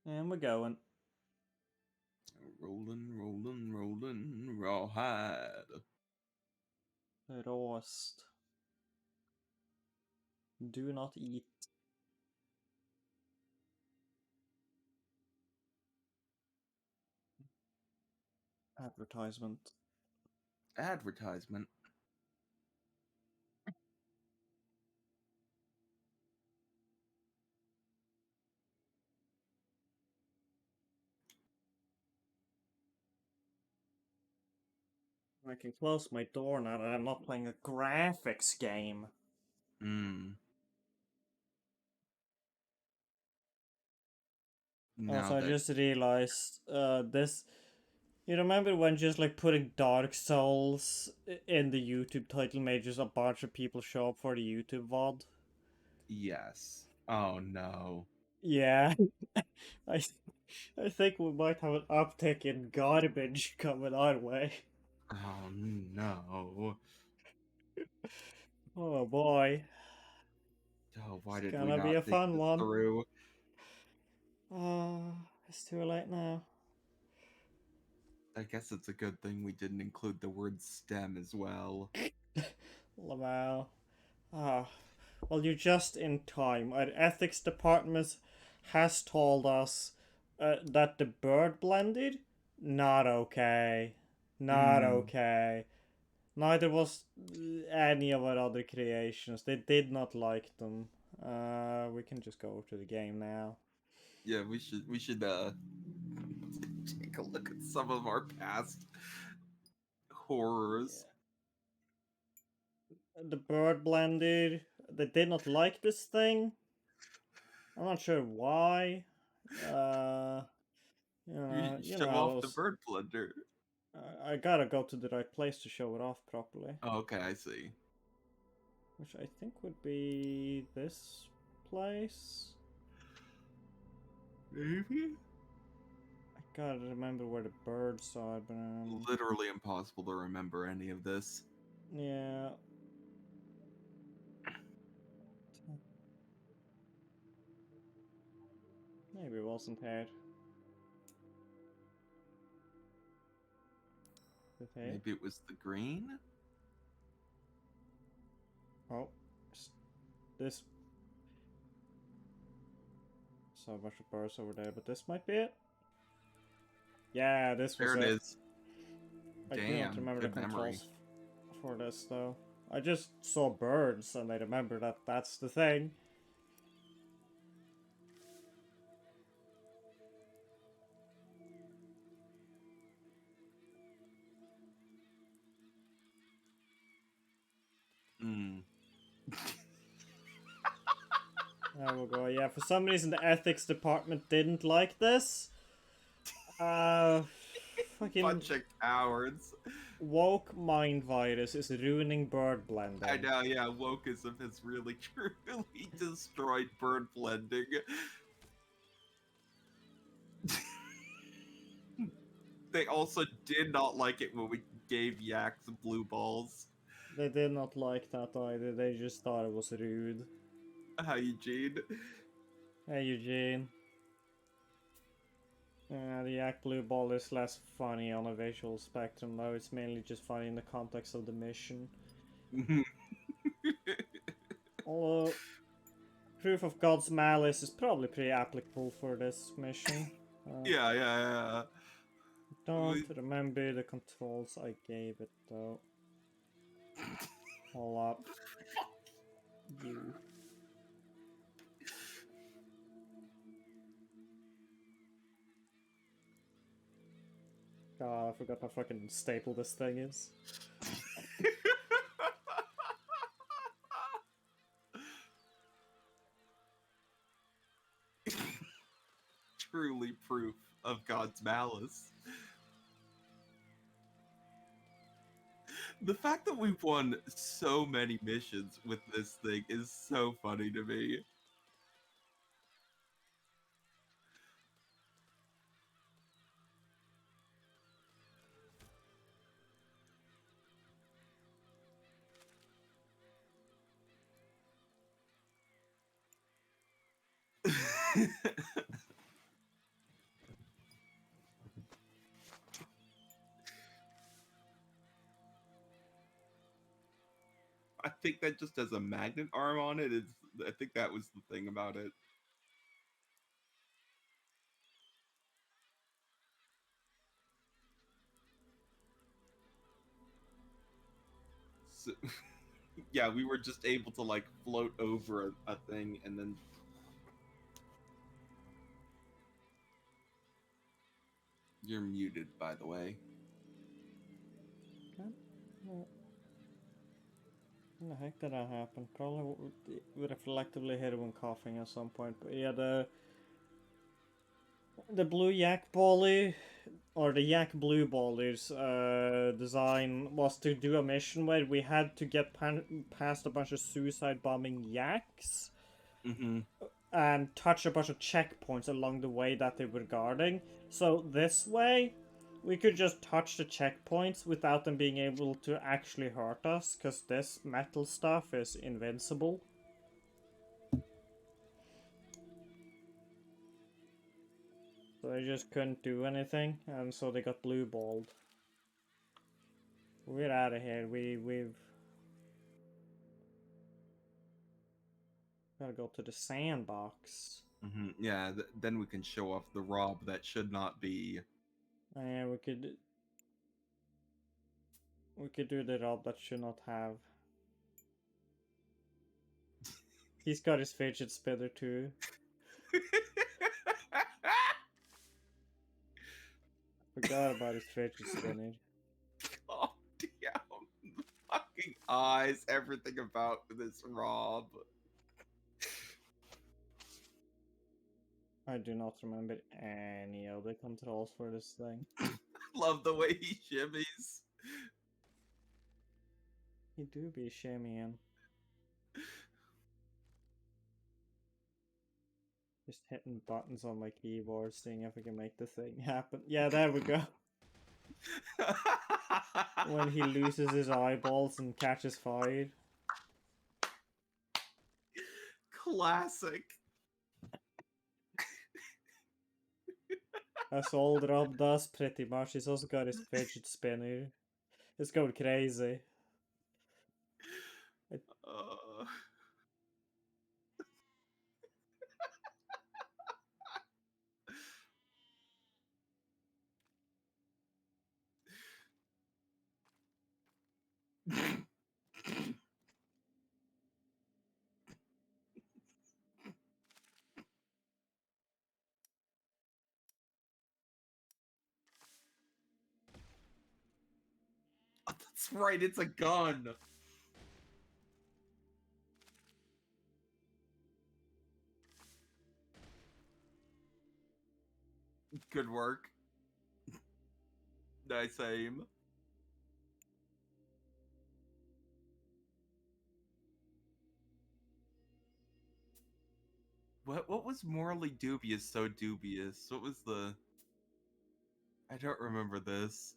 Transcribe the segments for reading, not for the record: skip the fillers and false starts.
And we're going. Rolling, rolling, rolling, rawhide. Roast. Do not eat. Advertisement. Advertisement. I can close my door now that I'm not playing a graphics game. Hmm. Now Also, I that just realized this. You remember when just like putting Dark Souls in the YouTube title made just a bunch of people show up for the YouTube VOD? yes. Oh no. Yeah. I, I think we might have an uptick in garbage coming our way. Oh no. Oh boy. Oh, why It's did we gonna be not a think fun this one. through? It's too late now. I guess it's a good thing we didn't include the word STEM as well. Lamal. Ah, well, you're just in time. Our ethics department has told us that the bird blended, not okay. Not Hmm. okay. Neither was any of our other creations. They did not like them. We can just go to the game now. Yeah, we should take a look at some of our past horrors. The bird blended. They did not like this thing. I'm not sure why. Uh, You you show know, off the bird blender. I gotta go to the right place to show it off properly. Oh, okay, I see. Which I think would be this place. Maybe? I gotta remember where the birds are, but Literally impossible to remember any of this. yeah. Maybe it wasn't here. Okay. Maybe it was the green? Oh, this. So a bunch of birds over there, but this might be it. Yeah, this was There it it. is. I do not Damn, remember the good memory. controls for this though. I just saw birds and I remember that that's the thing. Hmm. There we go. Yeah, for some reason the ethics department didn't like this. Uh, fucking Bunch of cowards. woke mind virus is ruining bird I blending. know, yeah, wokeism has really truly destroyed bird blending. They also did not like it when we gave yaks blue balls. They did not like that either. They just thought it was rude. Hi, Eugene. Hey Eugene. The Yak Blue Ball is less funny on a visual spectrum though. It's mainly just funny in the context of the mission. Although Proof of God's Malice is probably pretty applicable for this mission. Uh, Yeah, yeah, don't remember the controls I gave it though. Hold up. You. God, I forgot how fucking staple this thing is. yeah. Truly proof of God's malice. The fact that we've won so many missions with this thing is so funny to me. I think that just has a magnet arm on it. I think that was the thing about it. So, yeah, we were just able to like float over a thing and then. You're muted, by the way. When the heck did that happen? Probably would have selectively hit it when coughing at some point. But yeah, the blue yak volley, or the yak blue volley's design was to do a mission where we had to get past a bunch of suicide bombing yaks Mm-hmm. and touch a bunch of checkpoints along the way that they were guarding. So this way, we could just touch the checkpoints without them being able to actually hurt us, because this metal stuff is invincible. So they just couldn't do anything, and so they got blue balled. We're out of here. We've gotta go to the sandbox. Mm-hmm. Yeah, then we can show off the Rob that should not be. And we could do the job that should not have. He's got his fidget spinner too. Forgot about his fidget spinner. Oh damn! The fucking eyes, everything about this Rob. I do not remember any of the controls for this thing. Love the way he shimmies. He do be shimmying. Just hitting buttons on my keyboard, seeing if I can make the thing happen. Yeah, there we go. When he loses his eyeballs and catches fire. Classic. That's all Rob does pretty much. He's also got his fidget spinner. It's going crazy. Uh... Oh, that's right, it's a gun. Good work. Nice aim. What was morally dubious so dubious? What was the I don't remember this.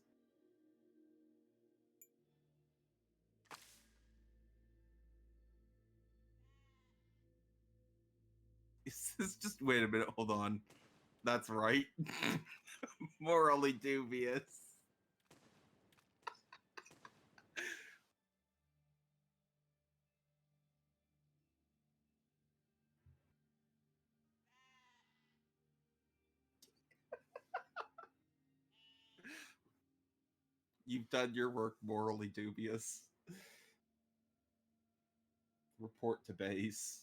Is this just wait a minute, hold on. That's right. Morally dubious. You've done your work, morally dubious. Report to base.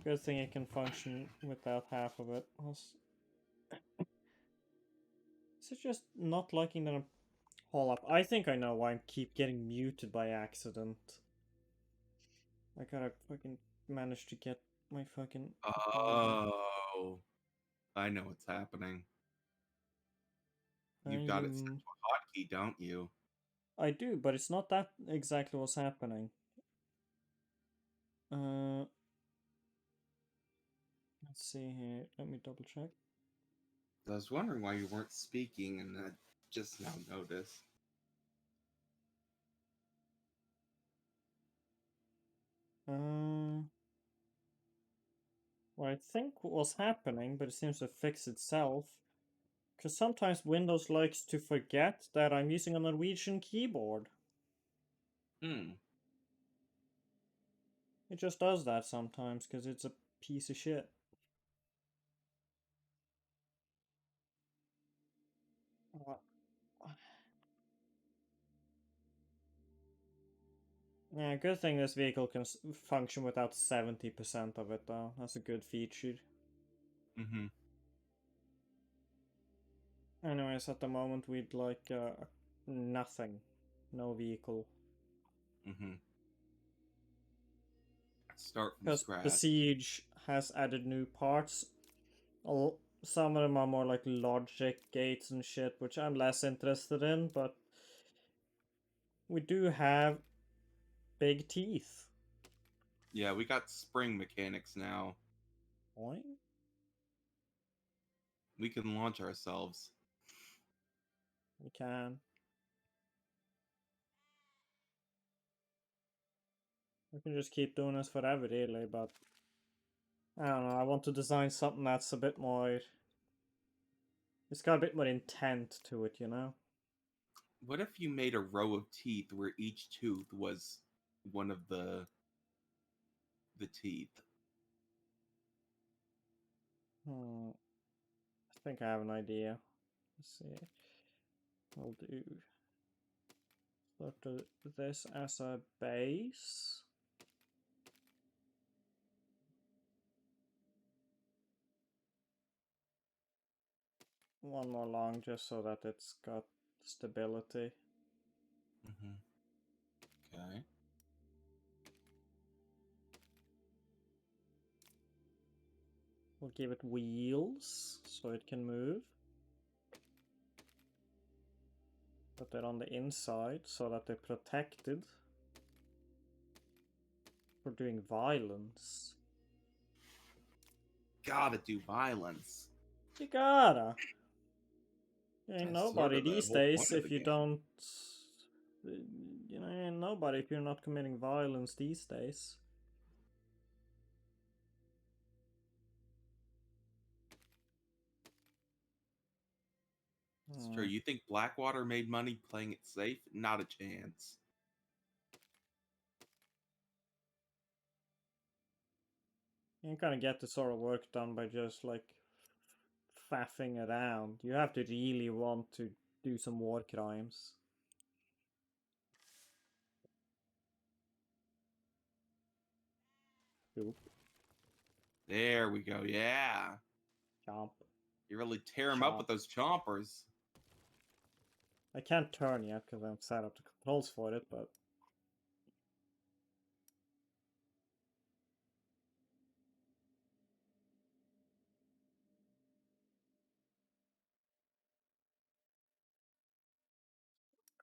Good thing it can function without half of it. Is it just not liking that I'm Hold up. I think I know why I keep getting muted by accident. I gotta fucking manage to get my fucking... Oh, I know what's happening. You've got it set to a hotkey, don't you? I do, but it's not that exactly what's happening. Let's see here. Let me double check. I was wondering why you weren't speaking, and I just now noticed. What I think was happening, but it seems to fix itself, because sometimes Windows likes to forget that I'm using a Norwegian keyboard. Hmm. It just does that sometimes, because it's a piece of shit. Yeah, good thing this vehicle can function without 70% of it, though. That's a good feature. Mm-hmm. Anyways, at the moment we'd like nothing. No vehicle. Mm-hmm. Start from Because the scratch. Siege has added new parts. Some of them are more like logic gates and shit, which I'm less interested in, but we do have big teeth. Yeah, we got spring mechanics now. Boing. We can launch ourselves. We can. We can just keep doing this forever, really, but I don't know. I want to design something that's a bit more. It's got a bit more intent to it, you know? What if you made a row of teeth where each tooth was one of the teeth? I think I have an idea. Let's see. I'll do sort of this as a base. One more long just so that it's got stability. Mm-hmm. Okay. We'll give it wheels so it can move. Put that on the inside so that they're protected for doing violence. Gotta do violence. You gotta. You ain't That's sort nobody of the these whole point days of if the you game. don't. You know, you ain't nobody if you're not committing violence these days. It's true. You think Blackwater made money playing it safe? Not a chance. You ain't gonna get the sort of work done by just like faffing around. You have to really want to do some war crimes. Oop. There we go. Yeah. Chomp. You really tear him up Chomp. with those chompers. I can't turn yet because I haven't set up the controls for it, but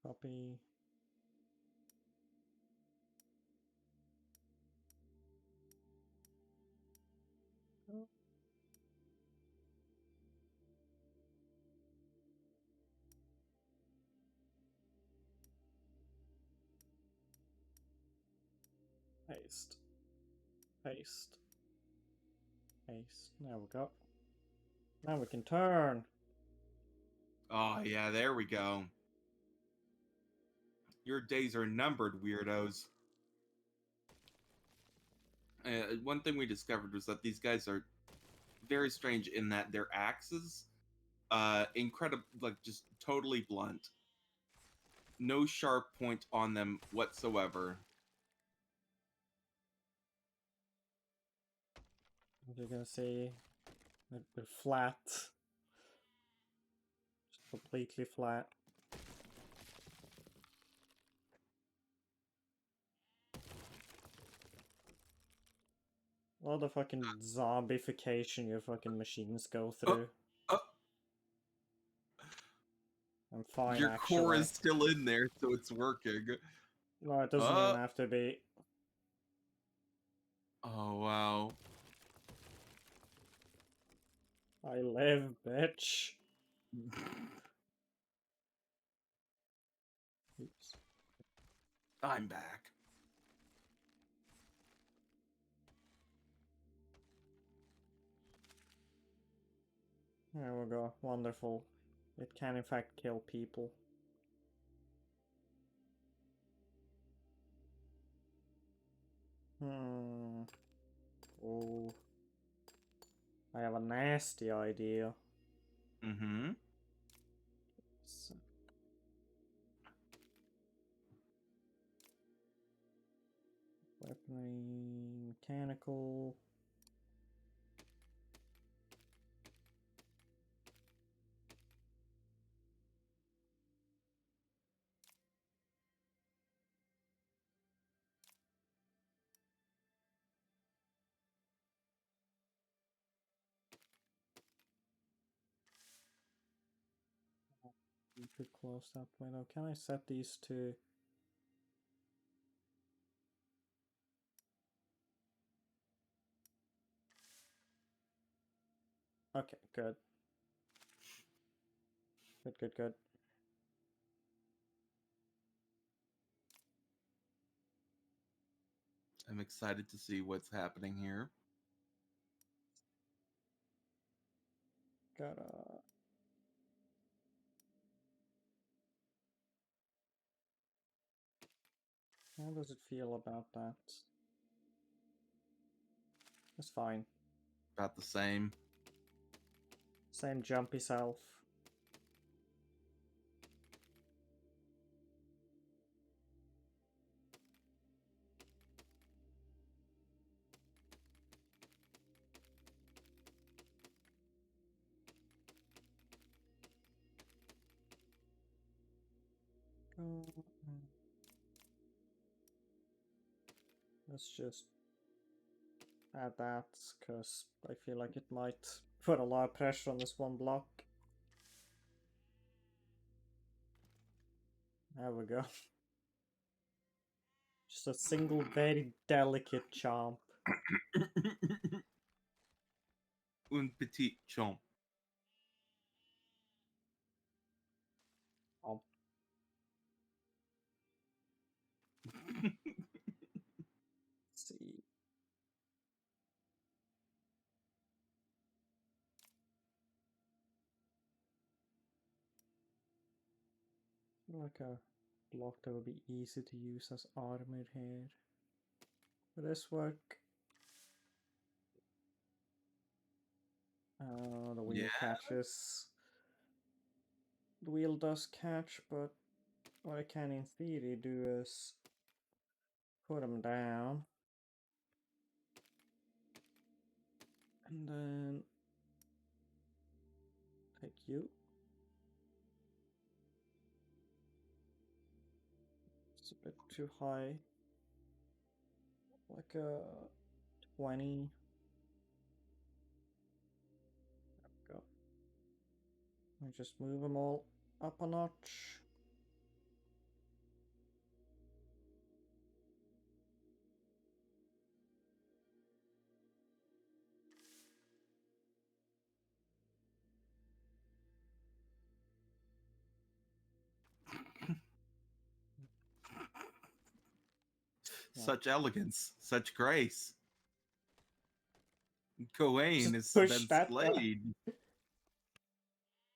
copy. Paste. Paste. Paste. There we go. Now we can turn. Oh, yeah, there we go. Your days are numbered, weirdos. One thing we discovered was that these guys are very strange in that their axes, incredible, like just totally blunt. No sharp point on them whatsoever. As you can see, they're flat. Just completely flat. All the fucking zombification your fucking machines go Oh, through. oh, I'm fine, your core actually. is still in there, so it's working. No, it doesn't even Oh, have to be. oh wow. I live, bitch. Oops. I'm back. There we go. Wonderful. It can in fact kill people. Hmm. Oh. I have a nasty idea. Mm-hmm. So, weaponry, mechanical. You could close that window. Can I set these to... Okay, good. Good, good, good. I'm excited to see what's happening here. Gotta... How does it feel about that? It's fine. About the same. Same jumpy self. Let's just add that, because I feel like it might put a lot of pressure on this one block. There we go. Just a single very delicate chomp. Un petit chomp. Chomp. Let's see. Like a block that would be easy to use as armor here. Will this work? The wheel Yeah. catches. The wheel does catch, but what I can in theory do is put them down. And then take you. It's a bit too high. Like a 20. There we go. I just move them all up a notch. Yeah. Such elegance, such grace. Coain has push been that slayed.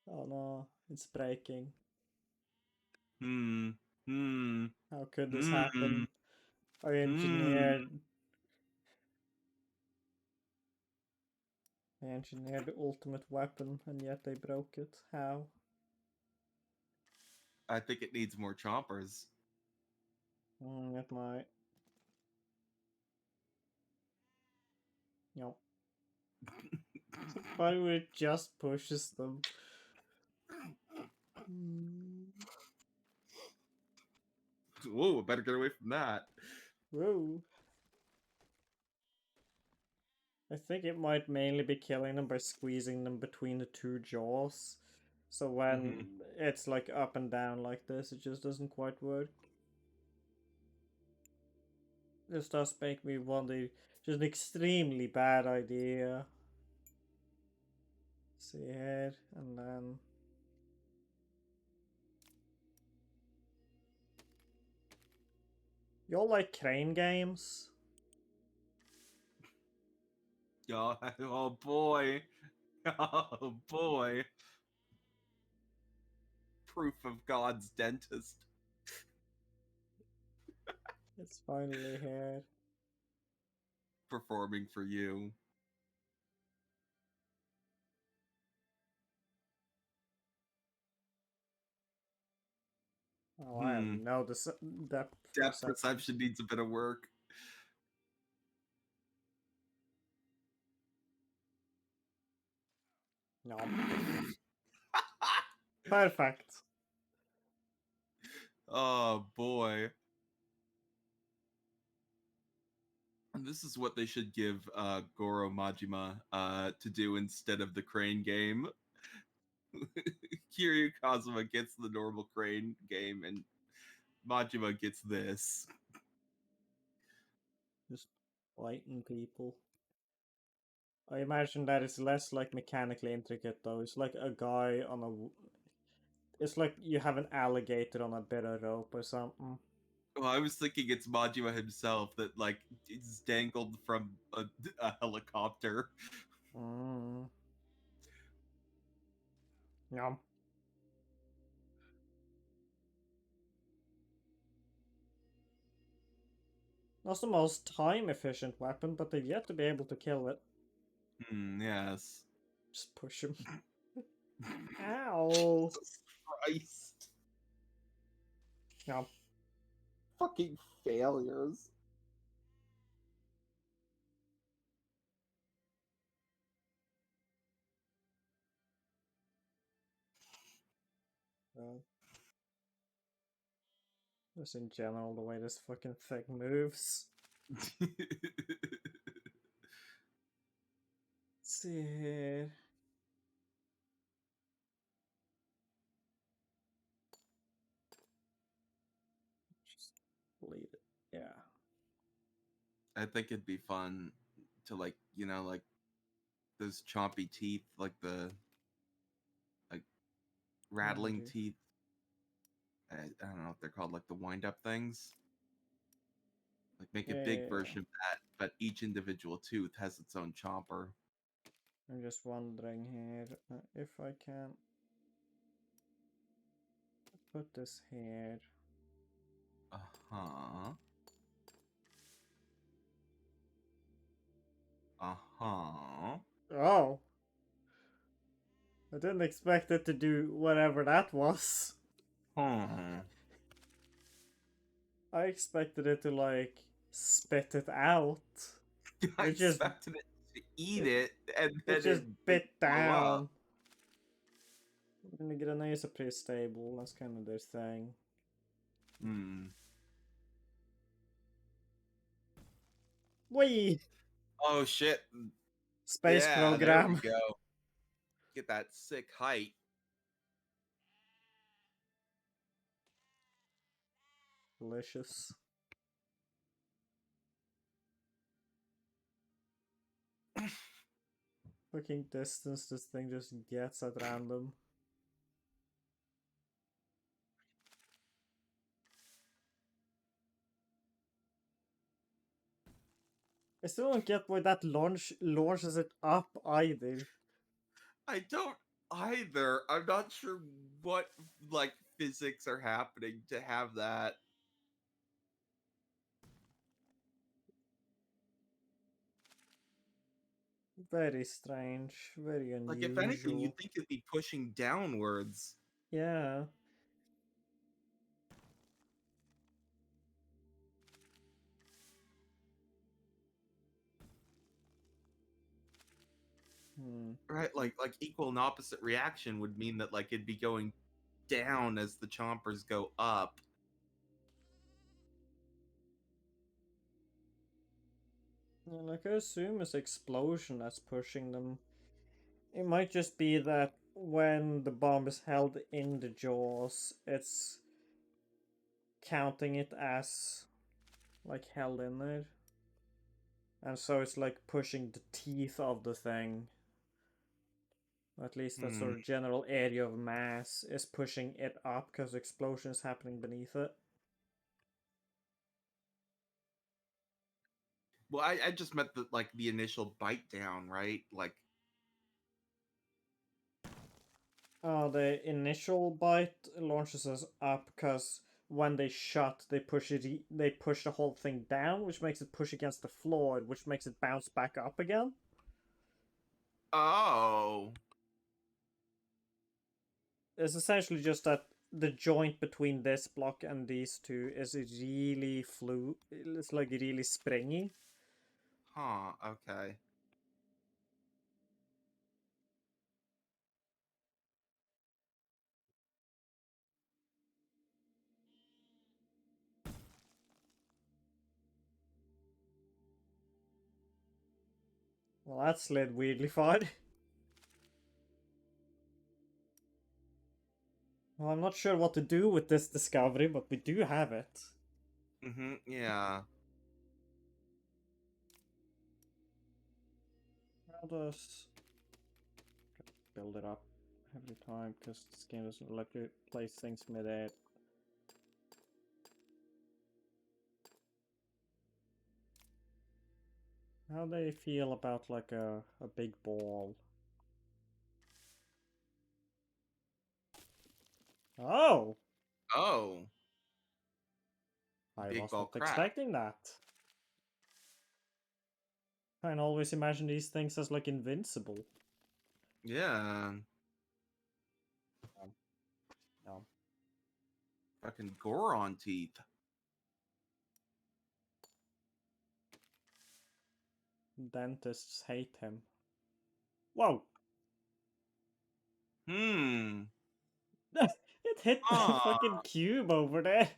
Oh no, it's breaking. Hmm. Hmm. How could this Hmm. happen? I Hmm. engineered the ultimate weapon, and yet they broke it. How? I think it needs more chompers. It might. No. But it just pushes them. Whoa, better get away from that. Whoa. I think it might mainly be killing them by squeezing them between the two jaws. So when it's like up and down like this, it just doesn't quite work. This does make me wonder, just an extremely bad idea. See here, and then... Y'all like crane games? Oh, oh boy. Oh boy. Proof of God's dentist. It's finally here. Performing for you. Oh, I have no depth Depth perception. perception needs a bit of work. No. Perfect. Oh boy. And this is what they should give Goro Majima to do instead of the crane game. Kiryu Kazuma gets the normal crane game and Majima gets this. Just fighting people. I imagine that it's less like mechanically intricate though. It's like a guy on a. It's like you have an alligator on a bit of rope or something. Well, I was thinking it's Majima himself that like is dangled from a helicopter. Mm. Yum. Not the most time efficient weapon, but they've yet to be able to kill it. Yes. Just push him. Ow! Jesus Christ. Yum. Fucking failures. Just in general, the way this fucking thing moves. Let's see here. Just delete it. Yeah. I think it'd be fun to like, like those chompy teeth, like the like rattling dude. teeth. I don't know what they're called, like the wind up things. Like make a big Yeah. version of that, but each individual tooth has its own chomper. I'm just wondering here if I can put this here. Uh-huh. Uh-huh. Oh! I didn't expect it to do whatever that was. Hmm. I expected it to, like, spit it out. I It just expected it to eat it and then it just it bit blow up. down. I'm gonna get a nice pretty stable, that's kind of their thing. Hmm. Whee! Oh shit. Space Yeah, there we program. go. Get that sick height. Delicious. Fucking distance this thing just gets at random. I still don't get why that launches it up either. I don't either. I'm not sure what like physics are happening to have that. Very strange, very Like if anything, unusual. you'd think it'd be pushing downwards. Yeah. Right? Like equal and opposite reaction would mean that like it'd be going down as the chompers go up. Yeah, like I assume it's explosion that's pushing them. It might just be that when the bomb is held in the jaws, it's counting it as like held in there. And so it's like pushing the teeth of the thing. At least that Hmm. sort of general area of mass is pushing it up because the explosion is happening beneath it. Well, I just meant the initial bite down, right? Like, The initial bite launches us up because when they shut, they they push the whole thing down, which makes it push against the floor, which makes it bounce back up again. oh, It's essentially just that the joint between this block and these two is really it's like really springy. huh, okay. Well, that slid weirdly fine. Well, I'm not sure what to do with this discovery, but we do have it. Mm-hmm, yeah. How does build it up every time because this game doesn't let you place things mid-air. How do they feel about like a big ball? Oh! Oh, I big was ball not crack. expecting that. I can always imagine these things as like invincible. Yeah. No. Fucking Goron teeth. Dentists hate him. Whoa! Hmm. It hit the Ah. fucking cube over there.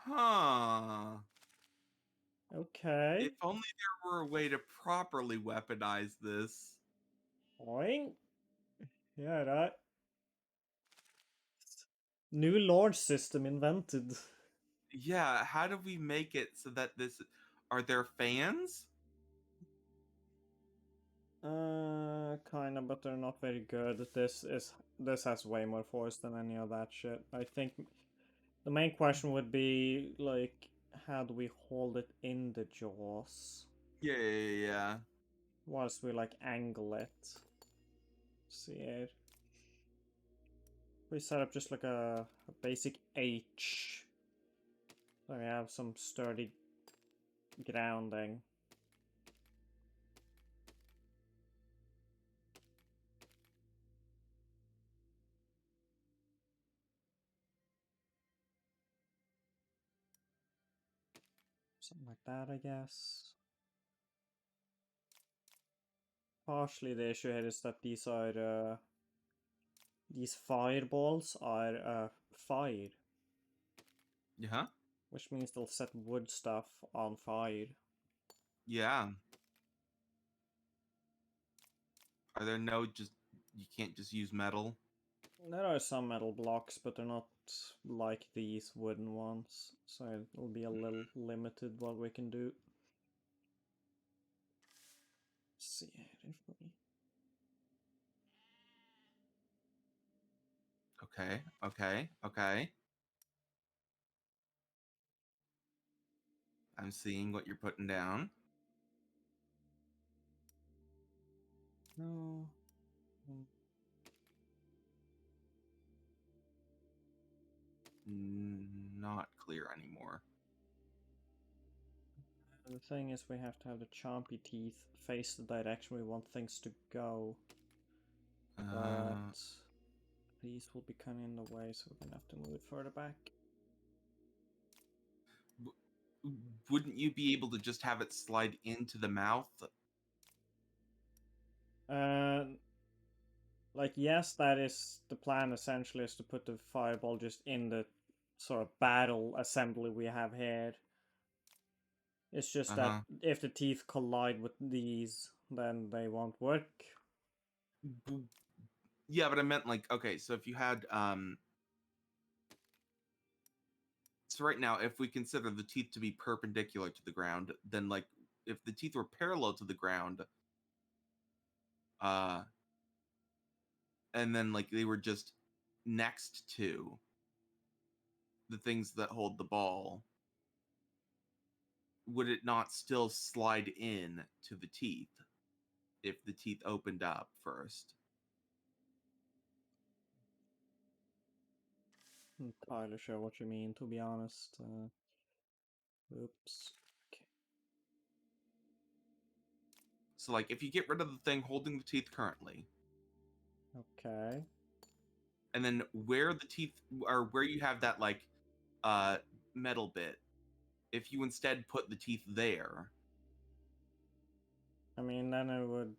Huh. Okay. If only there were a way to properly weaponize this. Boing. Yeah, right. New launch system invented. Yeah, how do we make it so that this are there fans? Kinda, but they're not very good. This has way more force than any of that shit. I think the main question would be like, how do we hold it in the jaws Yeah, yeah, yeah, yeah. whilst we like angle it? See it. We set up just like a basic H, so we have some sturdy grounding. Something like that, I guess. Partially the issue here is that these fireballs are fire, Yeah. which means they'll set wood stuff on fire. Yeah. Are there no just you can't just use metal? There are some metal blocks, but they're not like these wooden ones, so it'll be a little limited what we can do. Let's see if we... Okay, okay, okay. I'm seeing what you're putting down. No. Not clear anymore. The thing is, we have to have the chompy teeth face the direction we want things to go. Uh, But these will be kind of in the way, so we're gonna have to move it further back. wouldn't you be able to just have it slide into the mouth? Uh, like, yes, that is the plan essentially, is to put the fireball just in the sort of battle assembly we have here. It's just that Uh-huh. if the teeth collide with these, then they won't work. Yeah, but I meant like, okay, so if you had so right now, if we consider the teeth to be perpendicular to the ground, then like if the teeth were parallel to the ground, uh and then like they were just next to the things that hold the ball, would it not still slide in to the teeth if the teeth opened up first? Not entirely sure what you mean, to be honest. Oops. Okay. So like if you get rid of the thing holding the teeth currently, Okay. and then where the teeth or where you have that like uh metal bit, if you instead put the teeth there, I mean, then I would.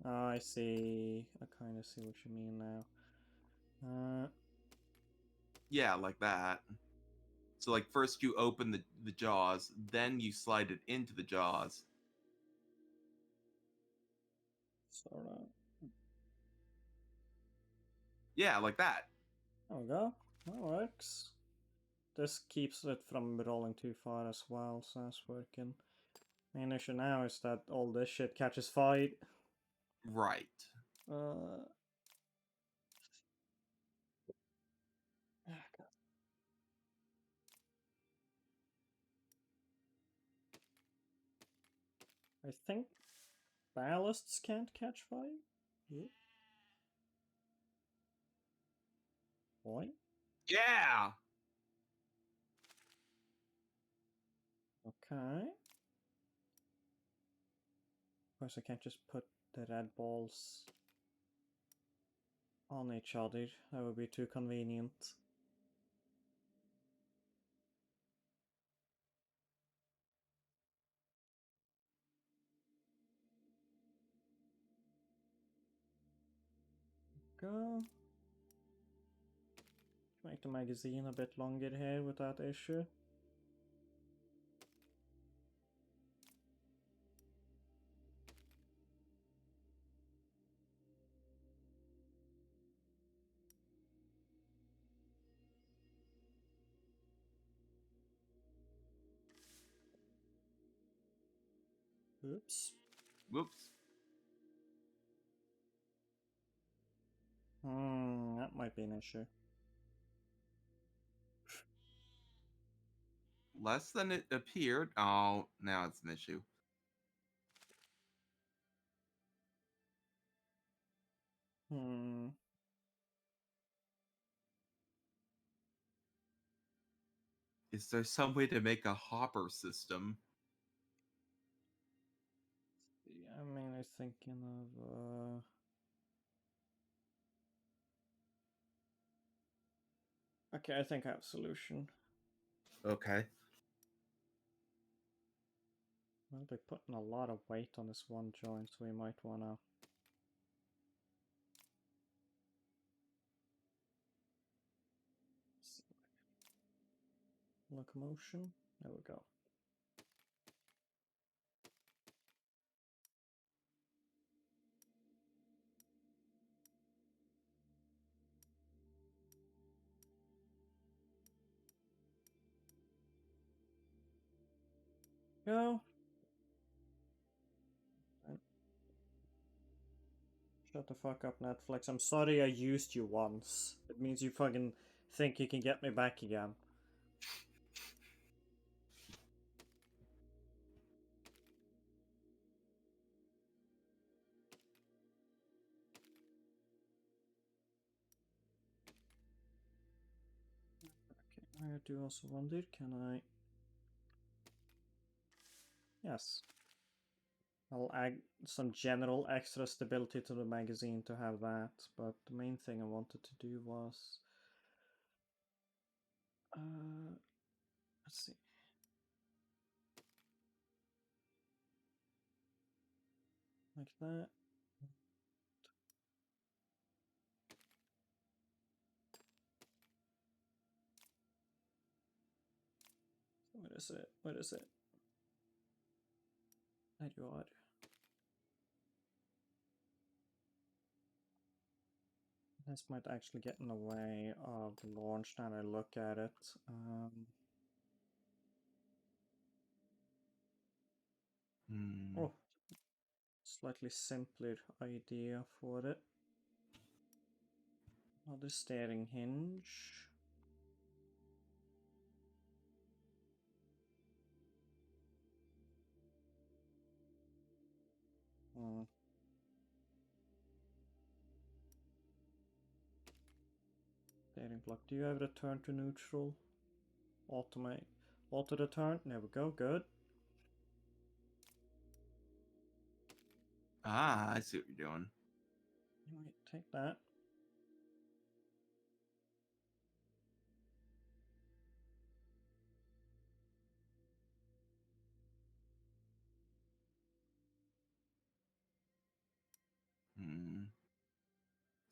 Oh, I see. I kind of see what you mean now. yeah, like that. So like first you open the jaws, then you slide it into the jaws. Sort of. Yeah, like that. There we go. That works. This keeps it from rolling too far as well, so that's working. Main issue now is that all this shit catches fire. Right. Uh, I think ballasts can't catch fire. Yeah. Boy. Yeah. Okay. Of course, I can't just put the red balls on each other. That would be too convenient. Go. Make the magazine a bit longer here with that issue. Oops. Whoops. That might be an issue. Less than it appeared. Oh, now it's an issue. Hmm. Is there some way to make a hopper system? I mean, I'm thinking of. Okay, I think I have a solution. Okay. I'll be putting a lot of weight on this one joint, so we might wanna. Locomotion. There we go. Go. Shut the fuck up, Netflix. I'm sorry I used you once. It means you fucking think you can get me back again. Okay, I do also wonder, can I... Yes. I'll add some general extra stability to the magazine to have that, but the main thing I wanted to do was... let's see. Like that. Where is it? Where is it? There you are. This might actually get in the way of the launch now that I look at it. Oh, slightly simpler idea for it. Another steering hinge. Steering block. Do you have return to neutral? Automate. Auto return. There we go. Good. Ah, I see what you're doing. You might take that.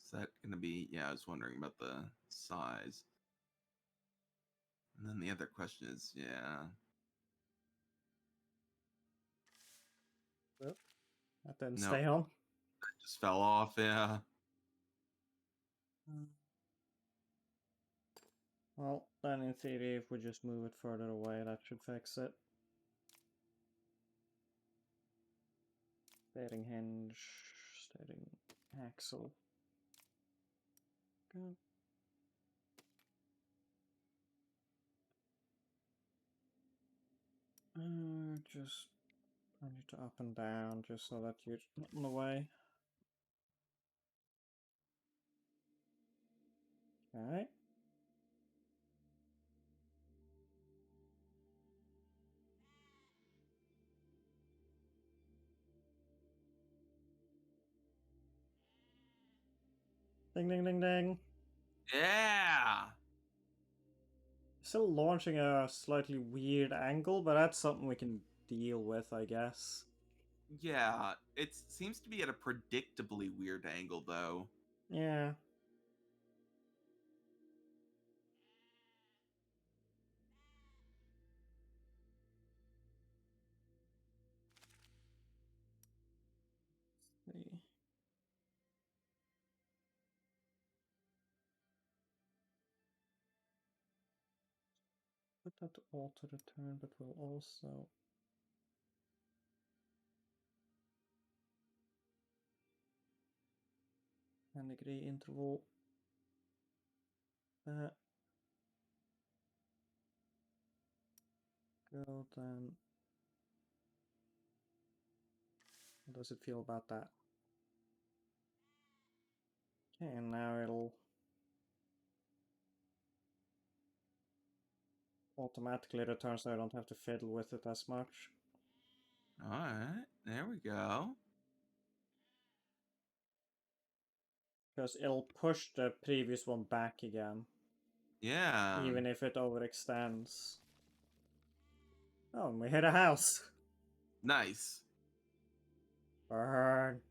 Is that going to be... Yeah, I was wondering about the size. And then the other question is, yeah. Oop, that didn't Nope. stay on. That just fell off, yeah. Well, then in theory, if we just move it further away, that should fix it. Steering hinge, steering axle. Good. Just turn it up and down just so that you're not in the way. Okay. Ding, ding, ding, ding. Yeah! Still launching a slightly weird angle, but that's something we can deal with, I guess. Yeah, it seems to be at a predictably weird angle, though. Yeah. See. Put that to auto return, but we'll also 10-degree interval. That. Go then. How does it feel about that? Okay, and now it'll automatically return so I don't have to fiddle with it as much. Alright, there we go. Because it'll push the previous one back again. Yeah. Even if it overextends. Oh, and we hit a house! Nice. Burn!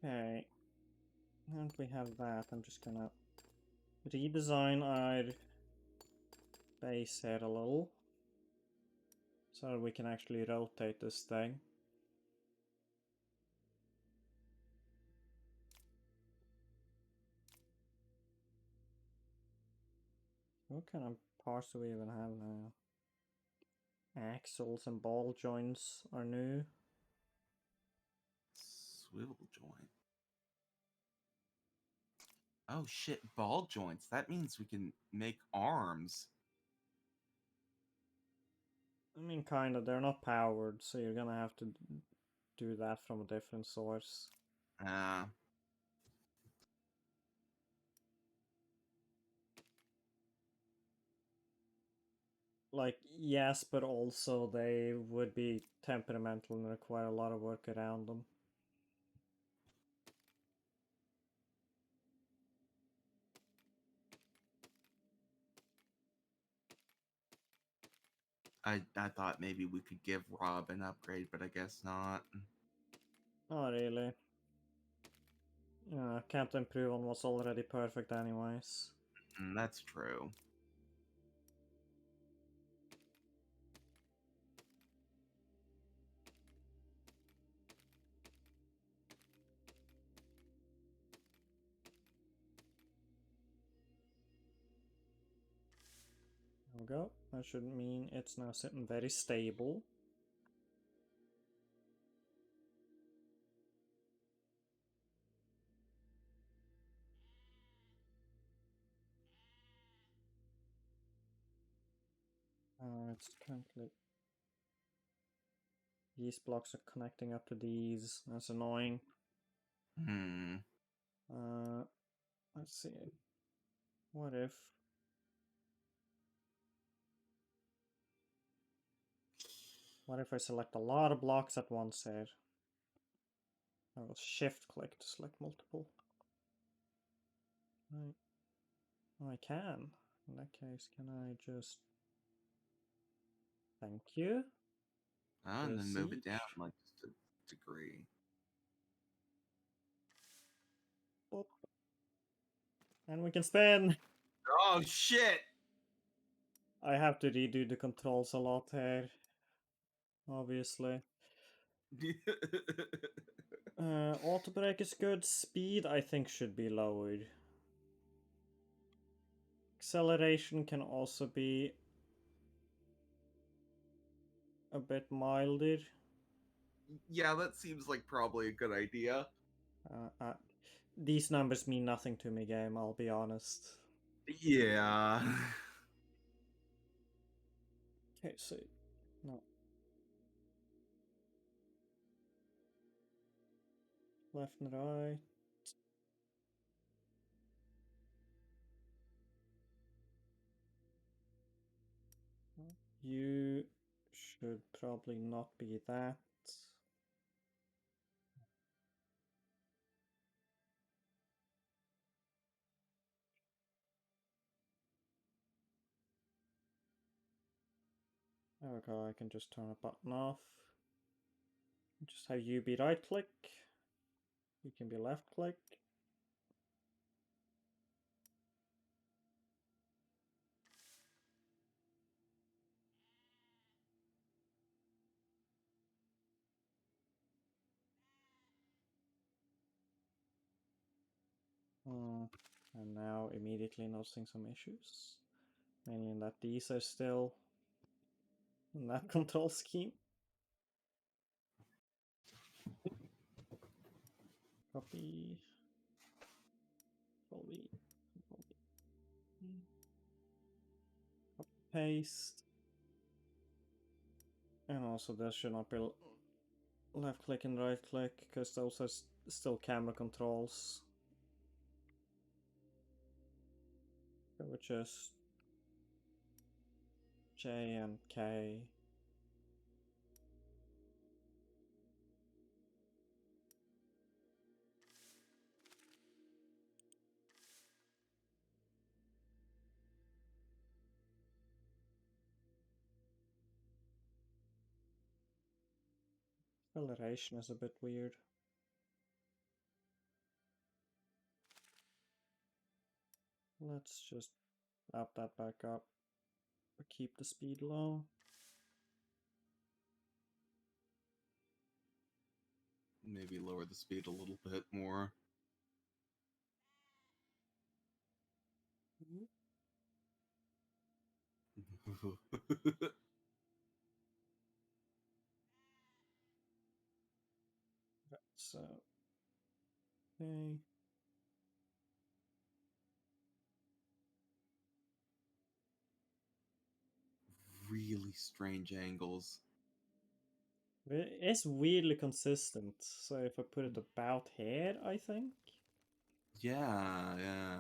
Okay. And we have that. I'm just gonna redesign our base here a little. So that we can actually rotate this thing. What kind of parts do we even have now? Axles and ball joints are new. Swivel joint. Oh shit, ball joints. That means we can make arms. I mean, kind of. They're not powered, so you're gonna have to do that from a different source. Like, yes, but also they would be temperamental and require a lot of work around them. I thought maybe we could give Rob an upgrade, but I guess not. Not really. Can't improve on what's already perfect anyways. That's true. There we go. That should mean it's now sitting very stable. It's currently... These blocks are connecting up to these. That's annoying. Hmm. Let's see. What if... What if I select a lot of blocks at once here? I will shift click to select multiple. Right. Oh, I can. In that case, can I just... Thank you. And then move it down Siege. like just a degree. Boop. And we can spin! Oh shit! I have to redo the controls a lot here. Obviously. Auto brake is good. Speed, I think, should be lowered. Acceleration can also be a bit milder. Yeah, that seems like probably a good idea. These numbers mean nothing to me, game, I'll be honest. Yeah. Okay, so... No. Left and right. You should probably not be that. There we go, I can just turn a button off. Just have you be right click. You can be left click. And now immediately noticing some issues. Mainly in that these are still in that control scheme. Copy. Control V. Control V. Copy, paste. And also there should not be left click and right click because those are still camera controls. Which is J and K. Acceleration is a bit weird. Let's just up that back up. Keep the speed low. Maybe lower the speed a little bit more. So, okay. Really strange angles. It's weirdly consistent. So if I put it about here, I think. Yeah, yeah.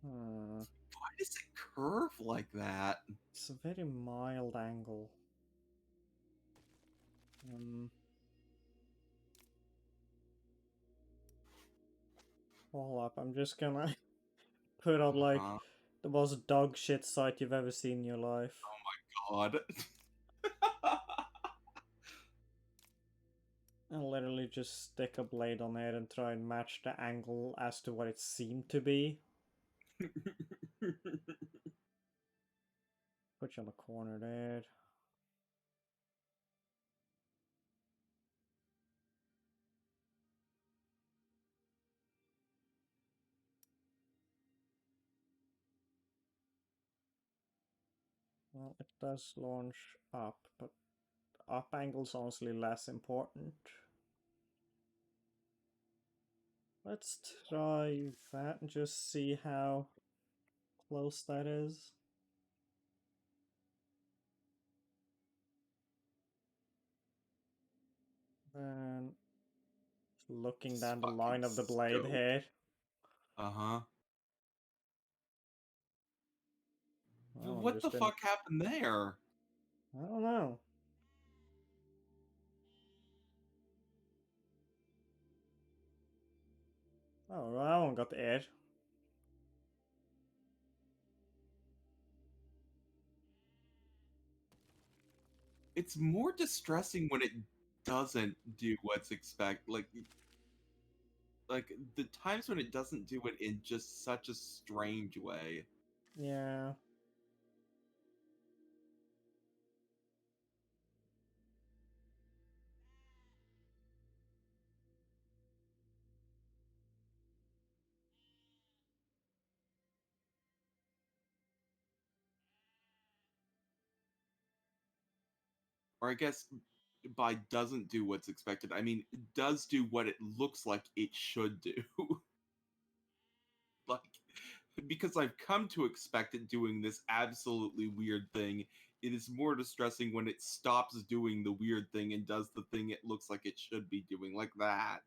Hmm. Why does it curve like that? It's a very mild angle. Hold up, I'm just gonna put on like Uh-huh. the most dog shit sight you've ever seen in your life. God. And literally just stick a blade on it and try and match the angle as to what it seemed to be. Put you on the corner there. Well, it does launch up, but up angle's honestly less important. Let's try that and just see how close that is. Then looking This down the fucking line of the blade scope. here. Uh-huh. Oh, I'm What just the in a... fuck happened there? I don't know. Oh, that one got air. It's more distressing when it doesn't do what's expect like the times when it doesn't do it in just such a strange way. Yeah. Or I guess by doesn't do what's expected, I mean does do what it looks like it should do. Like, because I've come to expect it doing this absolutely weird thing, it is more distressing when it stops doing the weird thing and does the thing it looks like it should be doing, like that.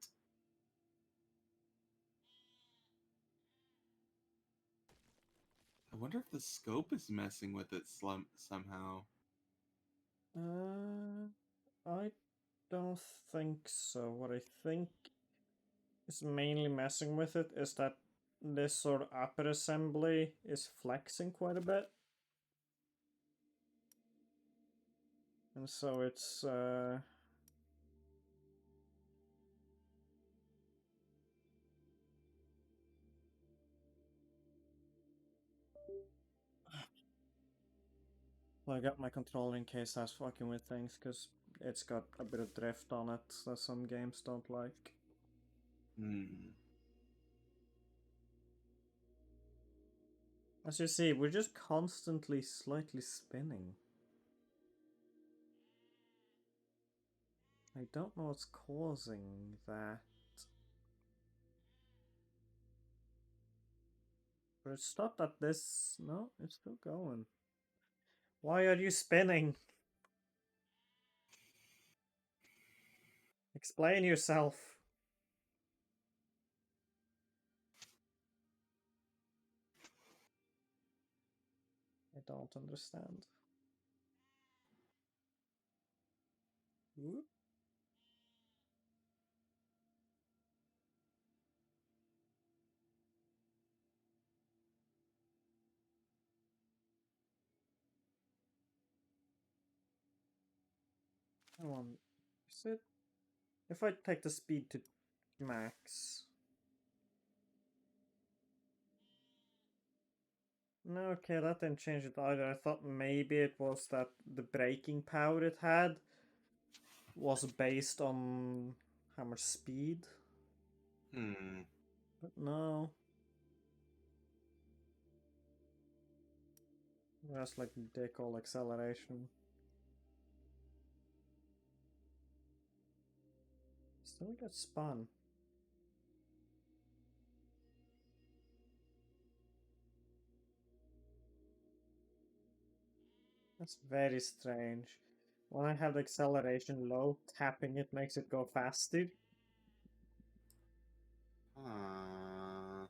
I wonder if the scope is messing with it somehow. I don't think so. What I think is mainly messing with it is that this sort of upper assembly is flexing quite a bit. And so it's well, I got my controller in case I was fucking with things, because it's got a bit of drift on it that some games don't like. Hmm. As you see, we're just constantly slightly spinning. I don't know what's causing that. But it stopped at this. No, it's still going. Why are you spinning? Explain yourself. I don't understand. Whoop. Come on. Is it? If I take the speed to max. No, okay, that didn't change it either. I thought maybe it was that the braking power it had was based on how much speed. Hmm. But no. That's like dick all acceleration. Still get spun. That's very strange. When I have the acceleration low, tapping it makes it go faster. Ah.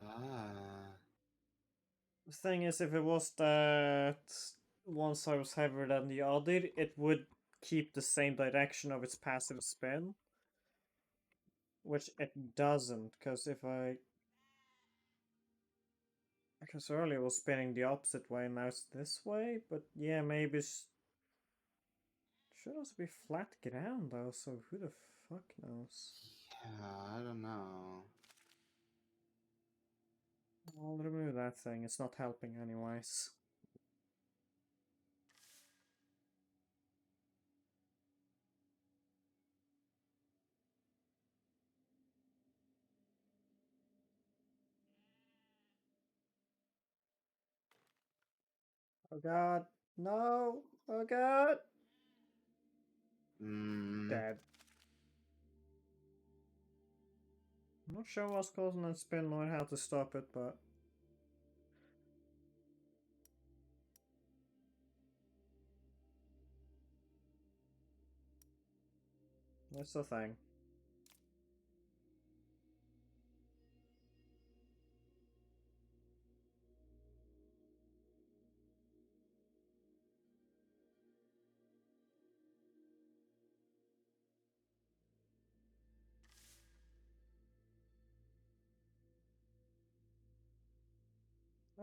Ah. The thing is, if it was that one side was heavier than the other, it would keep the same direction of its passive spin. Which it doesn't, because if I... Because earlier it was spinning the opposite way, now it's this way, but yeah, maybe should also be flat ground though, so who the fuck knows? Yeah, I don't know. I'll remove that thing, it's not helping anyways. Oh god, no! Oh god! Mm, Dead. I'm not sure what's causing that spin or how to stop it, but... That's the thing.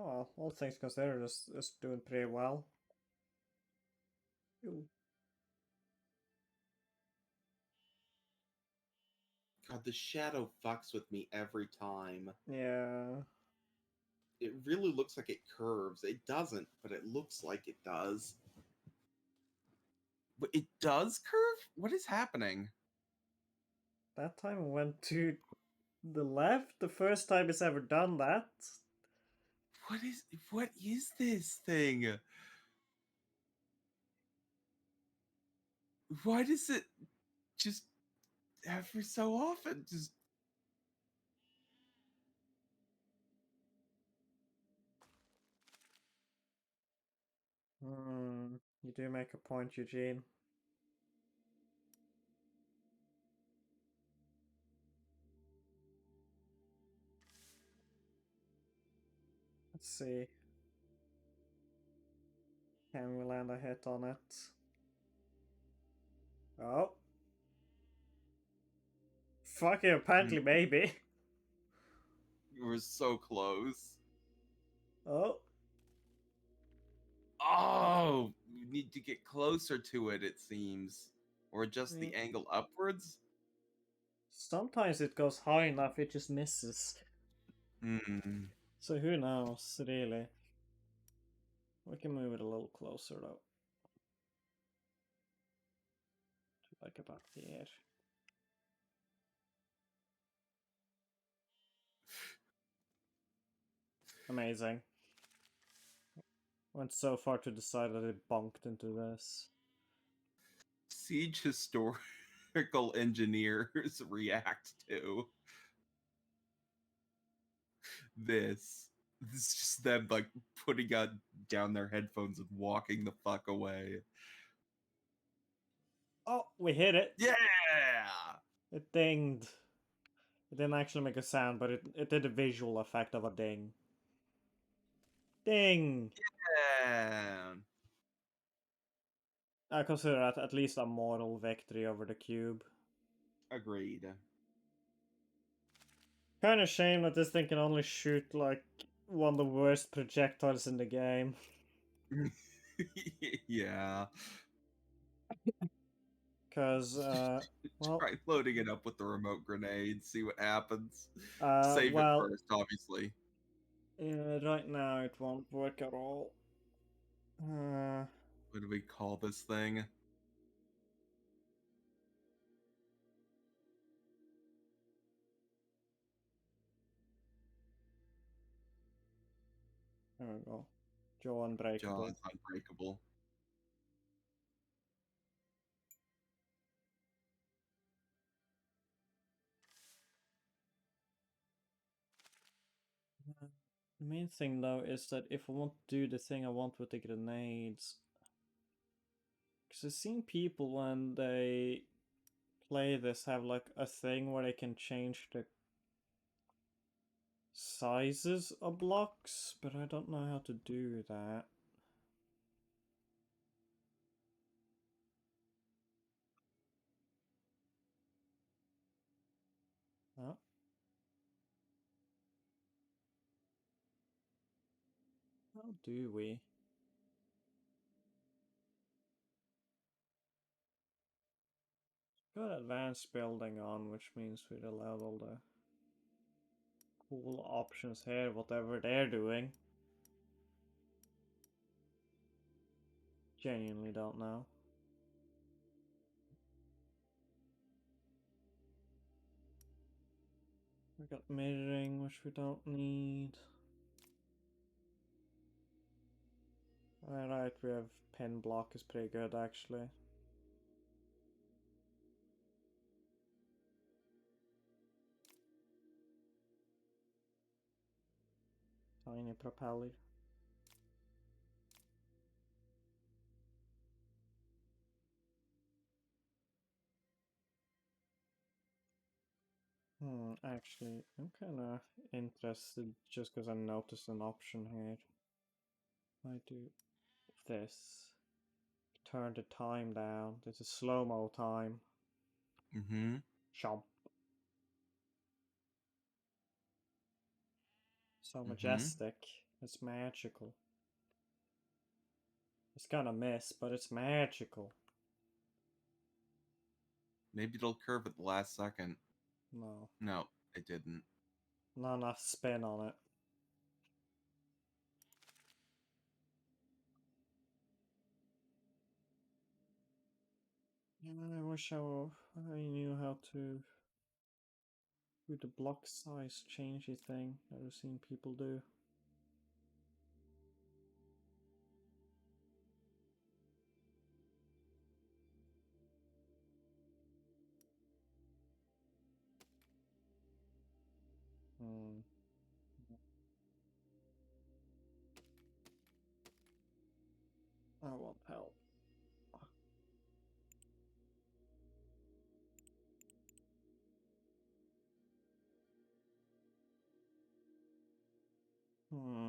Oh well, all things considered, it's doing pretty well. Ew. God, the shadow fucks with me every time. Yeah. It really looks like it curves. It doesn't, but it looks like it does. But it does curve? What is happening? That time it went to the left, the first time it's ever done that. What is this thing? Why does it just every so often just You do make a point, Eugene. Let's see. Can we land a hit on it? Oh. Fuck it, apparently maybe. you were so close? Oh. Oh, you need to get closer to it, it seems. Or adjust Mm, the angle upwards? sometimes it goes high enough, it just misses. Hmm. So who knows, really? We can move it a little closer though. Like about here. Amazing. Went so far to decide that it bonked into this. Siege historical engineers react to this. This is just them like putting down their headphones and walking the fuck away. Oh, we hit it! Yeah! It dinged. It didn't actually make a sound, but it did a visual effect of a ding. Ding! Yeah. I consider that at least a moral victory over the cube. Agreed. Kinda shame that this thing can only shoot like one of the worst projectiles in the game. Yeah. Cause, well, Try loading it up with the remote grenade, see what happens. Save it well, first, obviously. right now it won't work at all. Uh, What do we call this thing? there we go. Jaw unbreakable. Jaws unbreakable. The main thing though is that if I want to do the thing I want with the grenades, because I've seen people when they play this have like a thing where they can change the sizes of blocks, but I don't know how to do that. How do we? Got advanced building on, which means we'd allow all the cool options here, whatever they're doing. Genuinely don't know. We got mirroring, which we don't need. Alright, we have pin block is pretty good actually. Tiny propeller. Actually, I'm kinda interested just because I noticed an option here. I do this. Turn the time down. This is slow-mo time. Mm-hmm. Chomp. So Mhm. majestic. It's magical. It's gonna miss, but it's magical. Maybe it'll curve at the last second. No. No, it didn't. Not enough spin on it. Yeah, I wish I knew how to do the block size changey thing that I've seen people do. Hmm. I want help. Hmm.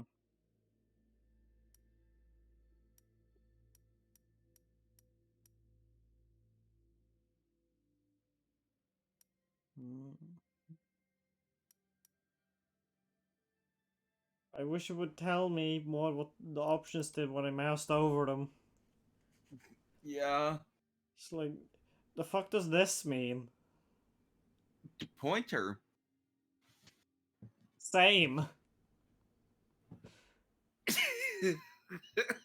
Hmm. I wish it would tell me more what the options did when I moused over them. Yeah. It's like, the fuck does this mean? Pointer. Same.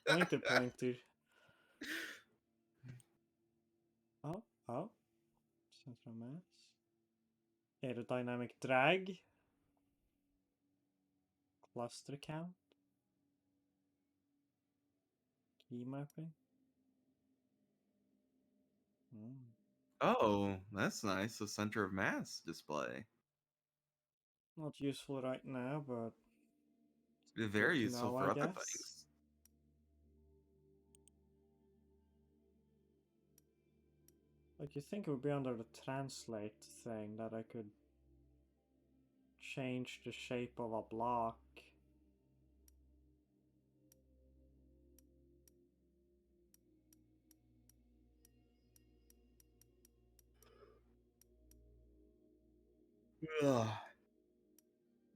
Pointer, pointer. Oh, oh. Center mass. Aerodynamic drag. Cluster count. Key mapping. Oh, that's nice. The center of mass display. Not useful right now, but good Very to useful know, for I other guess. things. Like, you think it would be under the translate thing that I could change the shape of a block. Ugh.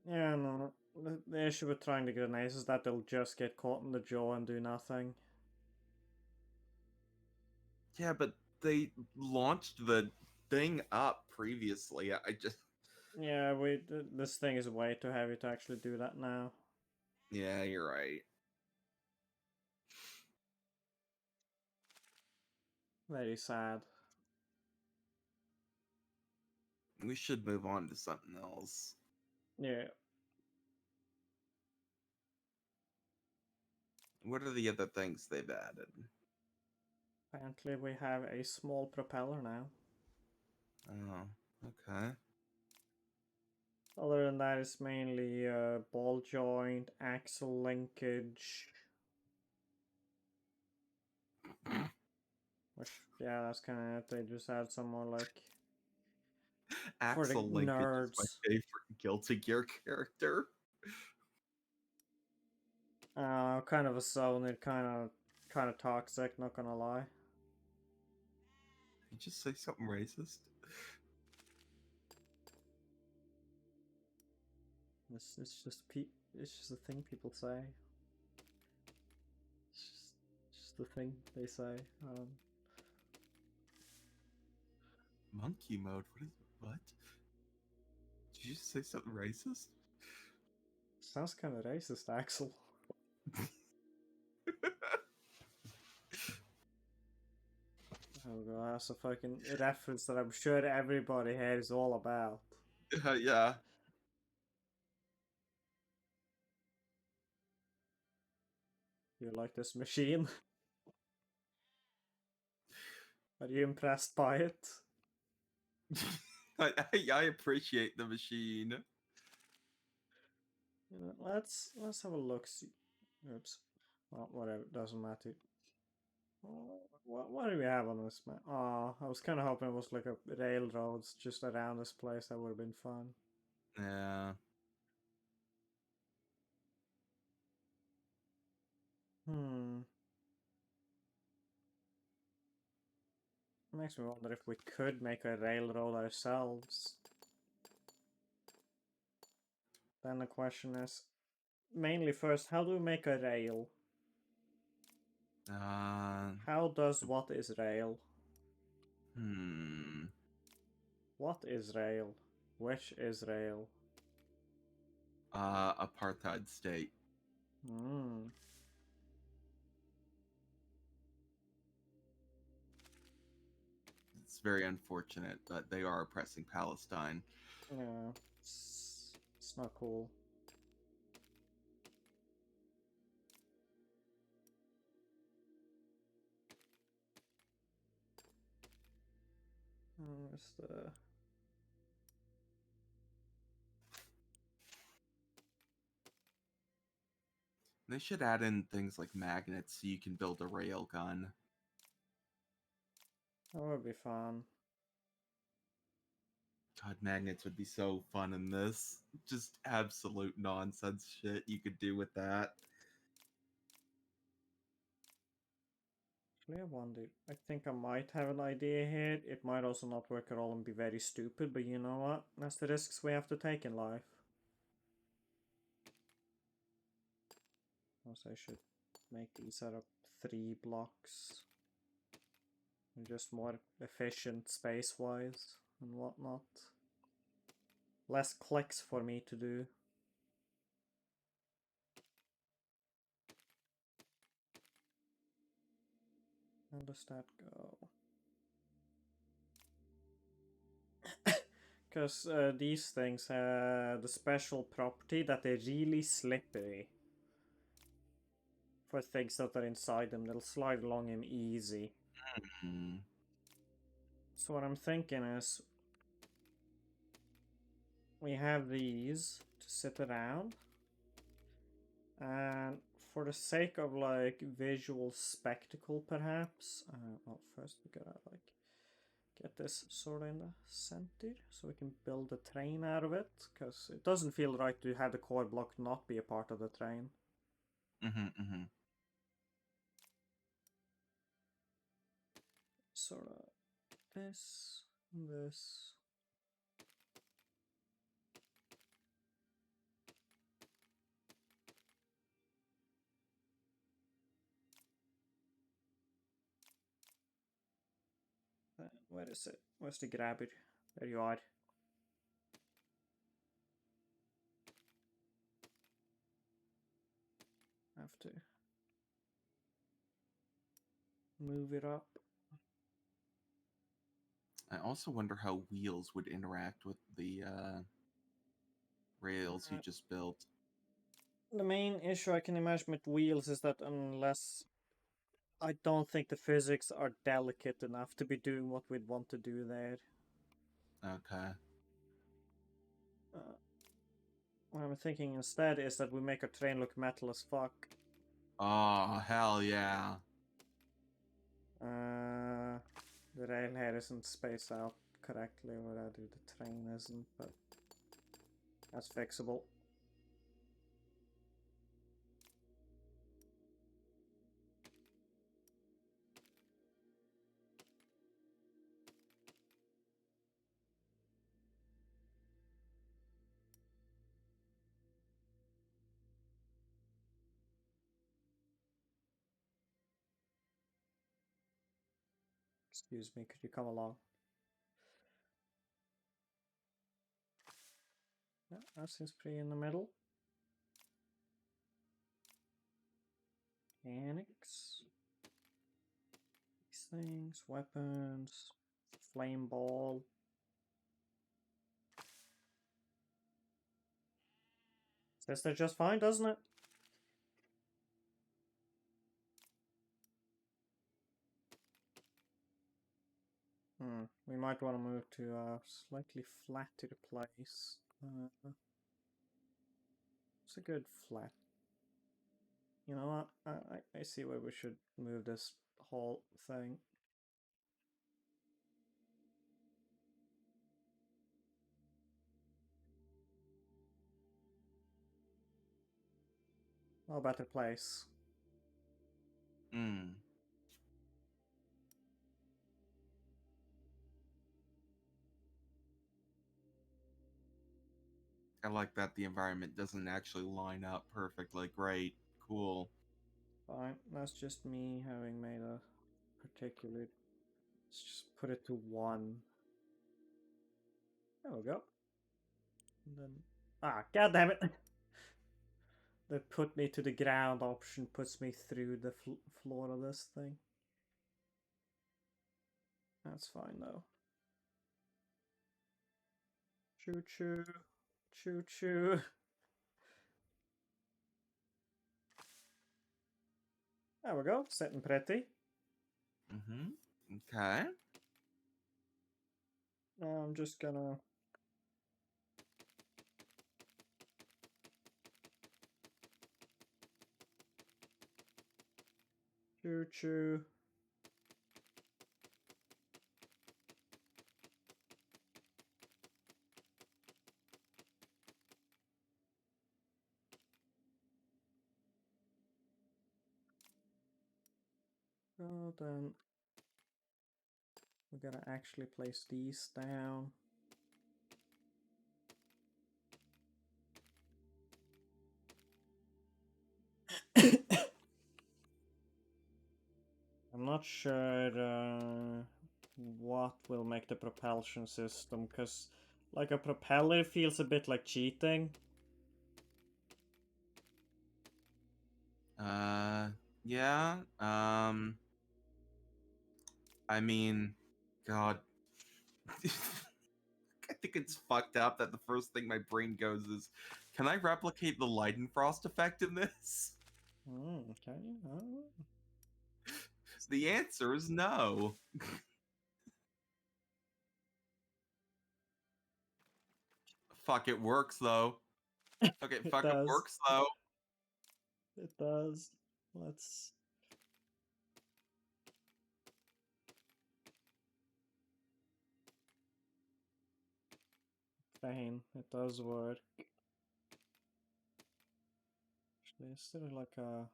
Yeah, no. The issue with trying to get an ace is that they'll just get caught in the jaw and do nothing. Yeah, but they launched the thing up previously. I just. Yeah, this thing is way too heavy to actually do that now. Yeah, you're right. Very sad. We should move on to something else. Yeah. What are the other things they've added? Apparently we have a small propeller now. Oh, okay. Other than that, it's mainly ball joint, axle linkage. Which, yeah, that's kind of it. They just add some more, like, for the Axel Linkage is my nerds. favorite Guilty Gear character. Kind of a zone, kind of toxic, not gonna lie. Did you just say something racist? It's just a thing people say. the thing they say. Monkey mode? What? Did you just say something racist? Sounds kind of racist, Axel. Oh god, that's a fucking reference that I'm sure everybody here is all about. Yeah. You like this machine? Are you impressed by it? I appreciate the machine. You know, let's have a look. See. Oops. Well, whatever. Doesn't matter. What do we have on this map? Oh, I was kind of hoping it was like a railroads just around this place. That would have been fun. Yeah. Makes me wonder if we could make a railroad ourselves. Then the question is, mainly first, how do we make a rail? How does what is rail? What is rail? Which is rail? Apartheid state. It's very unfortunate, but they are oppressing Palestine. Yeah, it's not cool. Where's the... They should add in things like magnets so you can build a rail gun. That would be fun. God, magnets would be so fun in this. Just absolute nonsense shit you could do with that. Actually, I wonder. I think I might have an idea here. It might also not work at all and be very stupid, but you know what? That's the risks we have to take in life. Also, I should make these out of 3 blocks. And just more efficient space-wise and whatnot. Less clicks for me to do. How does that go? Because these things have the special property that they're really slippery. For things that are inside them, they'll slide along them easy. So what I'm thinking is, we have these to sit around, and for the sake of like visual spectacle perhaps, well, first we gotta like get this sort of in the center so we can build a train out of it, because it doesn't feel right to have the core block not be a part of the train. Sort of this. Where is it? Where's the grabber? There you are. Have to move it up. I also wonder how wheels would interact with the rails you just built. The main issue I can imagine with wheels is that unless... I don't think the physics are delicate enough to be doing what we'd want to do there. Okay. What I'm thinking instead is that we make our train look metal as fuck. Oh, hell yeah. The rail here isn't spaced out correctly, or rather the train isn't, but that's fixable. Excuse me, could you come along? Yeah, that seems pretty in the middle. Mechanics. These things, weapons, flame ball. Says they're just fine, doesn't it? We might want to move to a slightly flatter place. It's a good flat. You know what? I see where we should move this whole thing. A better place. Hmm. I like that the environment doesn't actually line up perfectly. Great. Cool. Fine, that's just me having made a particular. Let's just put it to 1. There we go. And then god damn it! The put me to the ground option puts me through the floor of this thing. That's fine though. Choo choo. Choo choo. There we go. Sitting pretty. Mm-hmm. Okay. Now I'm just gonna. Choo choo. Oh, then we gotta actually place these down. I'm not sure what will make the propulsion system, because like a propeller feels a bit like cheating. Yeah. I mean, God. I think it's fucked up that the first thing my brain goes is, can I replicate the Leidenfrost effect in this? Okay. Oh. The answer is no. Fuck, it works though. Okay, It fuck, it does. works though. It does. Let's. Fine. It does work. Actually, is there like a.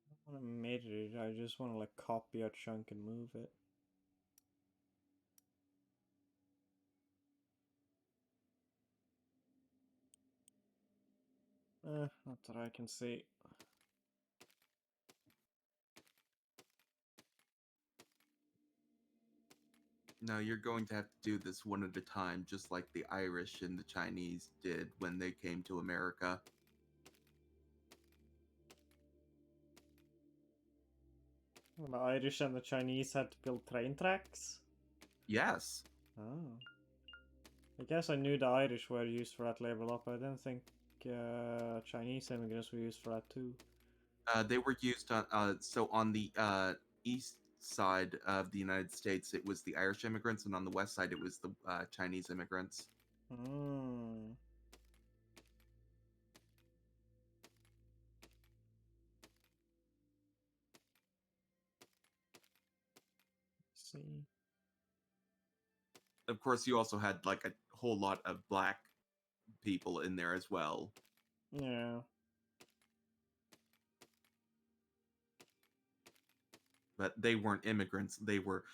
I don't want to mirror it, I just want to like copy a chunk and move it. Not that I can see. No, you're going to have to do this one at a time, just like the Irish and the Chinese did when they came to America. Well, the Irish and the Chinese had to build train tracks? Yes. Oh. I guess I knew the Irish were used for that labor up, but I didn't think Chinese immigrants were used for that too. They were used on so on the east side of the United States, it was the Irish immigrants, and on the west side, it was the Chinese immigrants. Hmm. See. Of course, you also had like a whole lot of black people in there as well, Yeah. but they weren't immigrants. They were,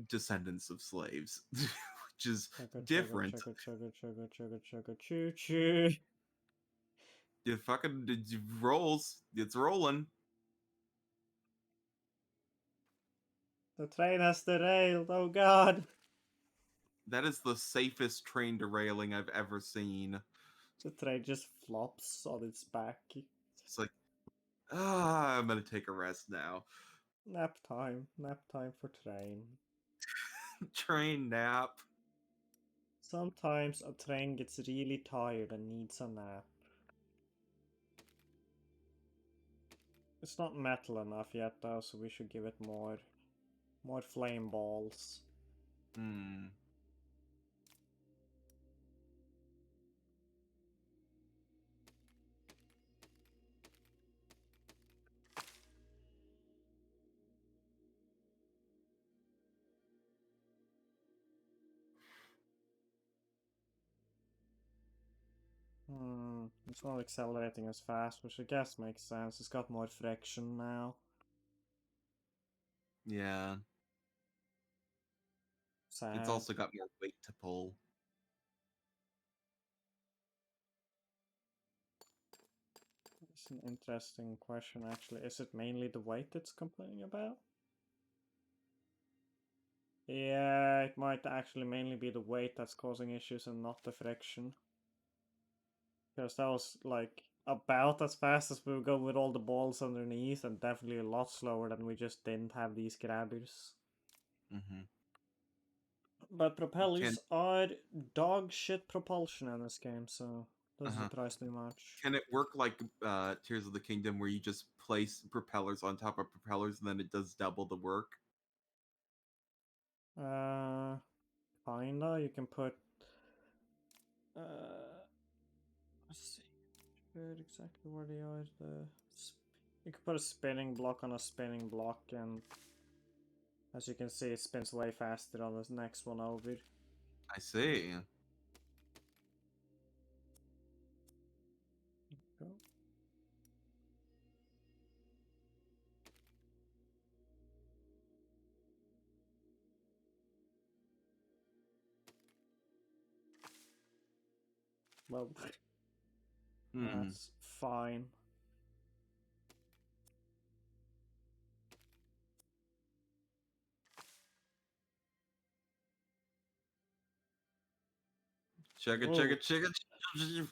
descendants of slaves, which is Chugga chugga different. chugga chugga chugga chugga chugga choo choo. You fucking it rolls. It's rolling. The train has derailed. Oh god. That is the safest train derailing I've ever seen. The train just flops on its back. It's like, ah, I'm gonna take a rest now. Nap time. Nap time for train. Train nap. Sometimes a train gets really tired and needs a nap. It's not metal enough yet though, so we should give it more flame balls. Hmm. It's not accelerating as fast, which I guess makes sense. It's got more friction now. Yeah. Sad. It's also got more weight to pull. It's an interesting question actually. Is it mainly the weight it's complaining about? Yeah, it might actually mainly be the weight that's causing issues and not the friction. Because that was like about as fast as we would go with all the balls underneath, and definitely a lot slower than we just didn't have these grabbers. Mm-hmm. But propellers Can are dog shit propulsion in this game, so doesn't uh-huh. surprise me much. Can it work like Tears of the Kingdom, where you just place propellers on top of propellers and then it does double the work? Uh, Kinda. You can put. Let's see. Where exactly where they are. You can put a spinning block on a spinning block, and as you can see, it spins way faster on this next one over. I see. Go. Well, Hmm. that's fine. Chugga Whoa, chugga chugga chugga.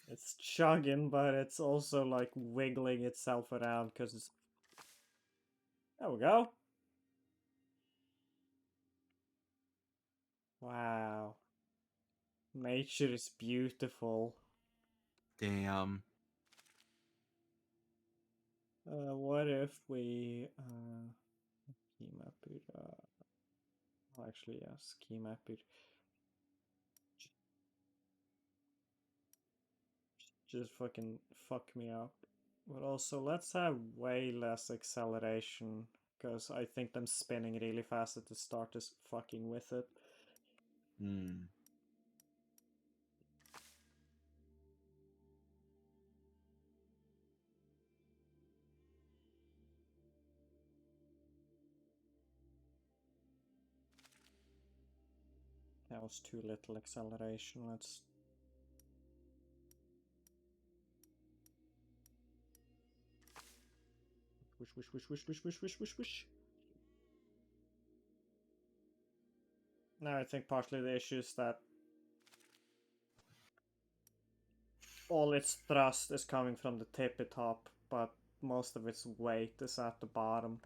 it's chugging, but it's also like wiggling itself around because it's. There we go. Wow. Nature is beautiful. Damn. What if we key map it? Actually, yes, key map it. Just fucking fuck me up. But also, let's have way less acceleration, because I think them spinning really fast at the start is fucking with it. Hmm. That was too little acceleration. Let's. Wish, wish, wish, wish, wish, wish, wish, wish, wish. Now I think partly the issue is that all its thrust is coming from the tippy top, but most of its weight is at the bottom.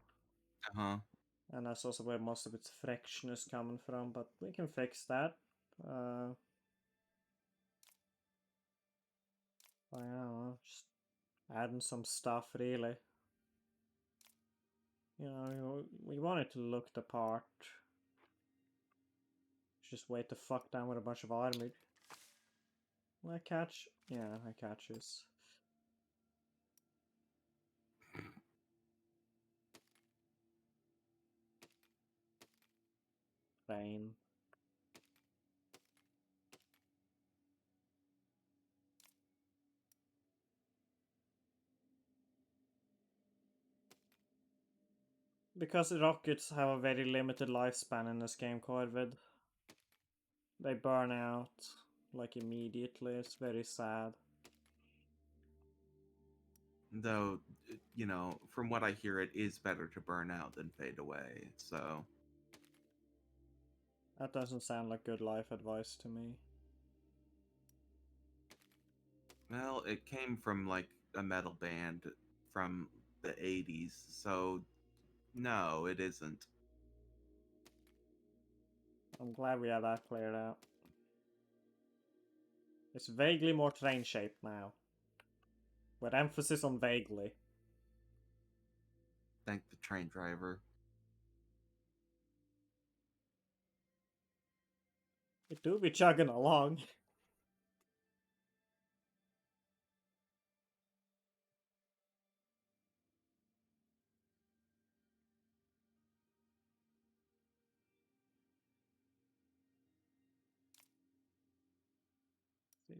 Uh-huh. And that's also where most of its friction is coming from, but we can fix that. I don't know, just adding some stuff really. You know, we want it to look the part. Just wait the fuck down with a bunch of armor. Will I catch? Yeah, I catches. Rain. Because the rockets have a very limited lifespan in this game, Corvid. They burn out. like immediately. It's very sad. Though, you know, from what I hear, it is better to burn out than fade away. So, That doesn't sound like good life advice to me. well, it came from like a metal band from the 80s. So, no, it isn't. I'm glad we have that cleared out. It's vaguely more train shaped now. With emphasis on vaguely. Thank the train driver. It do be chugging along.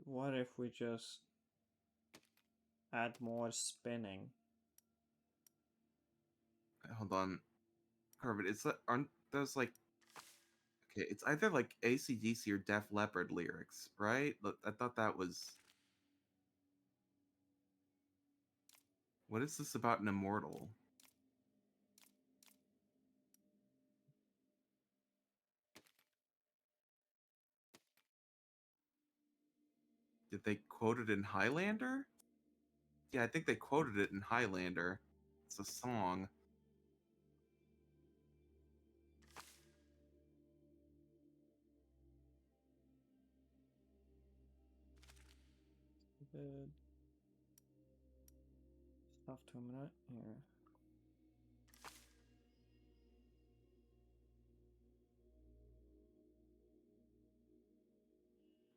What if we just add more spinning? Hold on. Corbett, aren't those like, okay, it's either like AC/DC or Def Leppard lyrics, right? Look, I thought that was. What is this about an immortal? Did they quote it in Highlander? Yeah, I think they quoted it in Highlander. It's a song. Good. Stuff to a minute here.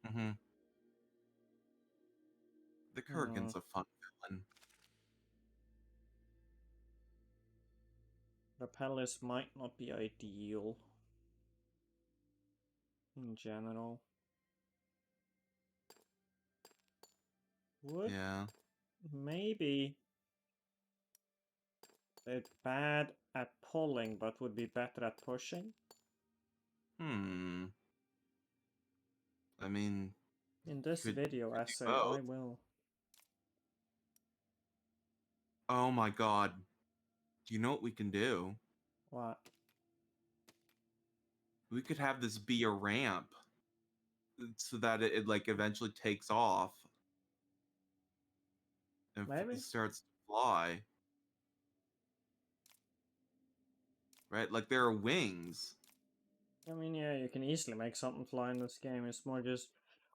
Mm-hmm. The Kurgan's a fun villain. Repellers might not be ideal in general. Would Yeah. maybe they're bad at pulling but would be better at pushing? Hmm. I mean, In this could video do essay, both. I will. Oh my god. Do you know what we can do? What? We could have this be a ramp so that it like eventually takes off and Maybe? starts to fly. Right? Like there are wings. I mean, yeah, you can easily make something fly in this game. It's more just...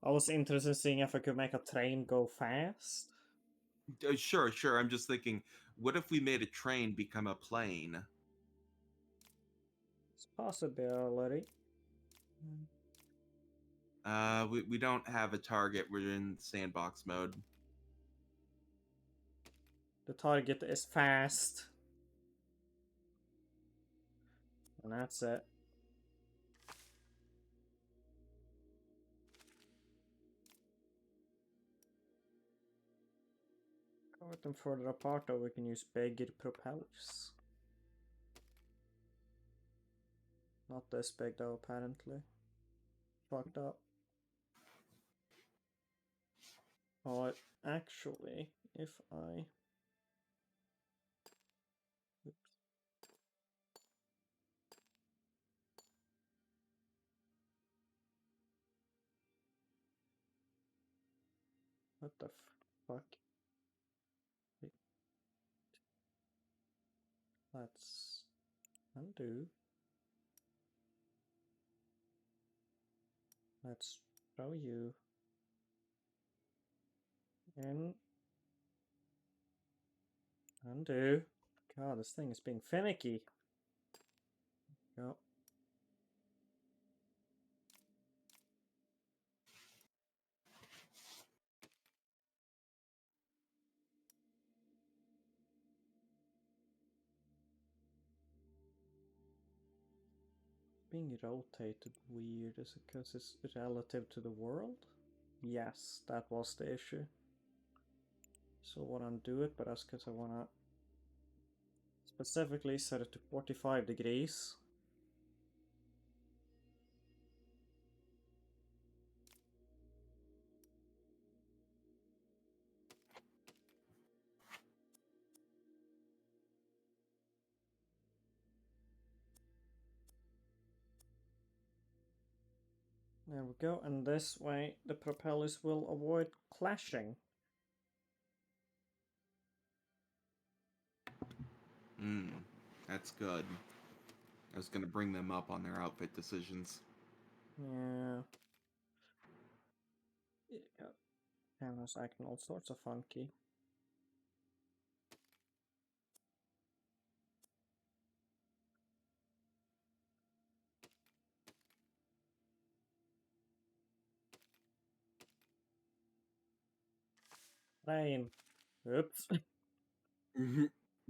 I was interested in seeing if I could make a train go fast. Sure, sure. I'm just thinking, what if we made a train become a plane? It's a possibility. We don't have a target. We're in sandbox mode. The target is fast. And that's it. With them further apart though, we can use bigger propellers. Not this big though, apparently. Fucked up. But actually, if I... Oops. What the fuck? Wait. Let's undo. Let's throw you in. Undo. God, this thing is being finicky. Go. Being rotated weird. Is it because it's relative to the world? Yes, that was the issue. So I want to undo it, but that's because I want to specifically set it to 45 degrees. There we go, and this way the propellers will avoid clashing. That's good. I was gonna bring them up on their outfit decisions. Yeah. Yeah. Cameras acting all sorts of funky. Rain. Oops.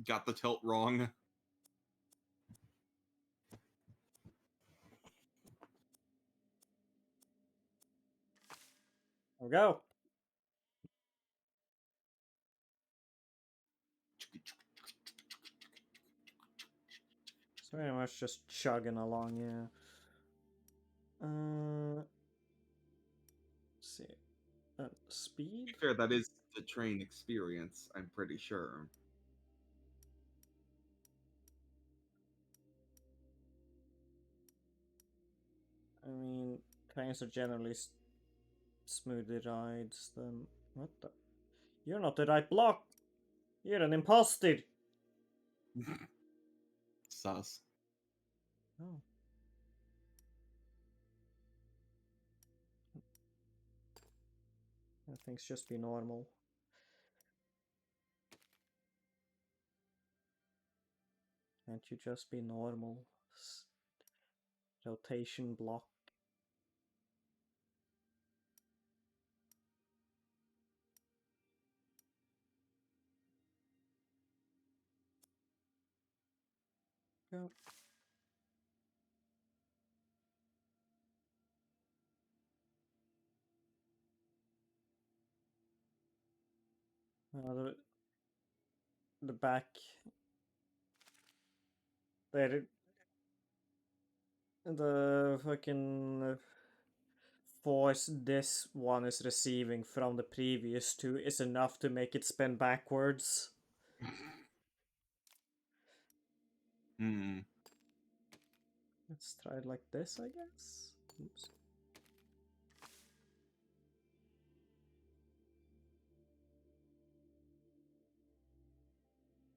Got the tilt wrong. There we go. It's very much just chugging along, yeah. Let's see. To Speed? be fair, that is the train experience, I'm pretty sure. I mean, trains are generally smoother rides than... What the? You're not the right block! You're an imposter! Sus. Oh. Things just be normal. Can't you just be normal? Rotation block. Go. The back. There. The fucking force this one is receiving from the previous two is enough to make it spin backwards. Hmm. Let's try it like this, I guess. Oops.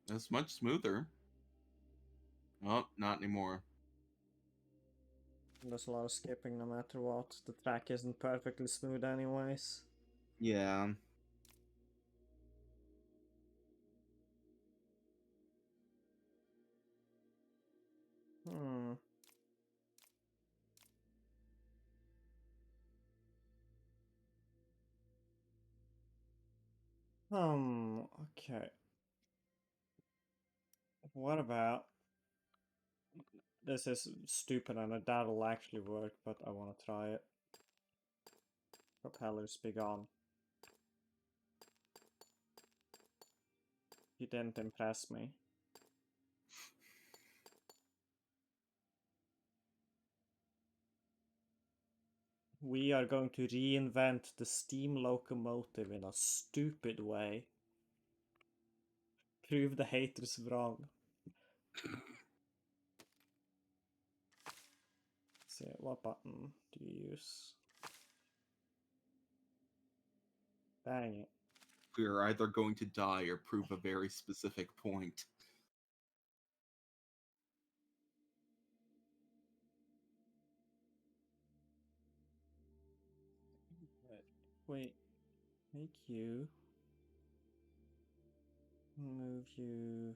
That's much smoother. Oh, not anymore. There's a lot of skipping no matter what. The track isn't perfectly smooth anyways. Yeah. Hmm. Okay. What about... This is stupid and that'll actually work, but I want to try it. Propellers be gone. You didn't impress me. We are going to reinvent the steam locomotive in a stupid way. Prove the haters wrong. See, what button do you use? Dang it. We are either going to die or prove a very specific point. Wait, make you... Move you...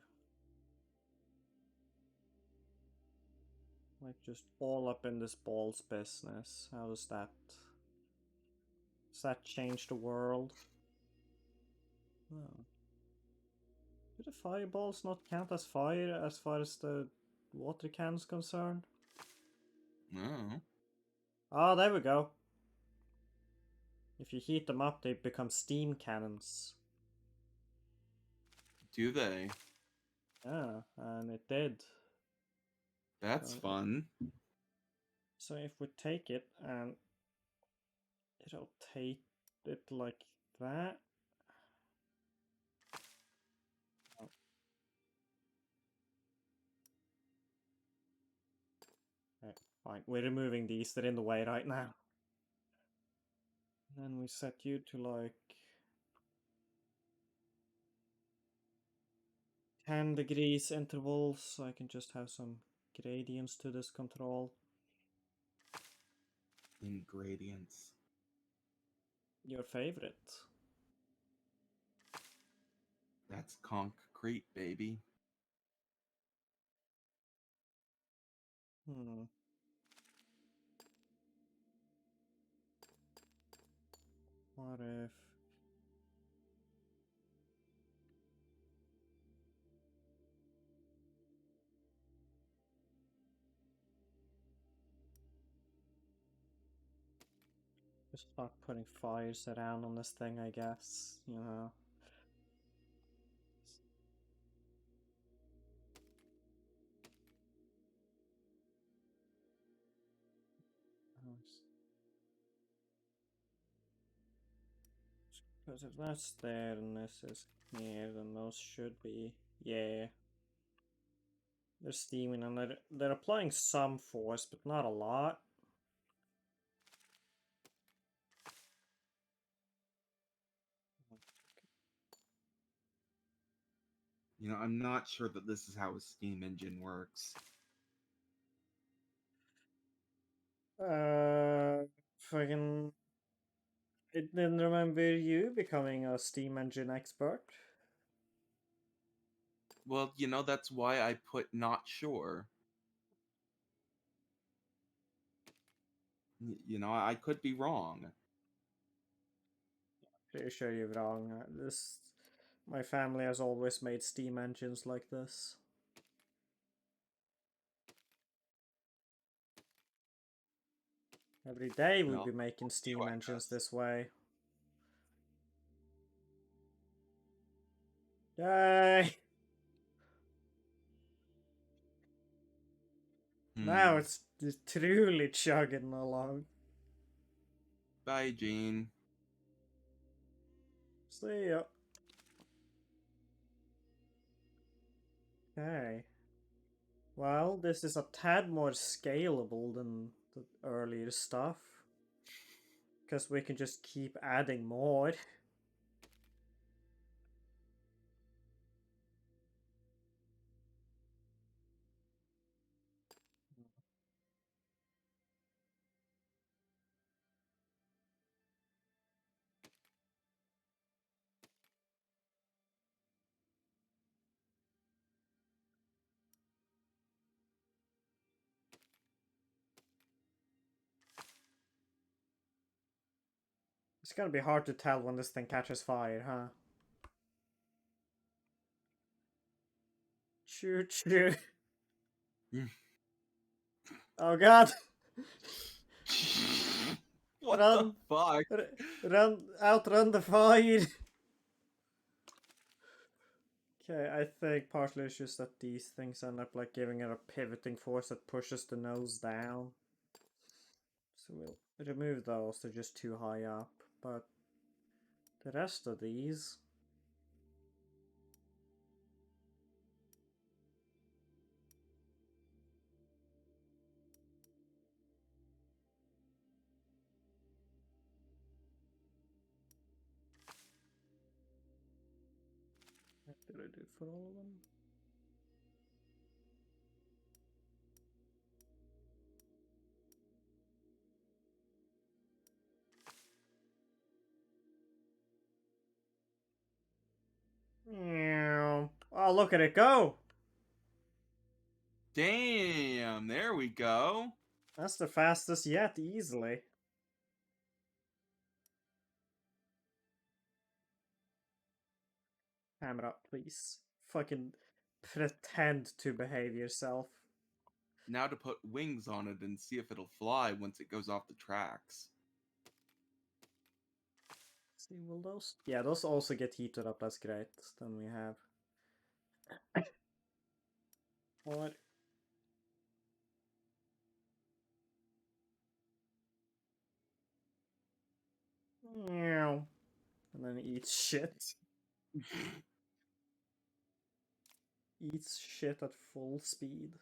Like just all up in this ball's business. How does that... Does that change the world? Oh. Do the fireballs not count as fire as far as the water can is concerned? Oh. Ah, there we go. If you heat them up, they become steam cannons. Do they? Yeah, and it did. That's fun. So if we take it and rotate it like that. Oh. Okay, fine. We're removing these, they're in the way right now. And then we set you to like 10 degrees intervals, so I can just have some gradients to this control. Ingredients. Your favorite. That's concrete, baby. Hmm. What if... Just start putting fires around on this thing, I guess, you know. Because if that's there and this is here, then those should be... Yeah. They're steaming and they're applying some force, but not a lot. You know, I'm not sure that this is how a steam engine works. Fucking... It didn't remember you becoming a steam engine expert. Well, you know, that's why I put not sure. You know, I could be wrong. Pretty sure you're wrong. My family has always made steam engines like this. Every day we'd Well, be making steam I engines guess. this way. Yay! Now it's truly chugging along. Bye, Gene. See ya. Okay. Well, this is a tad more scalable than the earlier stuff. Because we can just keep adding more. It's gonna be hard to tell when this thing catches fire, huh? Choo choo. Oh god! What the Run! fuck? Run! Outrun the fire! Okay, I think partly it's just that these things end up like giving it a pivoting force that pushes the nose down. So we'll remove those, they're just too high up. But the rest of these... What did I do for all of them? Meow. Oh, look at it go! Damn, there we go. That's the fastest yet, easily. Hammer up, please. Fucking pretend to behave yourself. Now to put wings on it and see if it'll fly once it goes off the tracks. See, will those... Yeah, those also get heated up, that's great. Then we have... What? Meow. And then eats shit. Eats shit at full speed.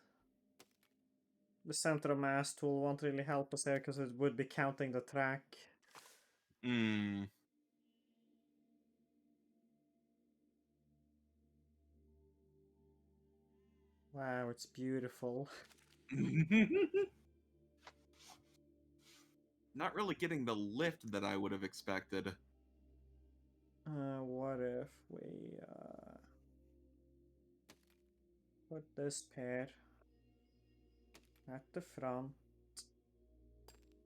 The center of mass tool won't really help us there because it would be counting the track. Hmm. Wow, it's beautiful. Not really getting the lift that I would have expected. What if we put this pair at the front,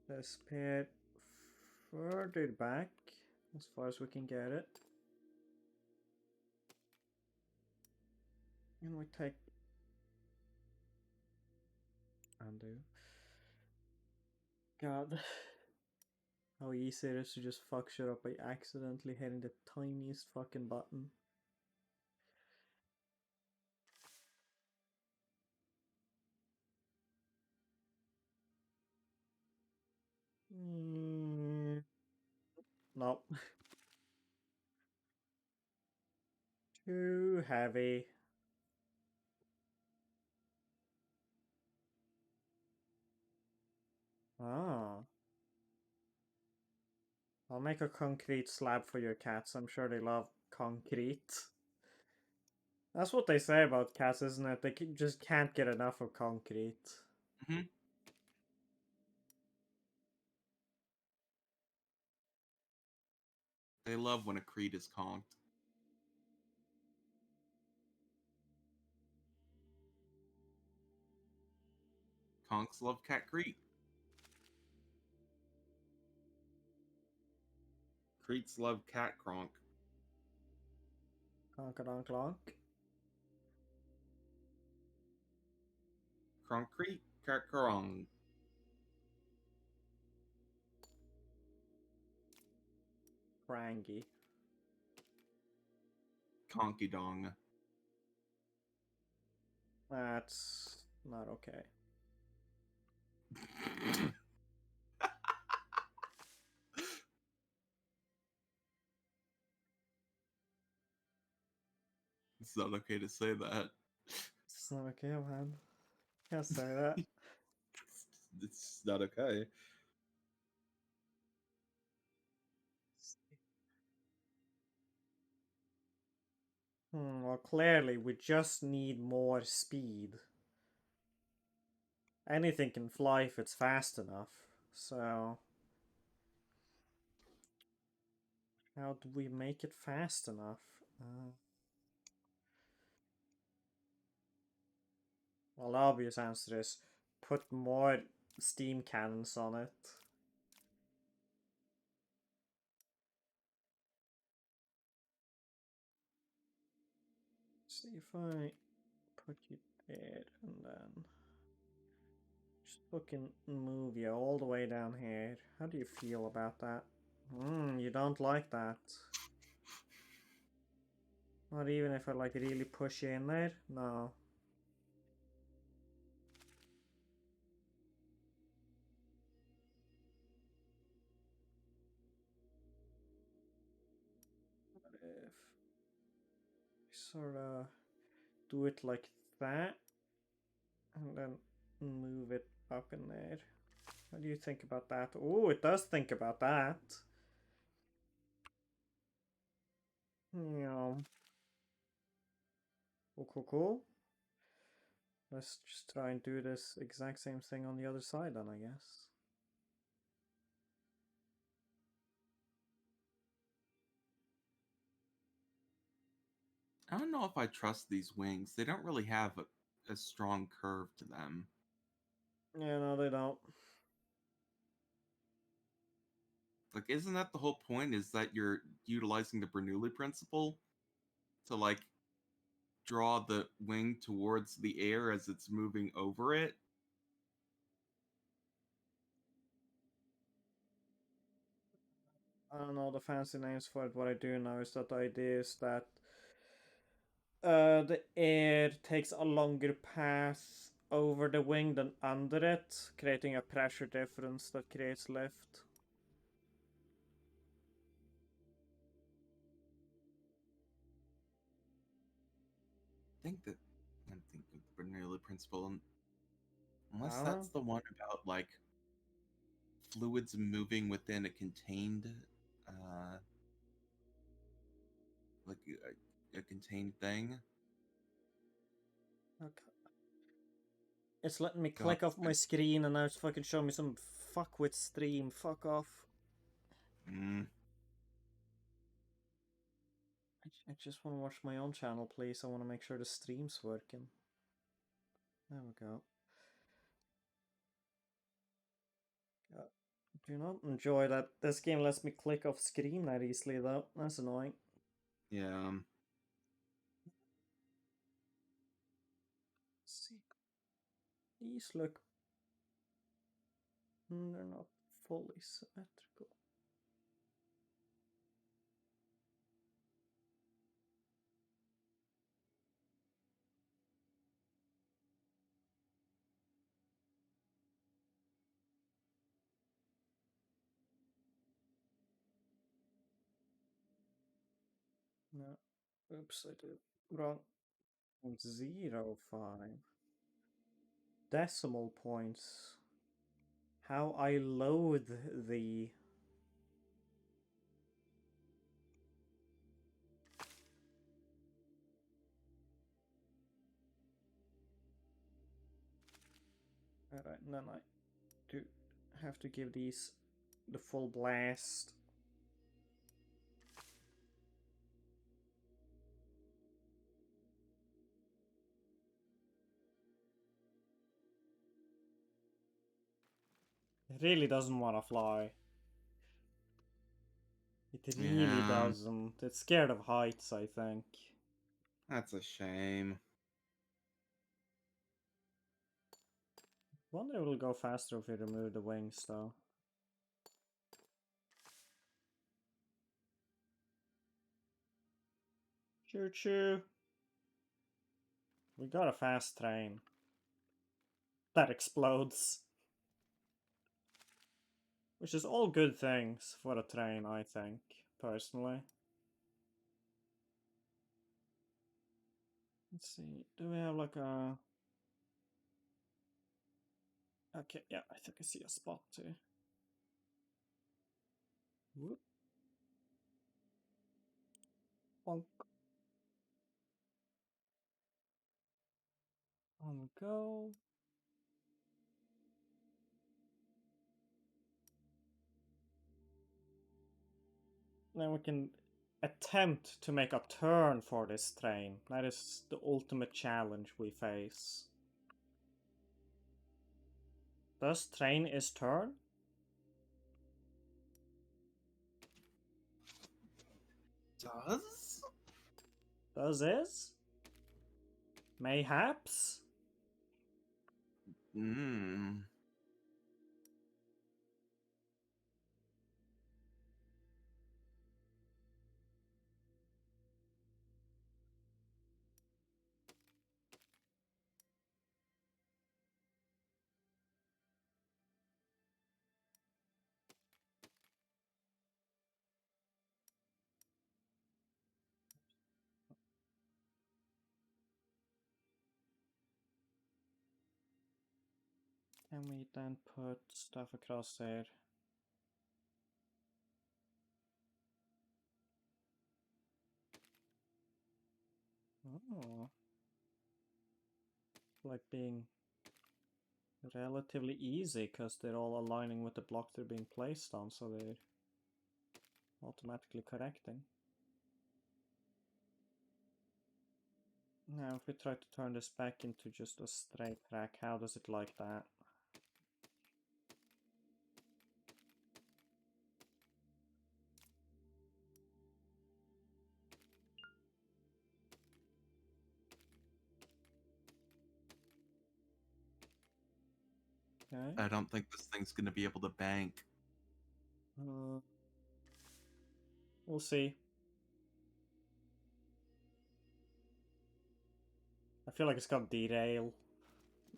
this pair further back as far as we can get it, and we take undo. God, how easy it is to just fuck shit up by accidentally hitting the tiniest fucking button. Nope. Too heavy. Ah. I'll make a concrete slab for your cats. I'm sure they love concrete. That's what they say about cats, isn't it? They just can't get enough of concrete. Hmm. They love when a Creed is conked. Conks love cat Creed. Creets love cat Kronk. Conk clonk. Kronk Creet, cat Krong. Crangy. Conky Dong. That's not okay. It's not okay to say that. It's not okay, man. Can't say that. It's not okay. Well, clearly, we just need more speed. Anything can fly if it's fast enough. So, how do we make it fast enough? Well, the obvious answer is put more steam cannons on it. See if I put you there and then just fucking move you all the way down here. How do you feel about that? You don't like that. Not even if I like really push you in there? No. What if sort of do it like that and then move it up in there? How do you think about that? Oh, it does think about that. Yeah. Cool. Let's just try and do this exact same thing on the other side then, I guess. I don't know if I trust these wings. They don't really have a strong curve to them. Yeah, no, they don't. Like, isn't that the whole point? Is that you're utilizing the Bernoulli principle to, like, draw the wing towards the air as it's moving over it? I don't know the fancy names for it. What I do know is that the idea is that the air takes a longer path over the wing than under it, creating a pressure difference that creates lift. I think of the Bernoulli principle, I unless don't that's know. the one about like fluids moving within a contained. like a contained thing. Okay. It's letting me God, click off my screen and now it's fucking showing me some fuck with stream. Fuck off. Mm. I just want to watch my own channel, please. I want to make sure the stream's working. There we go. Do not enjoy that. This game lets me click off screen that easily, though. That's annoying. Yeah. Let's see. These look. They're not fully symmetrical. No. Oops, I did wrong. 0.05. Decimal points. How I loathe the. Alright, and then I do have to give these the full blast. It really doesn't want to fly. It really Yeah. doesn't. It's scared of heights, I think. That's a shame. Wonder if it'll go faster if we remove the wings, though. Choo choo. We got a fast train. That explodes. Which is all good things for a train, I think, personally. Let's see. Do we have like a... Okay, yeah, I think I see a spot too. Whoop. Bonk. On we go. Then we can attempt to make a turn for this train. That is the ultimate challenge we face. Does train is turn? Does? Does is? Mayhaps? Hmm. Can we then put stuff across there? Oh. Like being relatively easy because they're all aligning with the block they're being placed on, so they're automatically correcting. Now, if we try to turn this back into just a straight track, how does it like that? Okay. I don't think this thing's gonna be able to bank. We'll see. I feel like it's got derail.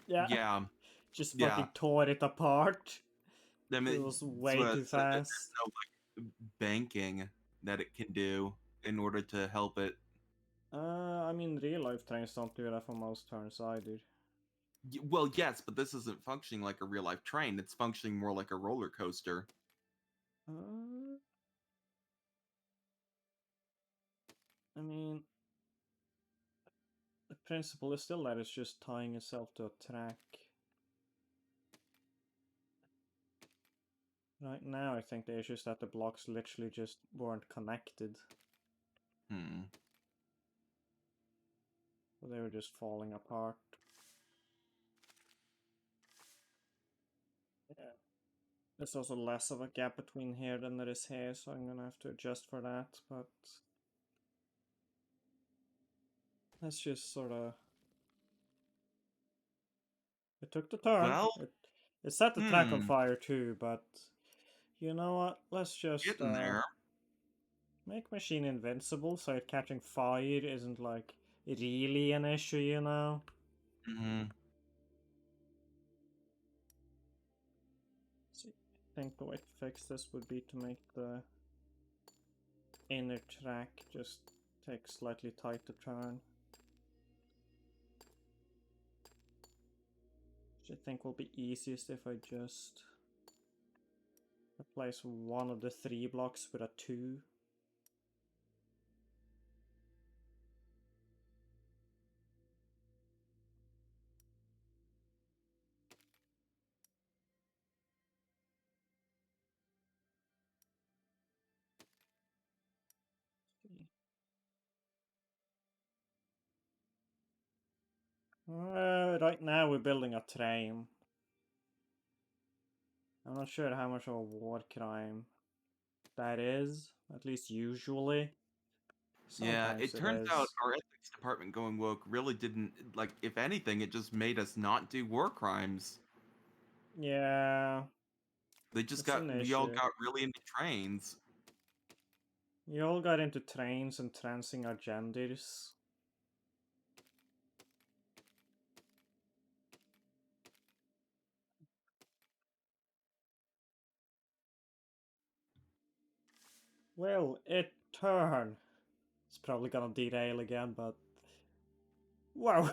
Yeah. Yeah. Just Yeah. fucking tore it apart. I mean, It was that's way what I too said, that fast. there's no like banking that it can do in order to help it. I mean, real life trains don't do that for most turns either. Well, yes, but this isn't functioning like a real life train. It's functioning more like a roller coaster. Uh, I mean, the principle is still that it's just tying itself to a track. Right now, I think the issue is that the blocks literally just weren't connected. So they were just falling apart. Yeah. There's also less of a gap between here than there is here, so I'm gonna have to adjust for that, but that's just sort of... It took the turn. Well, It set the track on fire too, but you know what? Let's just getting there. make machine invincible so it catching fire isn't like really an issue, you know? So I think the way to fix this would be to make the inner track just take slightly tighter turn. Which I think will be easiest if I just replace one of the 3 blocks with a 2. Right now we're building a train. I'm not sure how much of a war crime that is, at least usually. Yeah, Sometimes it it turns out is. our ethics department going woke really didn't like. If anything, it just made us not do war crimes. Yeah, They just it's an we all issue. got really into trains. You all got into trains and transing agendas. Will it turn? It's probably gonna derail again, but... Wow!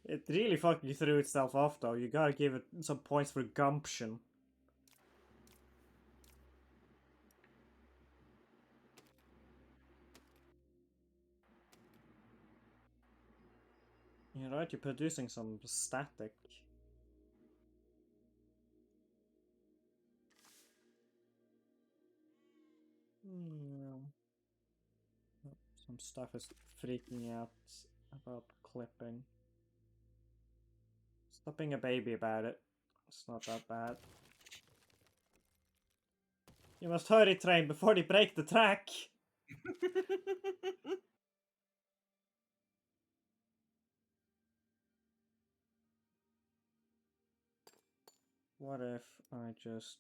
It really fucking threw itself off though. You gotta give it some points for gumption. You're right, you're producing some static. Some stuff is freaking out about clipping. Stop being a baby about it. It's not that bad. You must hurry, train, before they break the track! What if I just...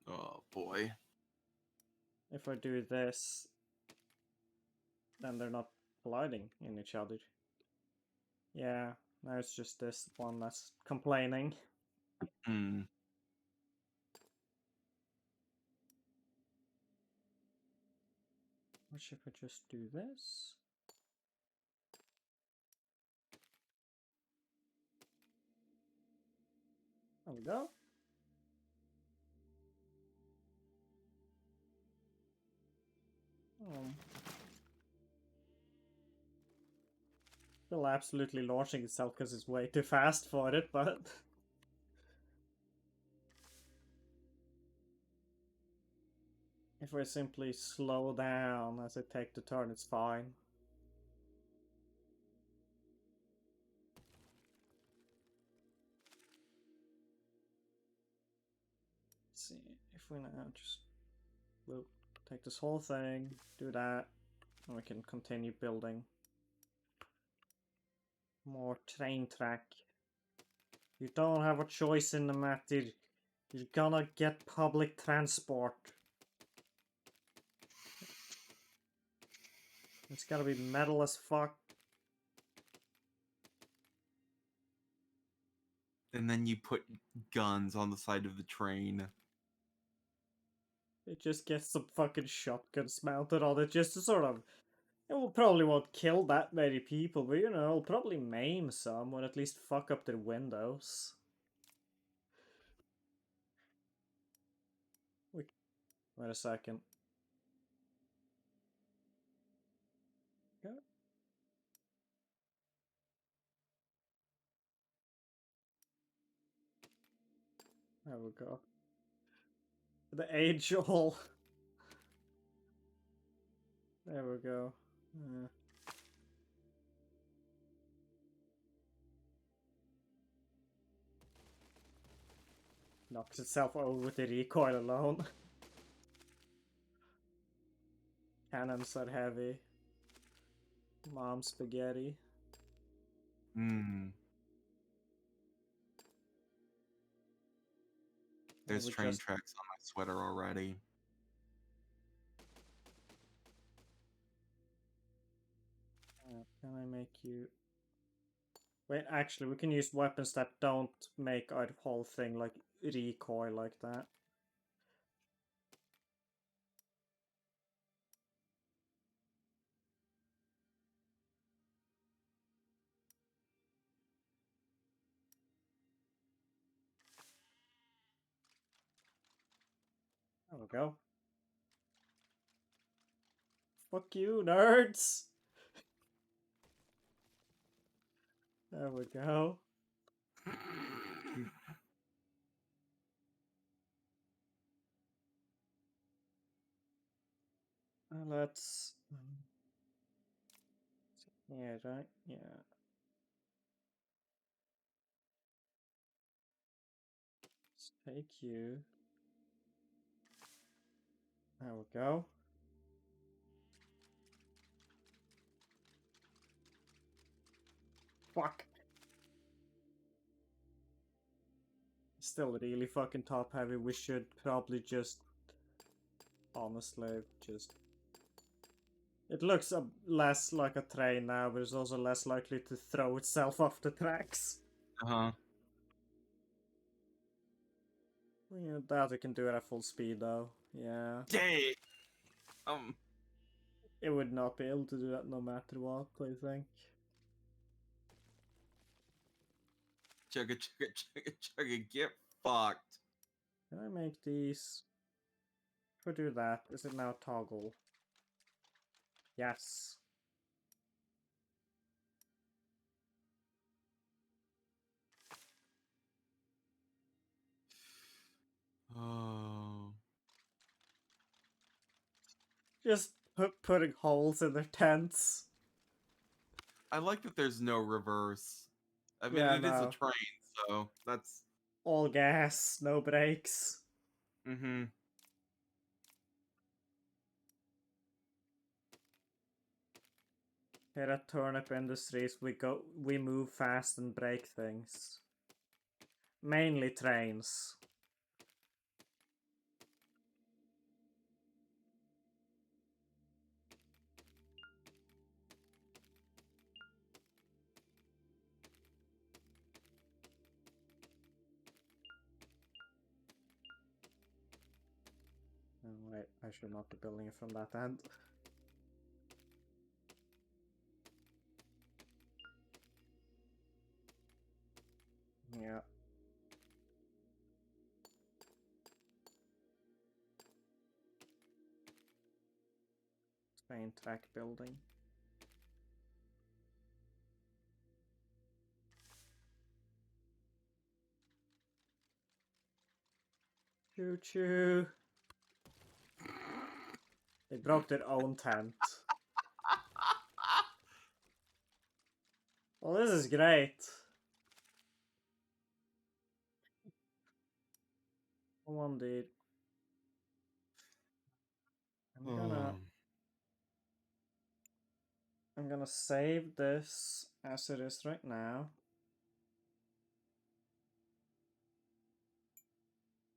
Oh boy. If I do this, then they're not colliding in each other. Yeah, now it's just this one that's complaining. What if I just do this? There we go. Still absolutely launching itself because it's way too fast for it, but... If I simply slow down as I take the turn, it's fine. Let's see, if we now just... We'll take this whole thing, do that, and we can continue building more train track. You don't have a choice in the matter. You're gonna get public transport. It's gotta be metal as fuck. And then you put guns on the side of the train. It just gets some fucking shotguns mounted on it just to sort of... It will probably won't kill that many people, but you know, it'll probably maim some or at least fuck up their windows. Wait a second. Okay. There we go. The age hole. There we go. Knocks itself over with the recoil alone. Cannons are heavy. Mom spaghetti. Hmm. There's We train just... tracks on my sweater already. Can I make you... Wait, actually, we can use weapons that don't make our whole thing like recoil like that. There we go. Fuck you, nerds! There we go. Let's... Yeah, right? Yeah. Let's take you. There we go. Fuck. Still really fucking top heavy. We should probably just... Honestly, just... It looks less like a train now, but it's also less likely to throw itself off the tracks. Uh-huh. Yeah, that it can do it at full speed though. Yeah. Yay! It would not be able to do that no matter what, I think. Chugga, chugga, chugga, chugga, get fucked. Can I make these? If I do that, is it now toggle? Yes. Oh. Just putting holes in their tents. I like that there's no reverse. I mean, Yeah, it is a no. train, so that's... All gas, no brakes. Mm-hmm. Here at Turnip Industries, we move fast and break things. Mainly trains. Oh, wait, I should not be building it from that end. Yeah. Train track building. Choo choo. They broke their own tent. Well, this is great. Come on, dude. I'm gonna save this as it is right now.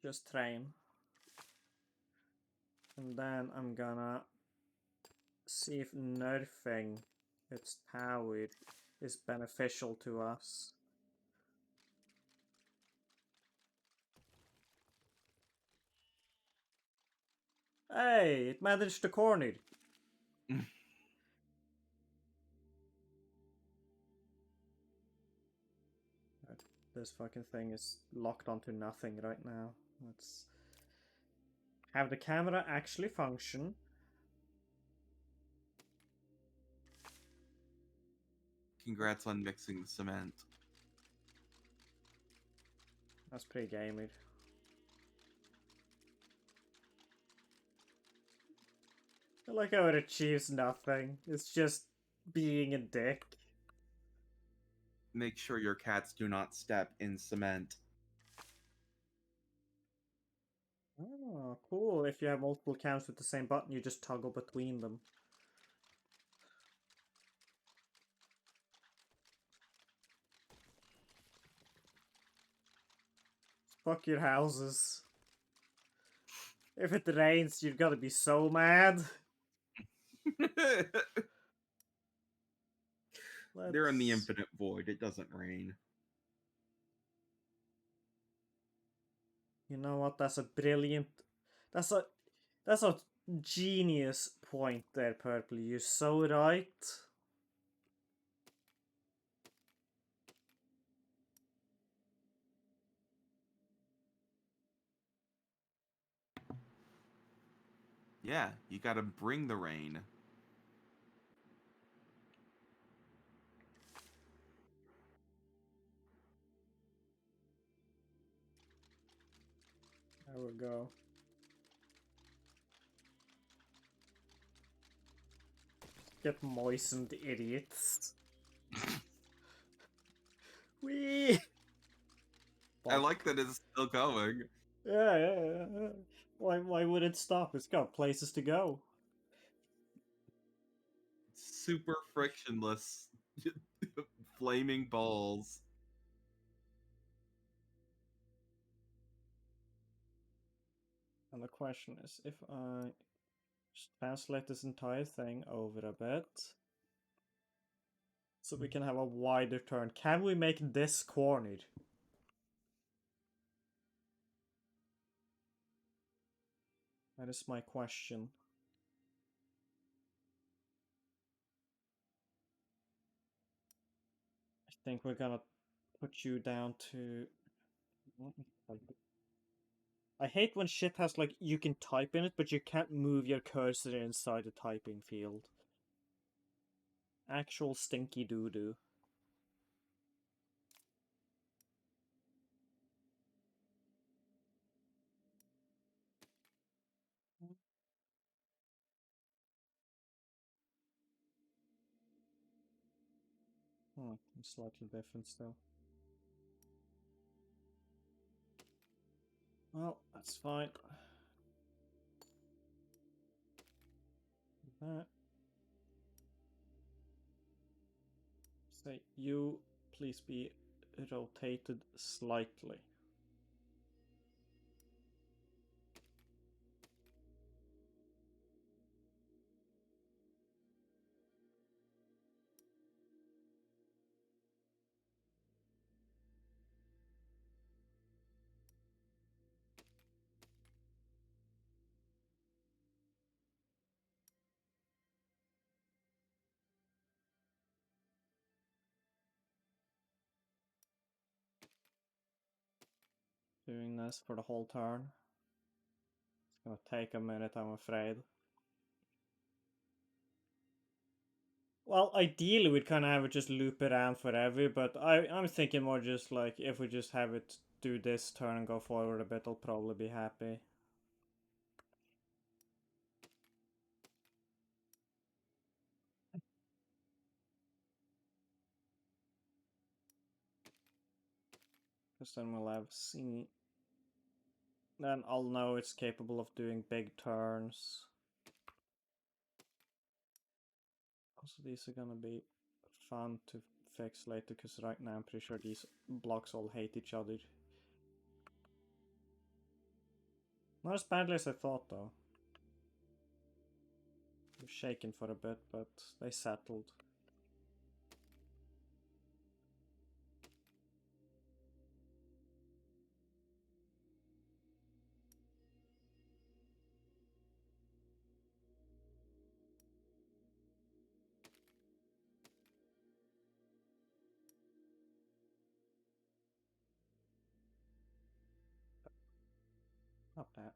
Just train. And then I'm gonna see if nerfing its power is beneficial to us. Hey, it managed to corner it. This fucking thing is locked onto nothing right now. That's... Have the camera actually function. Congrats on mixing the cement. That's pretty gamey. I like how it achieves nothing. It's just being a dick. Make sure your cats do not step in cement. Oh, cool. If you have multiple cams with the same button, you just toggle between them. Fuck your houses. If it rains, you've got to be so mad. They're in the Let's... infinite void. It doesn't rain. You know what? That's a brilliant... That's a... That's a genius point there, Purple. You're so right. Yeah, you gotta bring the rain. There we go. Get moistened, idiots. Whee! I like that it's still going. Yeah. Why would it stop? It's got places to go. Super frictionless. Flaming balls. And the question is, if I just translate this entire thing over a bit, so we can have a wider turn, can we make this cornered? That is my question. I think we're gonna put you down to... I hate when shit has like, you can type in it, but you can't move your cursor inside the typing field. Actual stinky doo-doo. Slightly different still. Well, that's fine. That. Say, you please be rotated slightly. Doing this for the whole turn. It's gonna take a minute, I'm afraid. Well, ideally we'd kind of have it just loop around forever, but I'm thinking more just like, if we just have it do this turn and go forward a bit, I'll probably be happy. Because then we'll have C. Then I'll know it's capable of doing big turns. Also, these are gonna be fun to fix later, because right now I'm pretty sure these blocks all hate each other. Not as badly as I thought, though. They were shaken for a bit, but they settled. Not bad.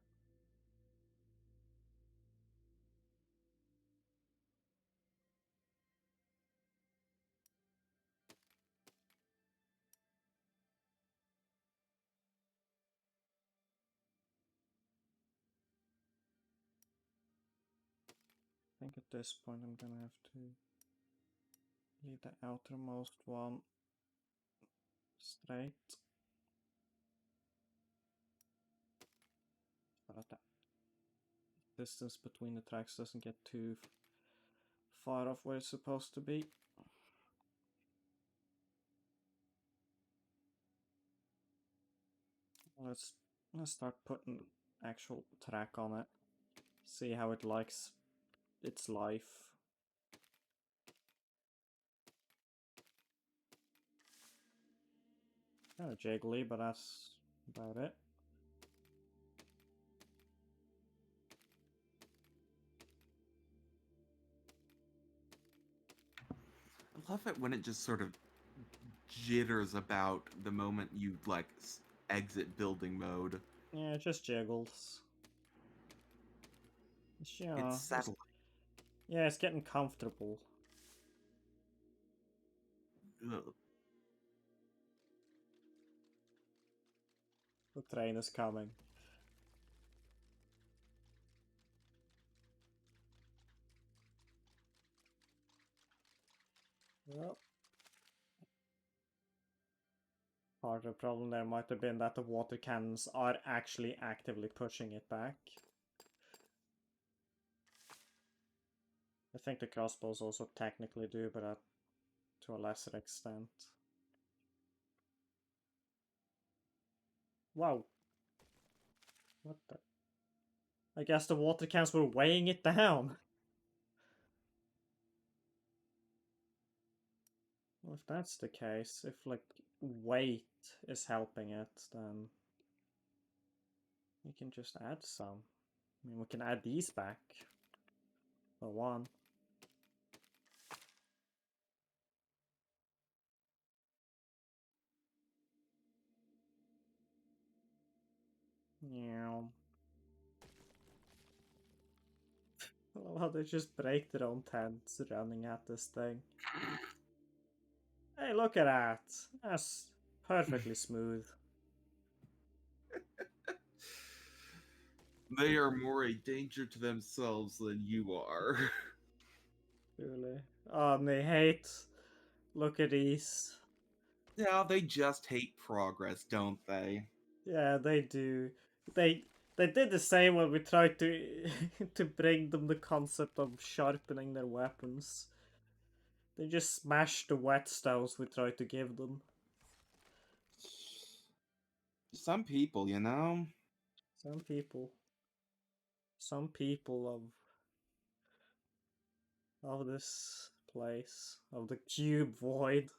think at this point I'm gonna have to leave the outermost one straight. So that the distance between the tracks doesn't get too far off where it's supposed to be. Let's start putting actual track on it. See how it likes its life. Kind of jiggly, but that's about it. I love it when it just sort of jitters about the moment you like exit building mode. Yeah, it just jiggles. Yeah, It's settling. yeah, it's getting comfortable. Ugh. The train is coming. Well, part of the problem there might have been that the water cannons are actually actively pushing it back. I think the crossbows also technically do, but to a lesser extent. Wow. What the? I guess the water cans were weighing it down. Well, if that's the case, if like weight is helping it, then we can just add some. I mean, we can add these back. For one. Yeah. Well, they just break their own tents running at this thing. Hey, look at that. That's perfectly smooth. They are more a danger to themselves than you are. Really. Oh, and they hate. Look at these. Yeah, they just hate progress, don't they? Yeah, they do. They did the same when we tried to to bring them the concept of sharpening their weapons. They just smashed the whetstones we tried to give them. Some people, you know? Some people. Some people of this place. Of the cube void.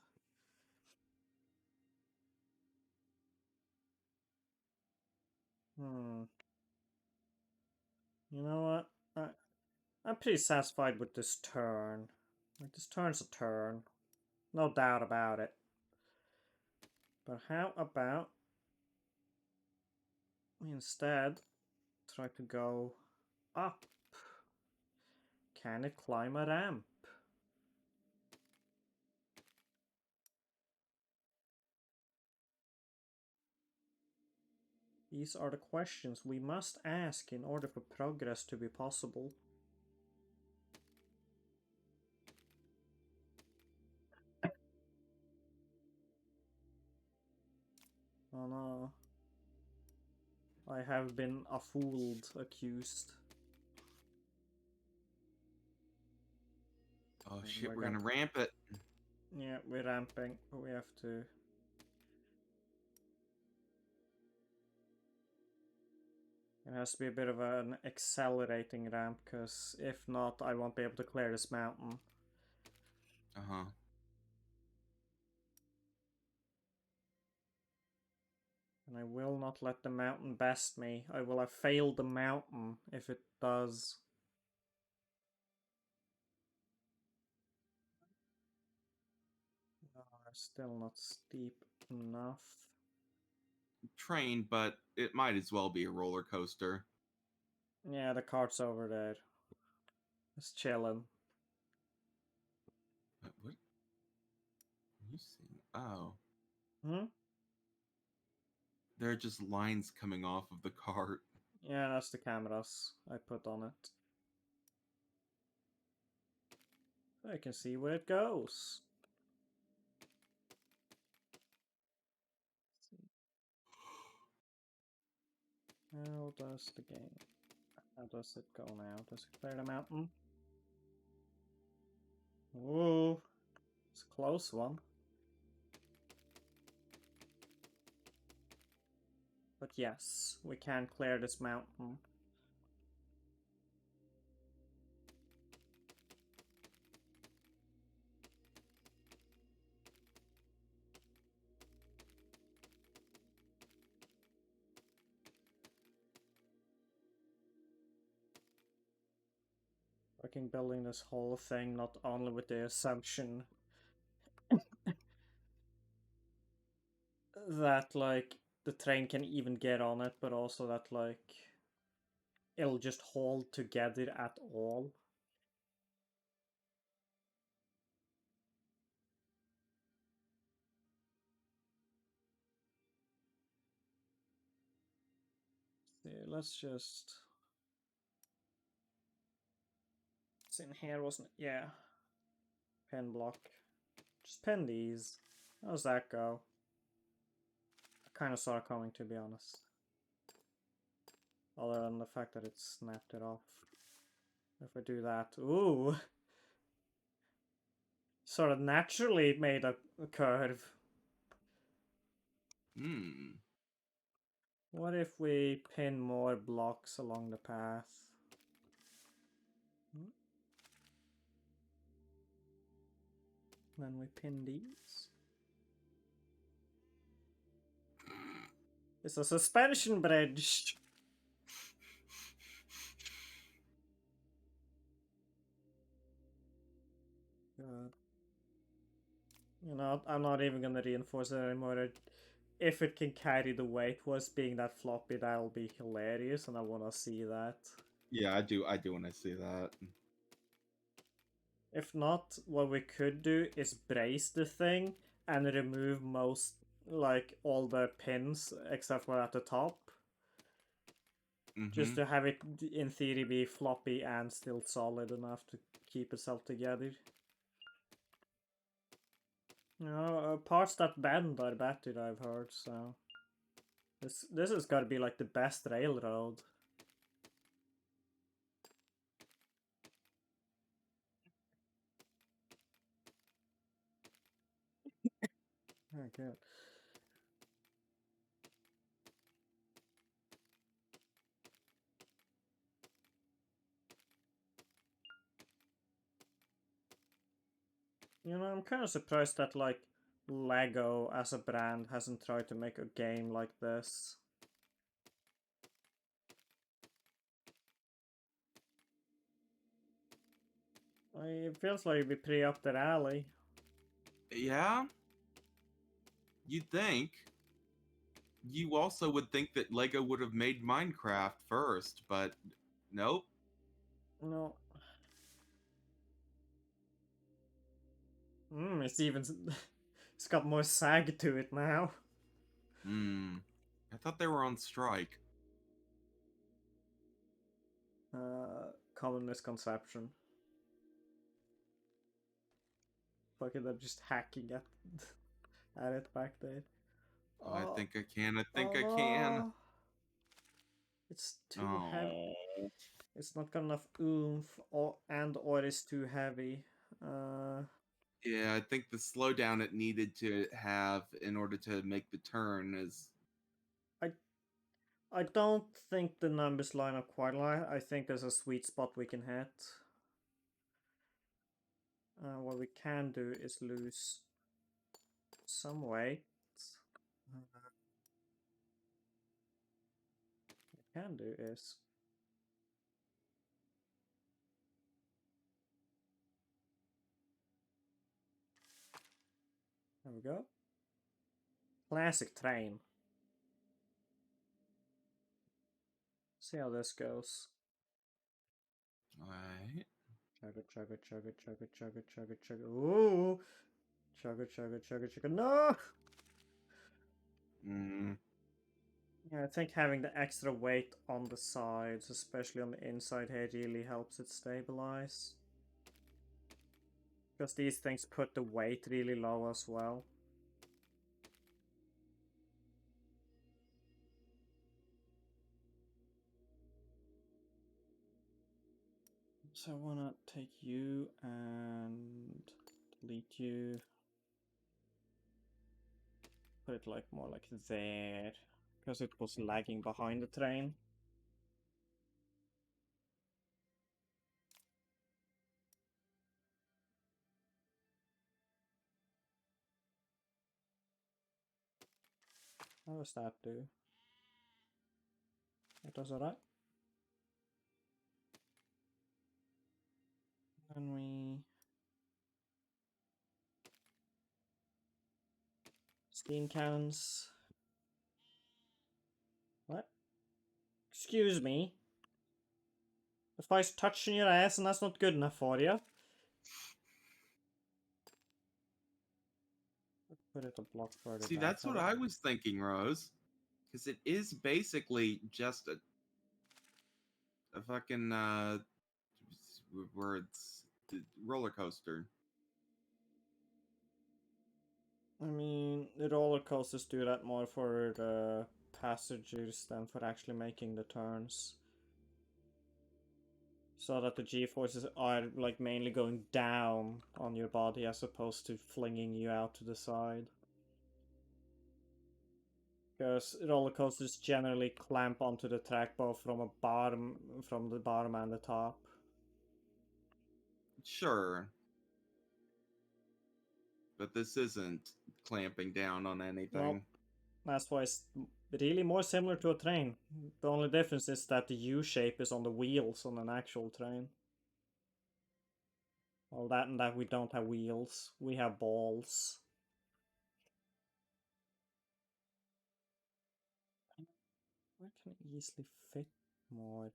Hmm. You know what? I'm pretty satisfied with this turn. Like, this turn's a turn. No doubt about it. But how about we instead try to go up? Can it climb a ramp? These are the questions we must ask in order for progress to be possible. Oh no. I have been a fooled, accused. Oh And shit, we're gonna ramp it. Yeah, we're ramping, but we have to... It has to be a bit of an accelerating ramp, because if not, I won't be able to clear this mountain. Uh-huh. And I will not let the mountain best me. I will have failed the mountain if it does. Still not steep enough. Train, but it might as well be a roller coaster. Yeah, the cart's over there. It's chilling. What? You see? Oh. Hmm? There are just lines coming off of the cart. Yeah, that's the cameras I put on it. I can see where it goes. How does the game... How does it go now? Does it clear the mountain? Ooh, it's a close one. But yes, we can clear this mountain. Fucking building this whole thing not only with the assumption that like the train can even get on it, but also that like it'll just hold together at all. See, let's just... It's in here, wasn't it? Yeah. Pen block. Just pen these. How's that go? I kind of saw it coming, to be honest. Other than the fact that it snapped it off. If I do that, ooh! Sort of naturally made a curve. Hmm. What if we pin more blocks along the path? Then we pin these. It's a suspension bridge! God. You know, I'm not even gonna reinforce it anymore. If it can carry the weight was being that floppy, that'll be hilarious, and I wanna see that. Yeah, I do want to see that. If not, what we could do is brace the thing and remove most, like, all the pins except for at the top. Just Mm-hmm. to have it, in theory, be floppy and still solid enough to keep itself together. You know, parts that bend are better, I've heard, so... This has got to be, like, the best railroad. Oh, good. You know, I'm kind of surprised that, like, Lego as a brand hasn't tried to make a game like this. It feels like it'd be pretty up their alley. Yeah, you'd think. You also would think that Lego would have made Minecraft first, but nope. No. It's even... It's got more sag to it now. Hmm. I thought they were on strike. Common misconception. Fucking them just hacking at, at it back there. Oh, I Oh, think I can. I think oh I can. no! It's too heavy. Oh. It's not got enough oomph, or it's too heavy. Uh, Yeah, I think the slowdown it needed to have in order to make the turn is. I I don't think the numbers line up quite right. I think there's a sweet spot we can hit. What we can do is lose some weight. What we can do is... There we go. Classic train. See how this goes. Alright. Chugga chugga chugga chugga chugga chugga chugga. Ooh! Chugga chugga chugga chugga. No! Mm. Yeah, I think having the extra weight on the sides, especially on the inside here, really helps it stabilize. Because these things put the weight really low as well. So I wanna take you and delete you. Put it like more like there. Because it was lagging behind the train. How does that do? It does alright. Then we steam cannons. What? Excuse me. If I touching your ass and that's not good enough for you. Put it a block further See, back. that's what I was thinking, Rose. Because it is basically just a fucking words roller coaster. I mean, the roller coasters do that more for the passengers than for actually making the turns. So that the G-forces are like mainly going down on your body as opposed to flinging you out to the side. Because roller coasters generally clamp onto the track both from the bottom and the top. Sure. But this isn't clamping down on anything. Well, that's why it's really more similar to a train. The only difference is that the U shape is on the wheels on an actual train. Well, that and that we don't have wheels. We have balls. Where can it easily fit more?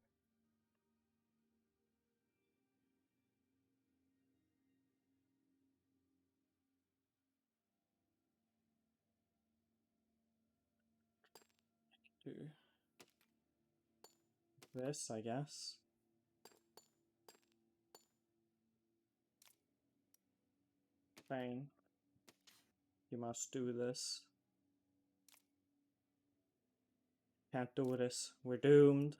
Do this, I guess. Fine. You must do this. Can't do this. We're doomed.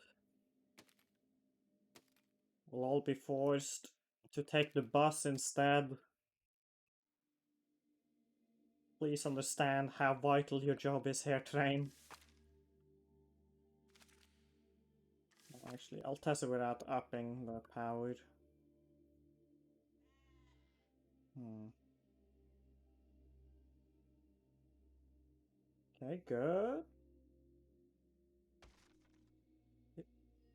We'll all be forced to take the bus instead. Please understand how vital your job is here, train. Actually, I'll test it without upping the power. Okay, good.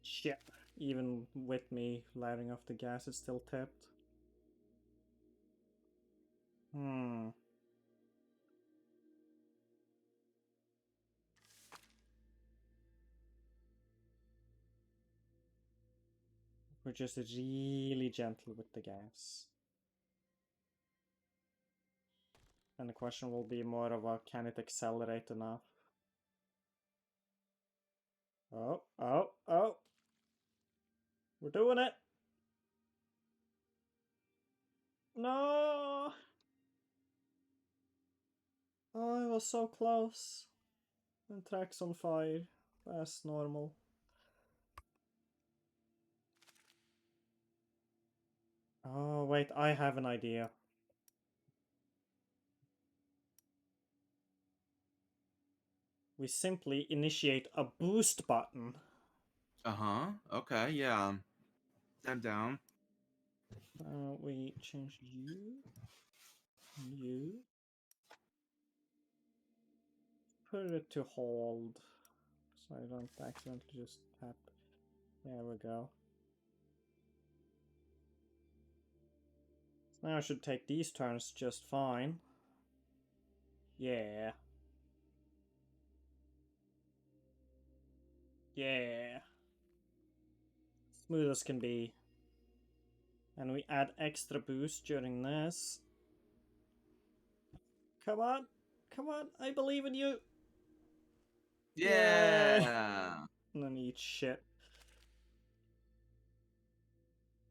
Shit. Even with me letting off the gas, it's still tipped. We're just really gentle with the gas. And the question will be more of a, can it accelerate enough? Oh, oh, oh! We're doing it! No! Oh, it was so close. And track's on fire. That's normal. Oh, wait, I have an idea. We simply initiate a boost button. Uh-huh. Okay, yeah. I'm down. We change you. You. Put it to hold. So I don't accidentally just tap. There we go. So now I should take these turns just fine. Yeah. Yeah. Smooth as can be. And we add extra boost during this. Come on. Come on. I believe in you. Yeah. And then eat shit.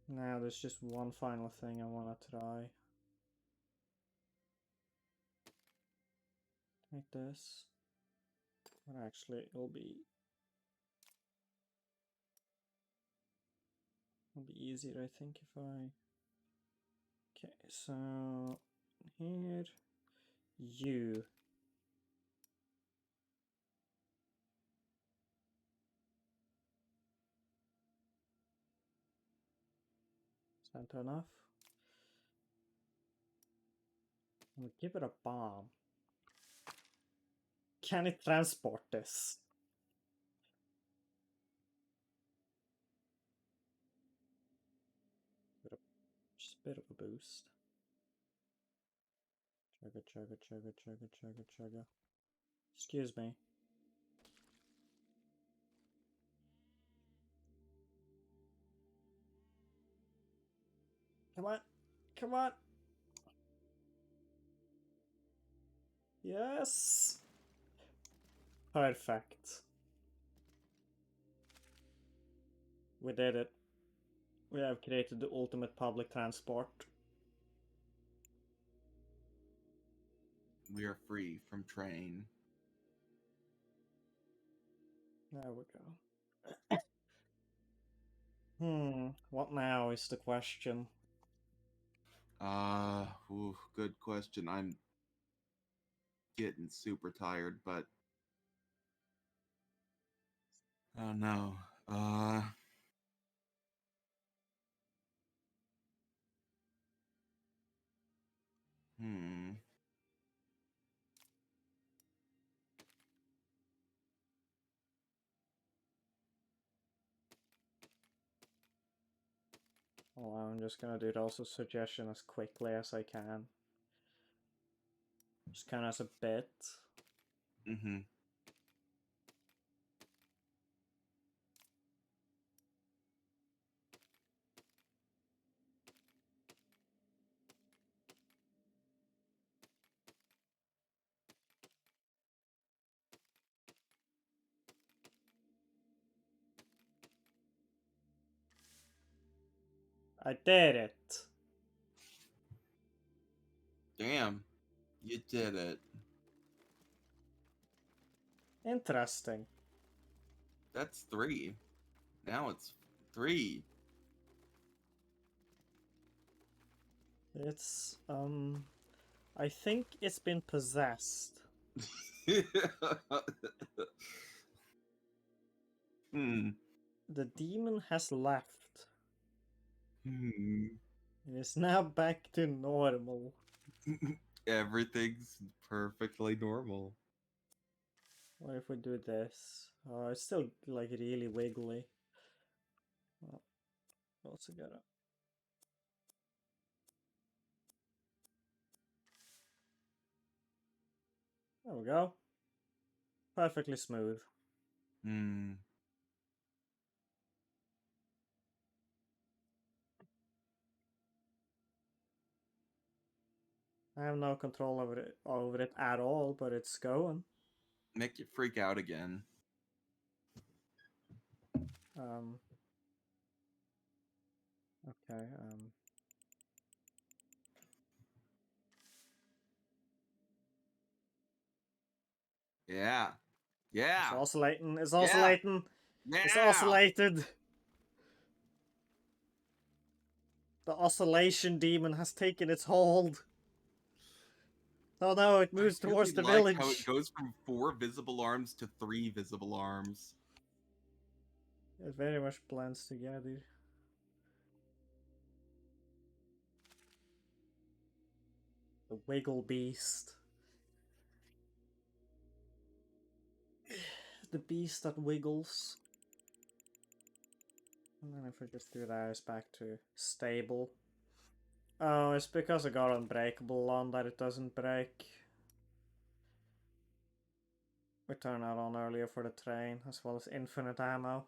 Now there's just one final thing I want to try. like this. But actually, it'll be easier, I think, if I. Okay, so here you. Is that enough? We'll give it a bomb. Can it transport this? Just a bit of a boost. Chugga, chugga, chugga, chugga, chugga, chugga. Excuse me. Come on. Come on. Yes. Perfect. We did it. We have created the ultimate public transport. We are free from train. There we go. What now is the question. Good question. I'm getting super tired, but oh no. Hmm. Well, I'm just gonna do those suggestions as quickly as I can. Just kind of as a bit. Mm-hmm. I did it. Damn. You did it. Interesting. That's 3. Now it's 3. It's, I think it's been possessed. Hmm. The demon has left. Hmm. It is now back to normal. Everything's perfectly normal. What if we do this? Oh, it's still like really wiggly. Well, also gotta. There we go. Perfectly smooth. Hmm. I have no control over it at all, but it's going. Make you freak out again. Um. Okay. Yeah. It's Yeah. oscillating. It's Yeah. oscillating. Yeah. It's oscillated. The oscillation demon has taken its hold. Oh no, it moves I towards really the like village. how it goes from 4 visible arms to 3 visible arms. It very much blends together. The wiggle beast. The beast that wiggles. And then if we just do that, it's back to stable. Oh, it's because I got Unbreakable on that it doesn't break. We turned that on earlier for the train, as well as infinite ammo.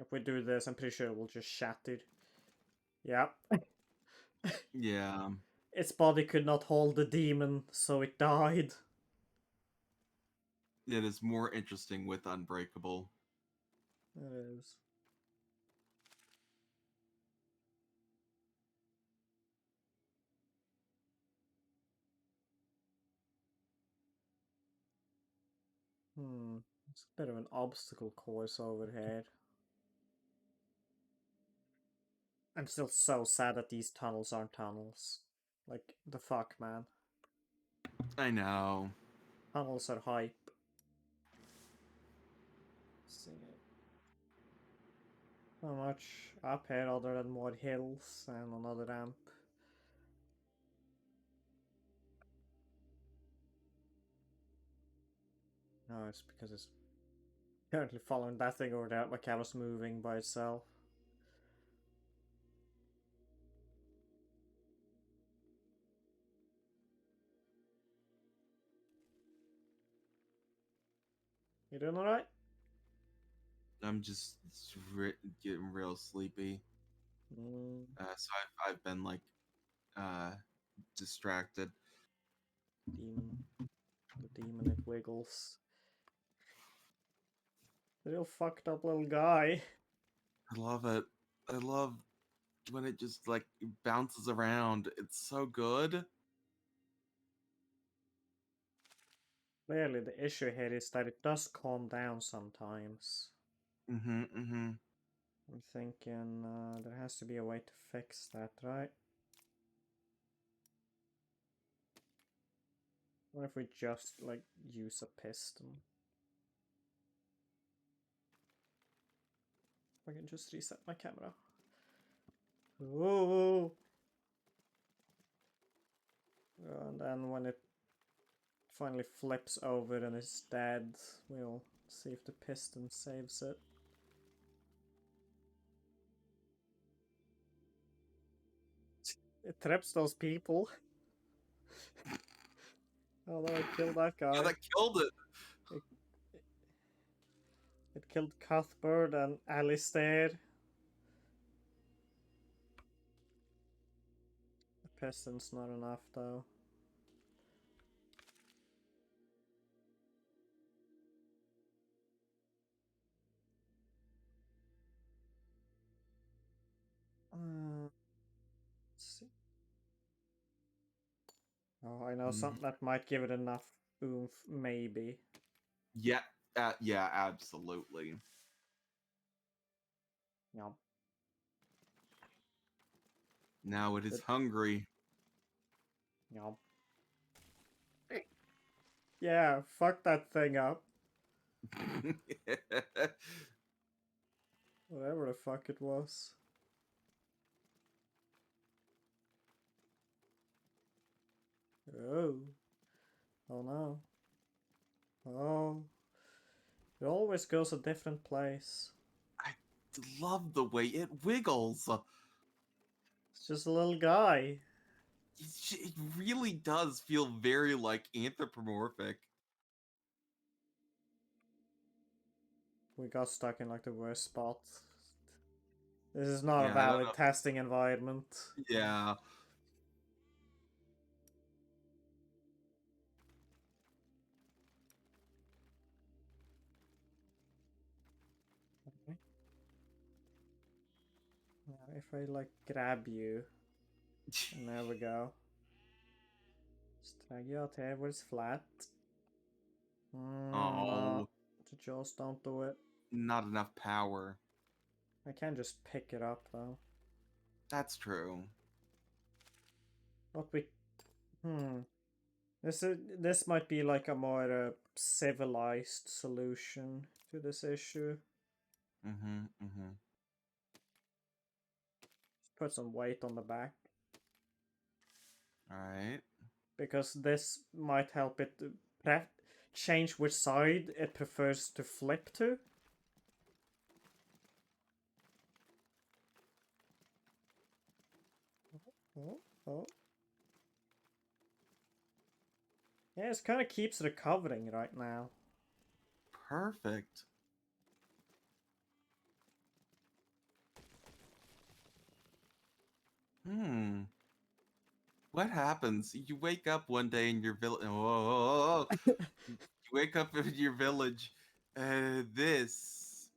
If we do this, I'm pretty sure it will just shatter. Yep. Yeah. Its body could not hold the demon, so it died. It is more interesting with Unbreakable. It is. It's a bit of an obstacle course over here. I'm still so sad that these tunnels aren't tunnels. Like, the fuck, man. I know. Tunnels are hype. See not much up here other than more hills and another ramp. No, it's because it's currently following that thing over there. My camera's moving by itself. You doing alright? I'm just getting real sleepy. Mm, So I've been like distracted. demon. The demon, it wiggles. The real fucked up little guy. I love it. I love when it just like bounces around. It's so good. Clearly, the issue here is that it does calm down sometimes. Mm-hmm. Mm-hmm. I'm thinking there has to be a way to fix that, right? What if we just, like, use a piston? I can just reset my camera. Ooh! And then when it finally flips over and is dead, we'll see if the piston saves it. It traps those people. Oh no, it killed that Yeah, guy. that killed it. It, it killed Cuthbert and Alistair. The piston's not enough though. Let's see. Oh, I know something that might give it enough oomph, maybe. Yeah. Yeah. Absolutely. Yup. Now it is But, hungry. yup. Yeah, fuck that thing up. Whatever the fuck it was. Oh. Oh no. Oh. It always goes a different place. I love the way it wiggles. It's just a little guy. It really does feel very like anthropomorphic. We got stuck in like the worst spot. This is not a Yeah, I don't valid testing environment. know. Yeah. Okay. Now if I like grab you, and there we go. Just drag you out here where it's flat. No, Oh, the jaws don't do it. not enough power. I can just pick it up though. That's true. What we this might be like a more civilized solution to this issue. Mm-hmm. Mm-hmm. Just put some weight on the back All right. because this might help it to change which side it prefers to flip to. Oh, oh. Yeah, it kind of keeps recovering right now. Perfect. Hmm. What happens? You wake up one day in your village. Oh, you wake up in your village. This.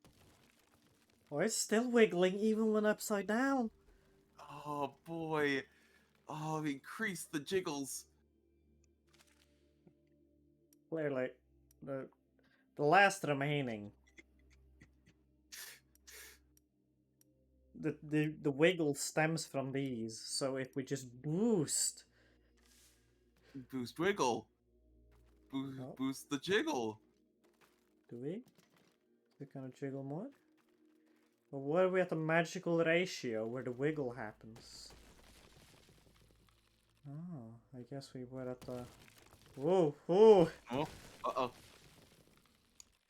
Oh, it's still wiggling even when upside down. Oh boy. Oh, increase the jiggles. Clearly, the The last remaining. The wiggle stems from these, so if we just boost. Boost wiggle. Oh, Boost the jiggle. do we? We gonna jiggle more? Or what are we at the magical ratio where the wiggle happens? Oh, I guess we were at the. Whoa, whoa! Oh, uh-oh.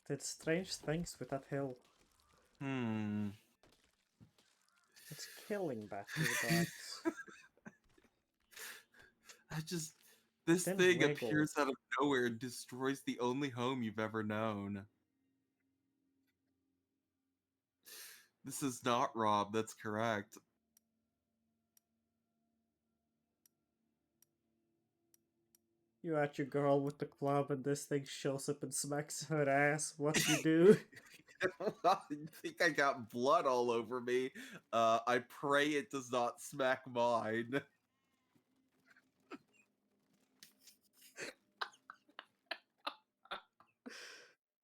Did strange things with that hill. Hmm. It's killing better, but I just... This didn't thing wiggle. appears out of nowhere and destroys the only home you've ever known. This is not Rob, that's correct. You at your girl with the club and this thing shows up and smacks her ass. What you do? I think I got blood all over me. I pray it does not smack mine.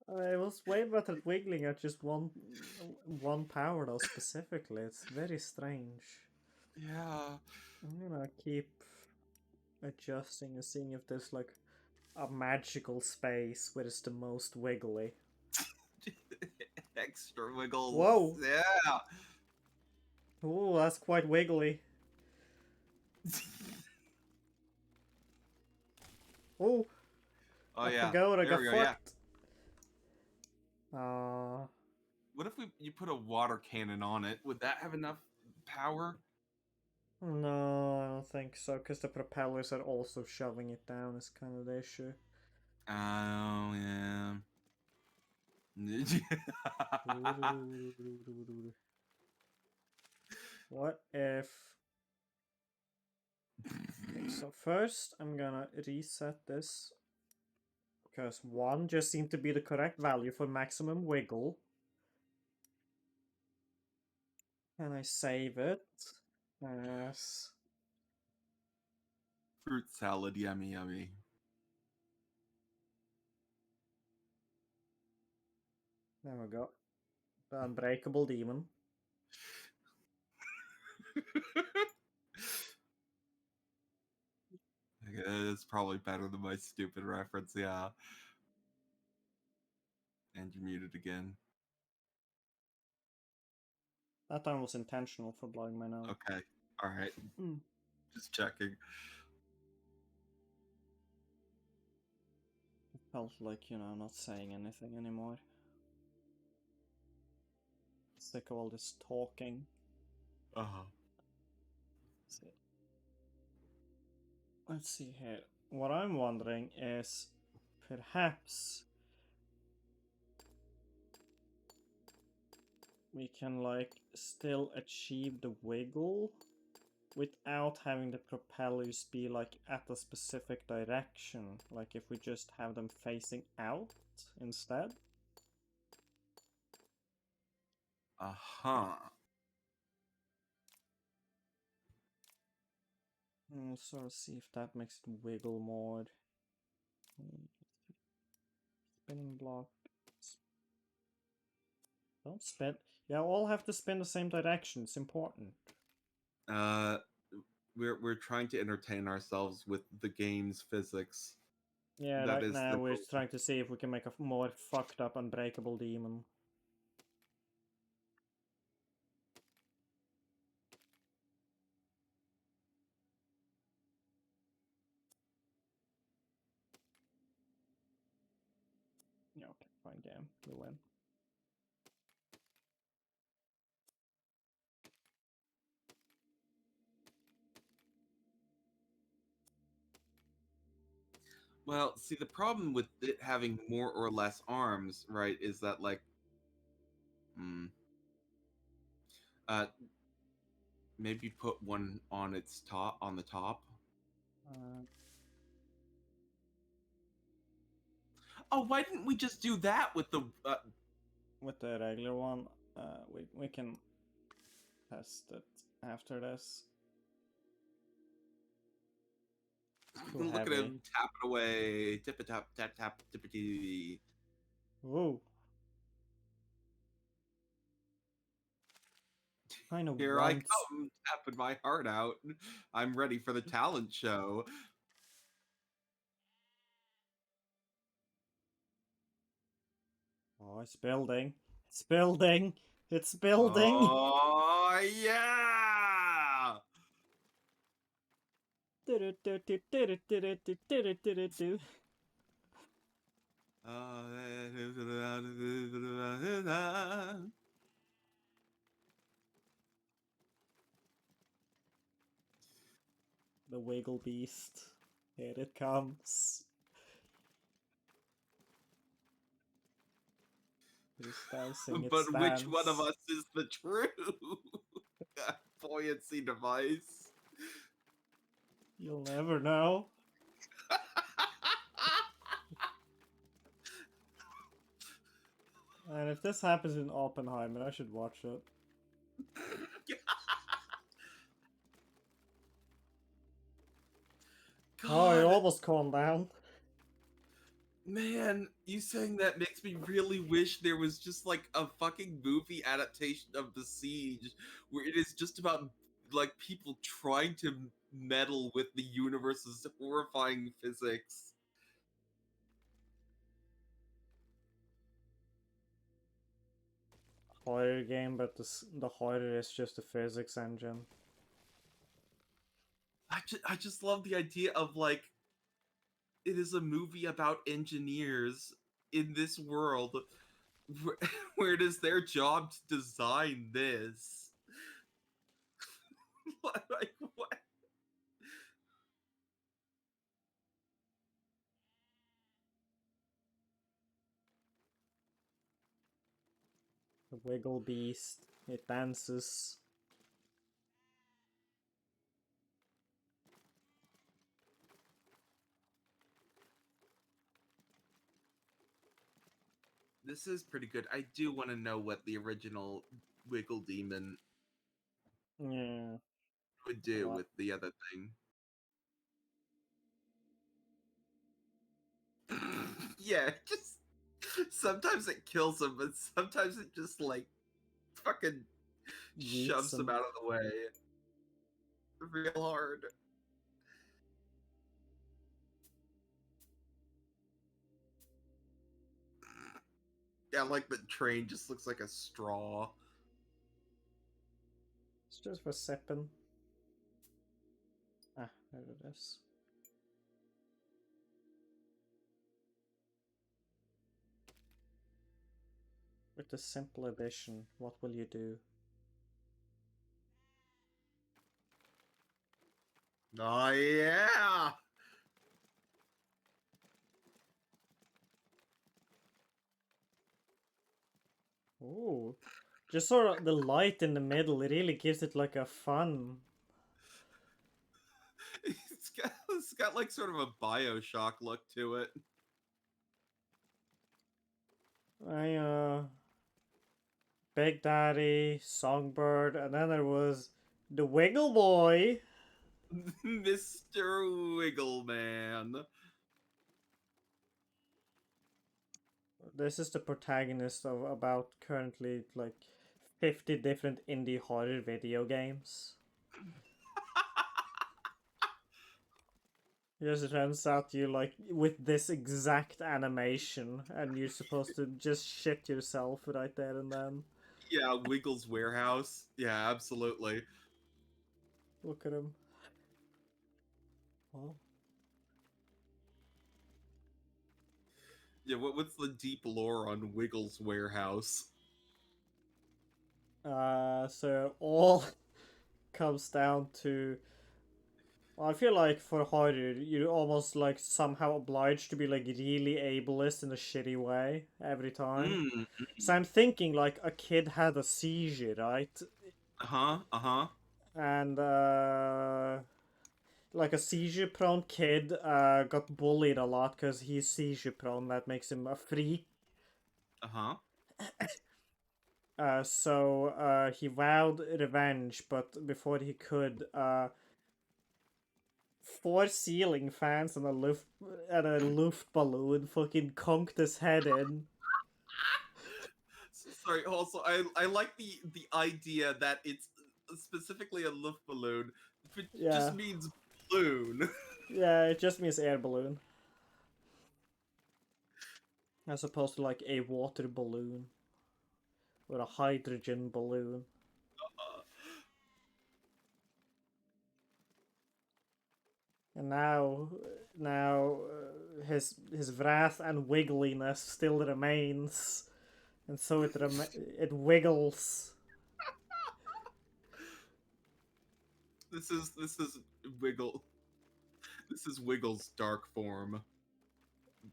I was way better at wiggling at just one power though specifically. It's very strange. Yeah. I'm gonna keep adjusting and seeing if there's like a magical space where it's the most wiggly. Extra wiggles. Whoa! Yeah. Ooh, that's quite wiggly. Oh, Oh a yeah. pagoda There got we go. Yeah. fucked. Uh, What if you put a water cannon on it? Would that have enough power? no, I don't think so, because the propellers are also shoving it down is kind of the issue. Oh yeah. What if... Okay, so first I'm gonna reset this, because 1 just seemed to be the correct value for maximum wiggle. And I save it as... Fruit salad, yummy, yummy. There we go. The Unbreakable Demon. It's probably better than my stupid reference, yeah. And you're muted again. That time was intentional for blowing my nose. Okay. Alright. Just checking. It felt like, not saying anything anymore. Sick of all this talking. Uh-huh. Let's see here. What I'm wondering is perhaps we can still achieve the wiggle without having the propellers be at a specific direction. Like if we just have them facing out instead. Uh-huh. Let's sort of see if that makes it wiggle more. Spinning block. Don't spin. Yeah, all have to spin the same direction. It's important. We're trying to entertain ourselves with the game's physics. Yeah, That right is now the we're goal. trying to see if we can make a more fucked up Unbreakable Demon. Yeah, okay, fine game. You win. Well, see, the problem with it having more or less arms, right, is that hmm, uh, maybe put one on its top, on the top. Uh, Oh, why didn't we just do that with the? with the regular one, we can test it after this. Too Look at heavy. him tapping away, tip a tap tap tap tippity. Ooh. Kind of Here I wants. come, tapping my heart out. I'm ready for the talent show. Oh, it's building. It's building. It's building. Oh yeah! The Wiggle Beast. Here it comes. It's dancing its But which one of dance. us is the true buoyancy device? You'll never know. And if this happens in Oppenheimer, I should watch it. Oh, it God, almost calmed down. man, you saying that makes me really wish there was just like a fucking movie adaptation of The Siege where it is just about like people trying to meddle with the universe's horrifying physics. Horror game, but the horror is just a physics engine. I just love the idea of like it is a movie about engineers in this world where, where it is their job to design this. Like what? The Wiggle Beast. It dances. This is pretty good. I do want to know what the original Wiggle Demon Yeah. would do What? with the other thing. Yeah, just sometimes it kills him, but sometimes it just like fucking Yeets shoves him him. out of the way real hard. Yeah, like the train just looks like a straw. It's just for sipping. Ah, there it is. With the simple edition, what will you do? Oh yeah. Ooh. Just sort of the light in the middle, it really gives it like a fun. It's got like sort of a BioShock look to it. Big Daddy, Songbird, and then there was the Wiggle Boy. Mr. Wiggleman. This is the protagonist of about currently like 50 different indie horror video games. Because it turns out you like with this exact animation and you're supposed to just shit yourself right there and then. Yeah, Wiggles Warehouse. Yeah, absolutely. Look at him. Oh. Yeah, what's the deep lore on Wiggles Warehouse? So all comes down to. Well, I feel like for horror, you're almost like somehow obliged to be like really ableist in a shitty way every time. Mm. So I'm thinking like a kid had a seizure, right? Uh-huh. Uh-huh. And like a seizure prone kid got bullied a lot because he's seizure prone. That makes him a freak. Uh-huh. So he vowed revenge, but before he could, four ceiling fans and a Luft balloon fucking conked his head in. sorry. Also, I like the idea that it's specifically a Luft balloon, which Yeah. just means balloon. Yeah, it just means air balloon. As opposed to like a water balloon. Or a hydrogen balloon. And now, his wrath and wiggliness still remains, and so it wiggles. This is Wiggle. This is Wiggle's dark form,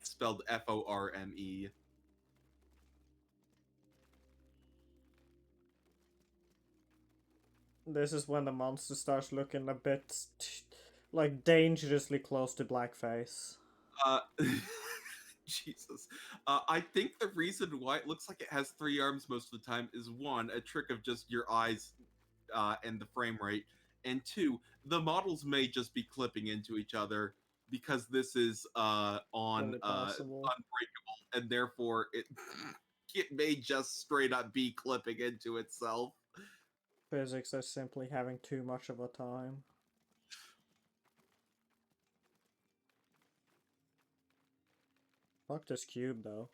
spelled Forme. This is when the monster starts looking a bit like dangerously close to blackface. Uh, Jesus. I think the reason why it looks like it has 3 arms most of the time is one, a trick of just your eyes and the frame rate, and two, the models may just be clipping into each other because this is on Very possible. Unbreakable, and therefore it may just straight up be clipping into itself. Physics are simply having too much of a time. Fuck this cube though.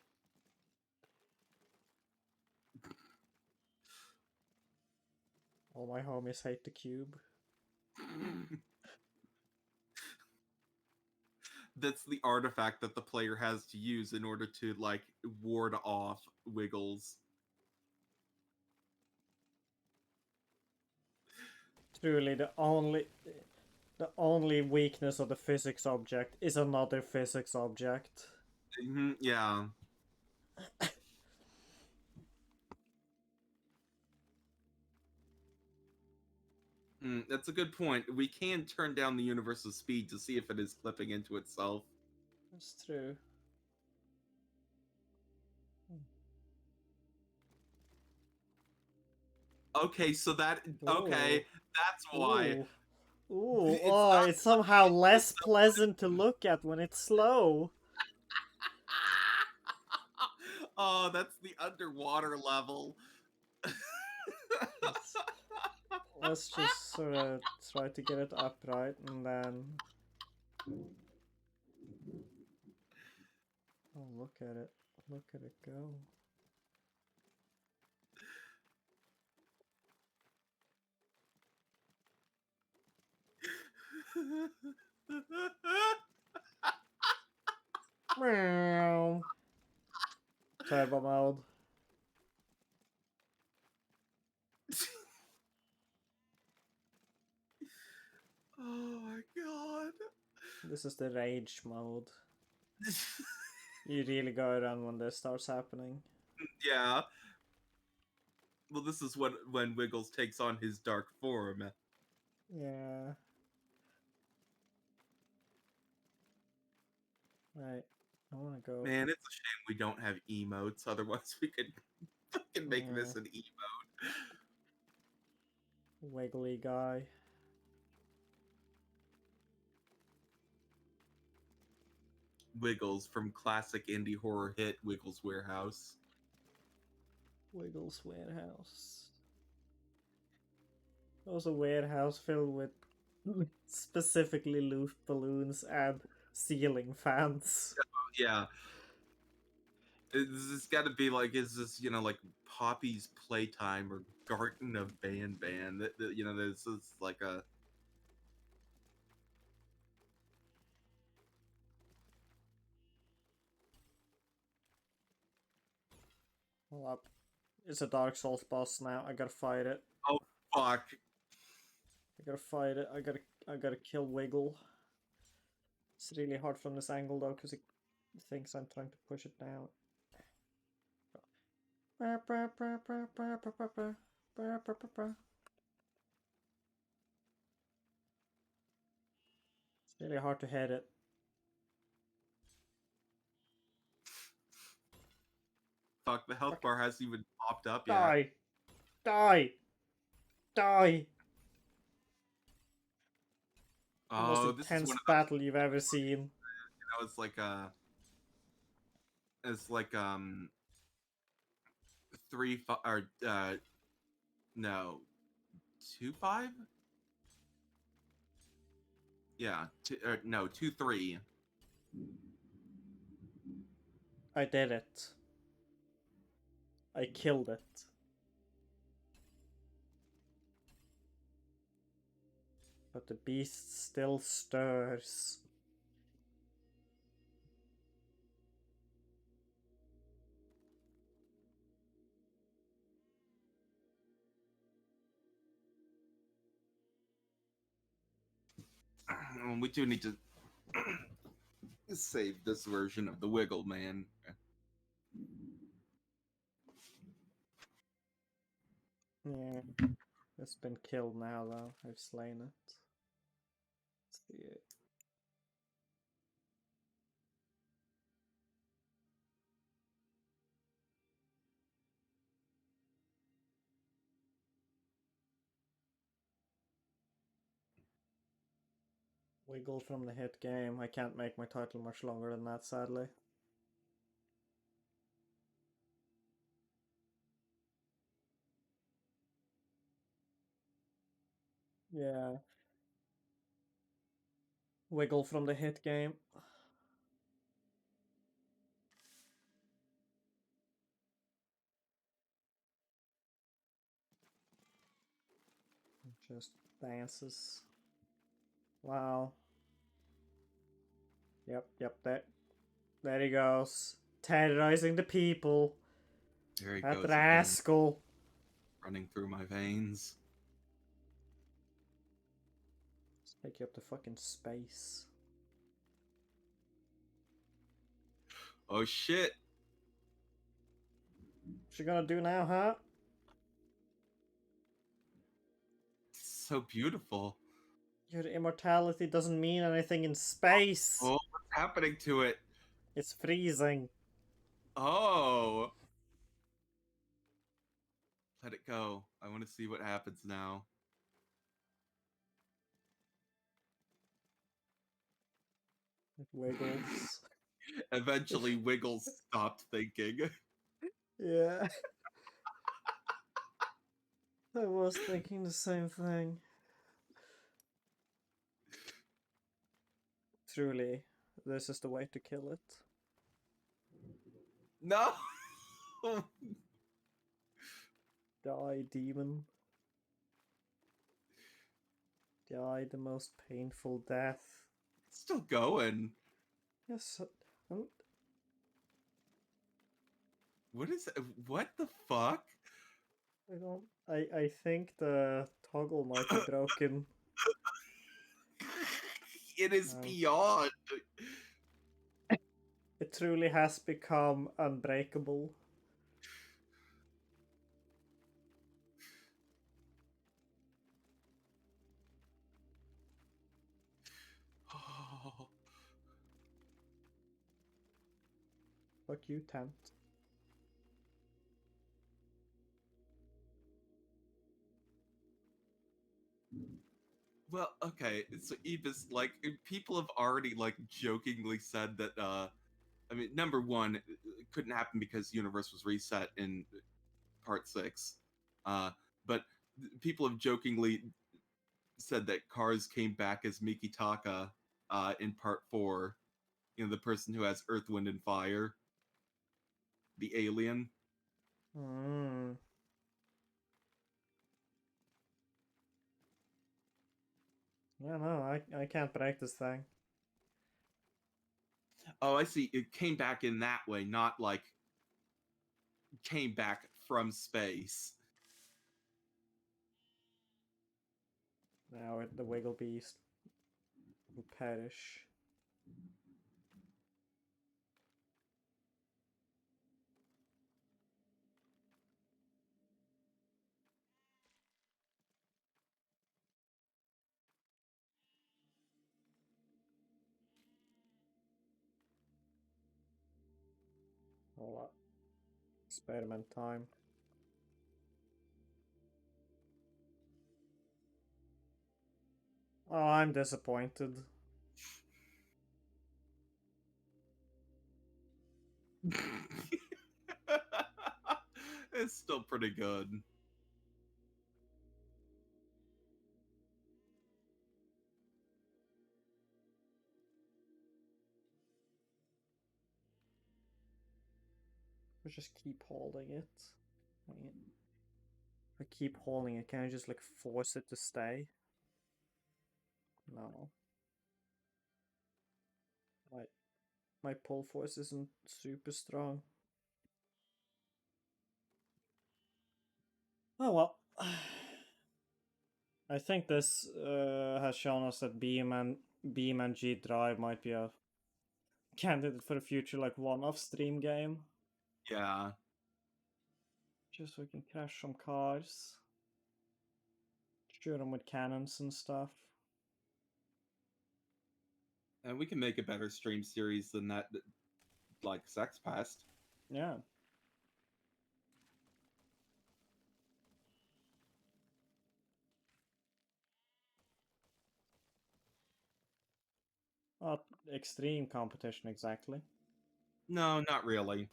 All my homies hate the cube. That's the artifact that the player has to use in order to like ward off Wiggles. Truly, the only weakness of the physics object is another physics object. Yeah. That's a good point. We can turn down the universal speed to see if it is clipping into itself. That's true. Okay, so Ooh. that's why. Ooh. Ooh. It's Oh, not it's somehow less pleasant to look at when it's slow. Oh, that's the underwater level. Let's just sort of try to get it upright and then. Oh, look at it. Look at it go. Meow. Turbo mode. Oh my god. This is the rage mode. You really go around when this starts happening. Yeah. Well, this is when Wiggles takes on his dark form. Yeah. Right. I wanna go. Man, it's a shame we don't have emotes. Otherwise, we could fucking make this an emote. Wiggly guy. Wiggles from classic indie horror hit Wiggles Warehouse. Wiggles warehouse. It was a warehouse filled with specifically loose balloons and ceiling fans. Yeah. It's got to be like, is this, like Poppy's Playtime or Garten of Ban Ban? This is like a. Hold up. It's a Dark Souls boss now. I gotta fight it. Oh, fuck. I gotta fight it. I gotta kill Wiggle. It's really hard from this angle though, because it thinks I'm trying to push it down. It's really hard to hit it. Fuck, the health bar hasn't even popped up yet. Die! Die! Die! The Oh, most this is intense one of battle you've ever seen. those, it's like 3 or no, 2-5. Yeah, no, 2-3. I did it. I killed it. But the beast still stirs. We do need to save this version of the Wiggle Man. Yeah. It's been killed now, though. I've slain it. Let's see it. Wiggle from the hit game. I can't make my title much longer than that, sadly. Yeah. Wiggle from the hit game. Just dances. Wow. Yep, there he goes. Terrorizing the people. There he That goes again, rascal. running through my veins. Let's take you up to fucking space. Oh shit! What you gonna do now, huh? It's so beautiful. Your immortality doesn't mean anything in space. Oh, what's happening to it? It's freezing. Oh! Let it go. I want to see what happens now. It wiggles. Eventually, Wiggles stopped thinking. Yeah. I was thinking the same thing. Truly, this is the way to kill it. No! Die, demon. Die the most painful death. It's still going. Yes. What is it? What the fuck? I don't. I think the toggle might be broken. It is Um, beyond. It truly has become unbreakable. Oh. Fuck you, Tent. Well, okay. So Ebis, like, people have already like jokingly said that. I mean, number one, it couldn't happen because the universe was reset in part 6. But people have jokingly said that Cars came back as Mikitaka in part 4. You know, the person who has Earth, Wind, and Fire, the alien. Hmm. Yeah, no, I can't break this thing. Oh, I see. It came back in that way, not like came back from space. Now the Wiggle Beast will perish. All that experiment time. Oh, I'm disappointed. is still pretty good. We just keep holding it. If I keep holding it, can I just like force it to stay? No. My pull force isn't super strong. Oh well. I think this has shown us that Beam and G Drive might be a candidate for a future like one-off stream game. Yeah. Just so we can crash some cars. Shoot them with cannons and stuff. And we can make a better stream series than that, like Sex Pest. Yeah. Not extreme competition exactly. No, not really.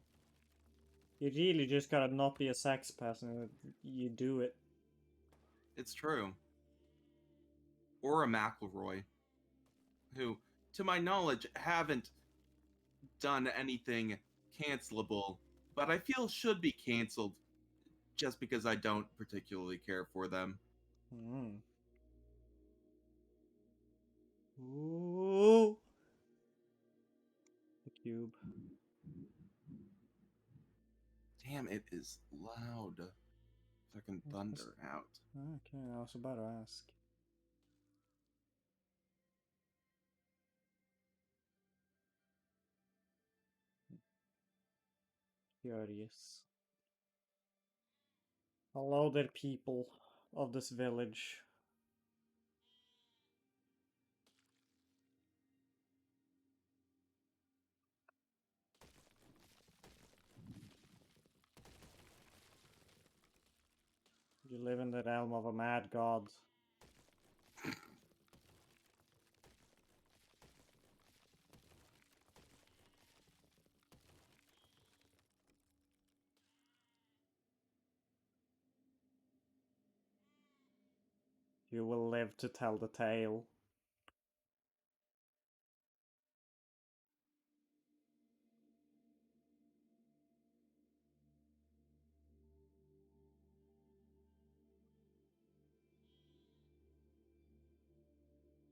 You really just gotta not be a sex pest and you do it. It's true. Or a McElroy, who, to my knowledge, haven't done anything cancelable, but I feel should be canceled just because I don't particularly care for them. Ooh. The cube. Damn, it is loud. Fucking thunder out. Okay, I was about to ask. Curious. Hello there, people of this village. You live in the realm of a mad god. You will live to tell the tale.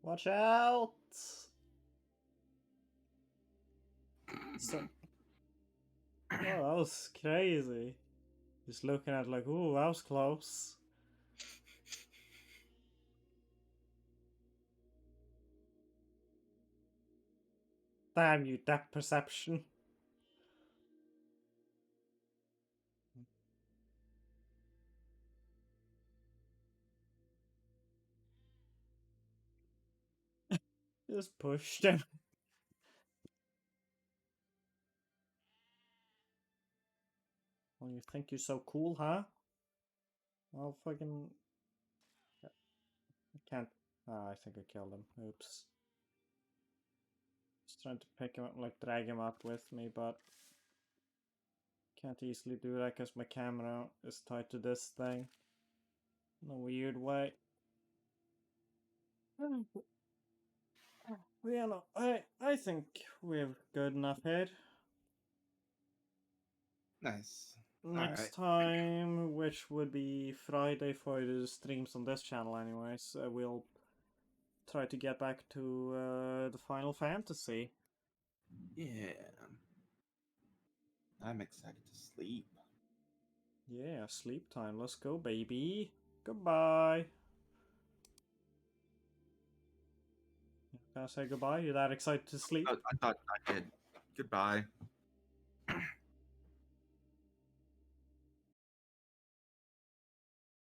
Watch out! So... Oh, that was crazy. Just looking at like, ooh, that was close. Damn you, depth perception. Just pushed him. Well, you think you're so cool, huh? I'll fucking... I can't... Ah, I think I killed him. Oops. Just trying to pick him up, like drag him up with me, but... Can't easily do that because my camera is tied to this thing. In a weird way. Yeah, no, I think we're good enough here. Nice. Next time, which would be Friday for the streams on this channel anyways, we'll try to get back to the Final Fantasy. Yeah. I'm excited to sleep. Yeah, sleep time. Let's go, baby. Goodbye. Can I say goodbye? You're that excited to sleep? I thought I did. Goodbye.